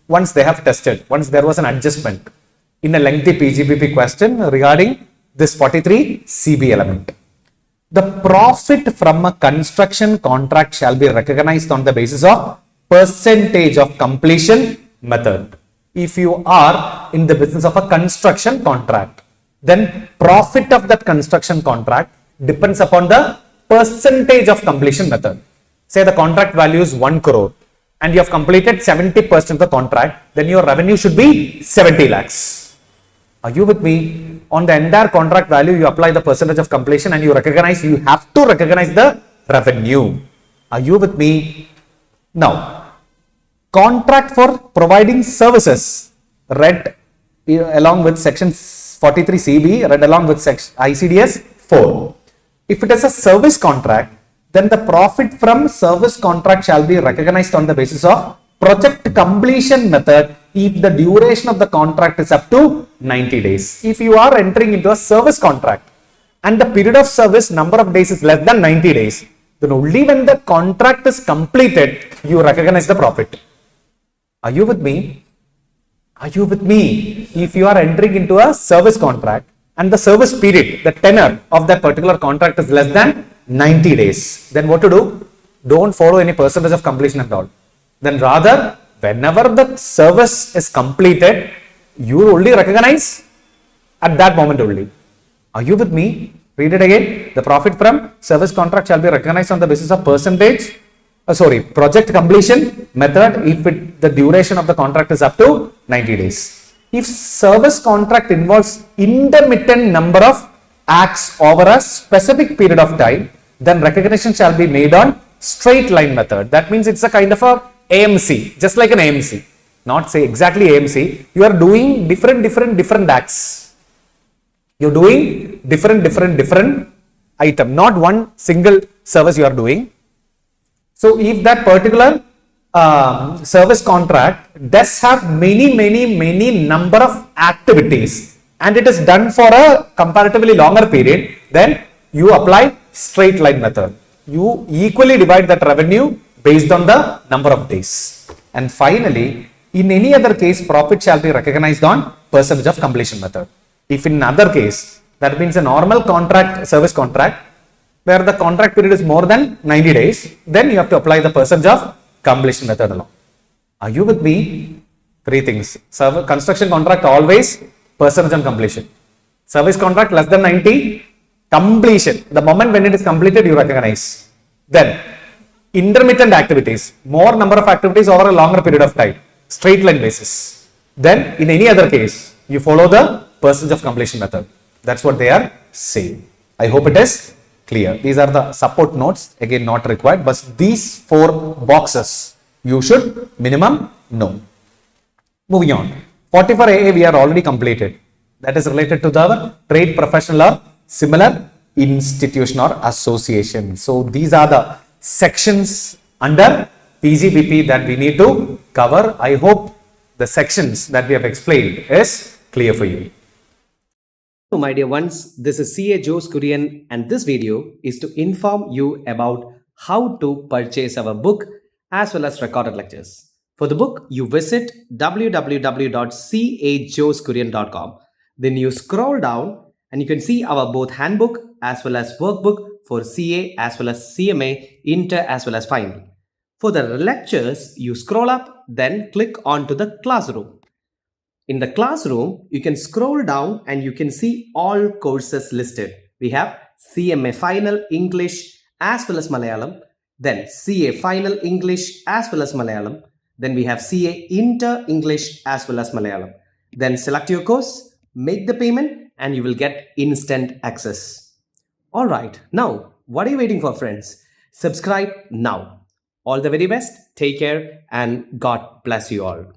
Once they have tested, once there was an adjustment in a lengthy Pgbp question regarding this 43CB element. The profit from a construction contract shall be recognized on the basis of percentage of completion method. If you are in the business of a construction contract, then profit of that construction contract depends upon the percentage of completion method. Say the contract value is 1 crore and you have completed 70% of the contract, then your revenue should be 70 lakhs. Are you with me? On the entire contract value, you apply the percentage of completion and you have to recognize the revenue. Are you with me? Now, contract for providing services read along with section 43CB, read along with section ICDS 4. If it is a service contract, then the profit from service contract shall be recognized on the basis of project completion method if the duration of the contract is up to 90 days. If you are entering into a service contract and the period of service number of days is less than 90 days, then only when the contract is completed, you recognize the profit. Are you with me? Are you with me? If you are entering into a service contract and the service period, the tenure of that particular contract is less than 90 days, then what to do? Don't follow any percentage of completion at all. Then rather, whenever the service is completed, you only recognize at that moment only. Are you with me? Read it again. The profit from service contract shall be recognized on the basis of project completion method if the duration of the contract is up to 90 days. If service contract involves intermittent number of acts over a specific period of time, then recognition shall be made on straight line method. That means it's a kind of a AMC, just like an AMC. not say exactly AMC. You are doing different acts. You're doing different item, not one single service you are doing. So if that particular service contract does have many number of activities and it is done for a comparatively longer period, then you apply straight line method. You equally divide that revenue based on the number of days. And finally, in any other case, profit shall be recognized on percentage of completion method. If in another case, that means a normal contract, service contract, where the contract period is more than 90 days, then you have to apply the percentage of completion method alone. Are you with me? Three things. Construction contract always percentage on completion. Service contract less than 90, completion. The moment when it is completed, you recognize. Then intermittent activities, more number of activities over a longer period of time, straight line basis. Then in any other case, you follow the percentage of completion method. That's what they are saying. I hope it is clear. These are the support notes, again not required, but these 4 boxes you should minimum know. Moving on. 44AA we are already completed. That is related to the trade professional or similar institution or association. So these are the sections under Pgbp that we need to cover. I hope the sections that we have explained is clear for you.
So my dear ones, this is CA Jose Kurian and this video is to inform you about how to purchase our book as well as recorded lectures. For the book, you visit www.cajosekurian.com. Then you scroll down and you can see our both handbook as well as workbook for CA as well as CMA, Inter as well as Final. For the lectures, you scroll up, then click onto the classroom. In the classroom, you can scroll down and you can see all courses listed. We have CMA Final English as well as Malayalam, then CA Final English as well as Malayalam, then we have CA Inter English as well as Malayalam. Then select your course, make the payment, and you will get instant access. Alright, now what are you waiting for, friends? Subscribe now. All the very best, take care, and God bless you all.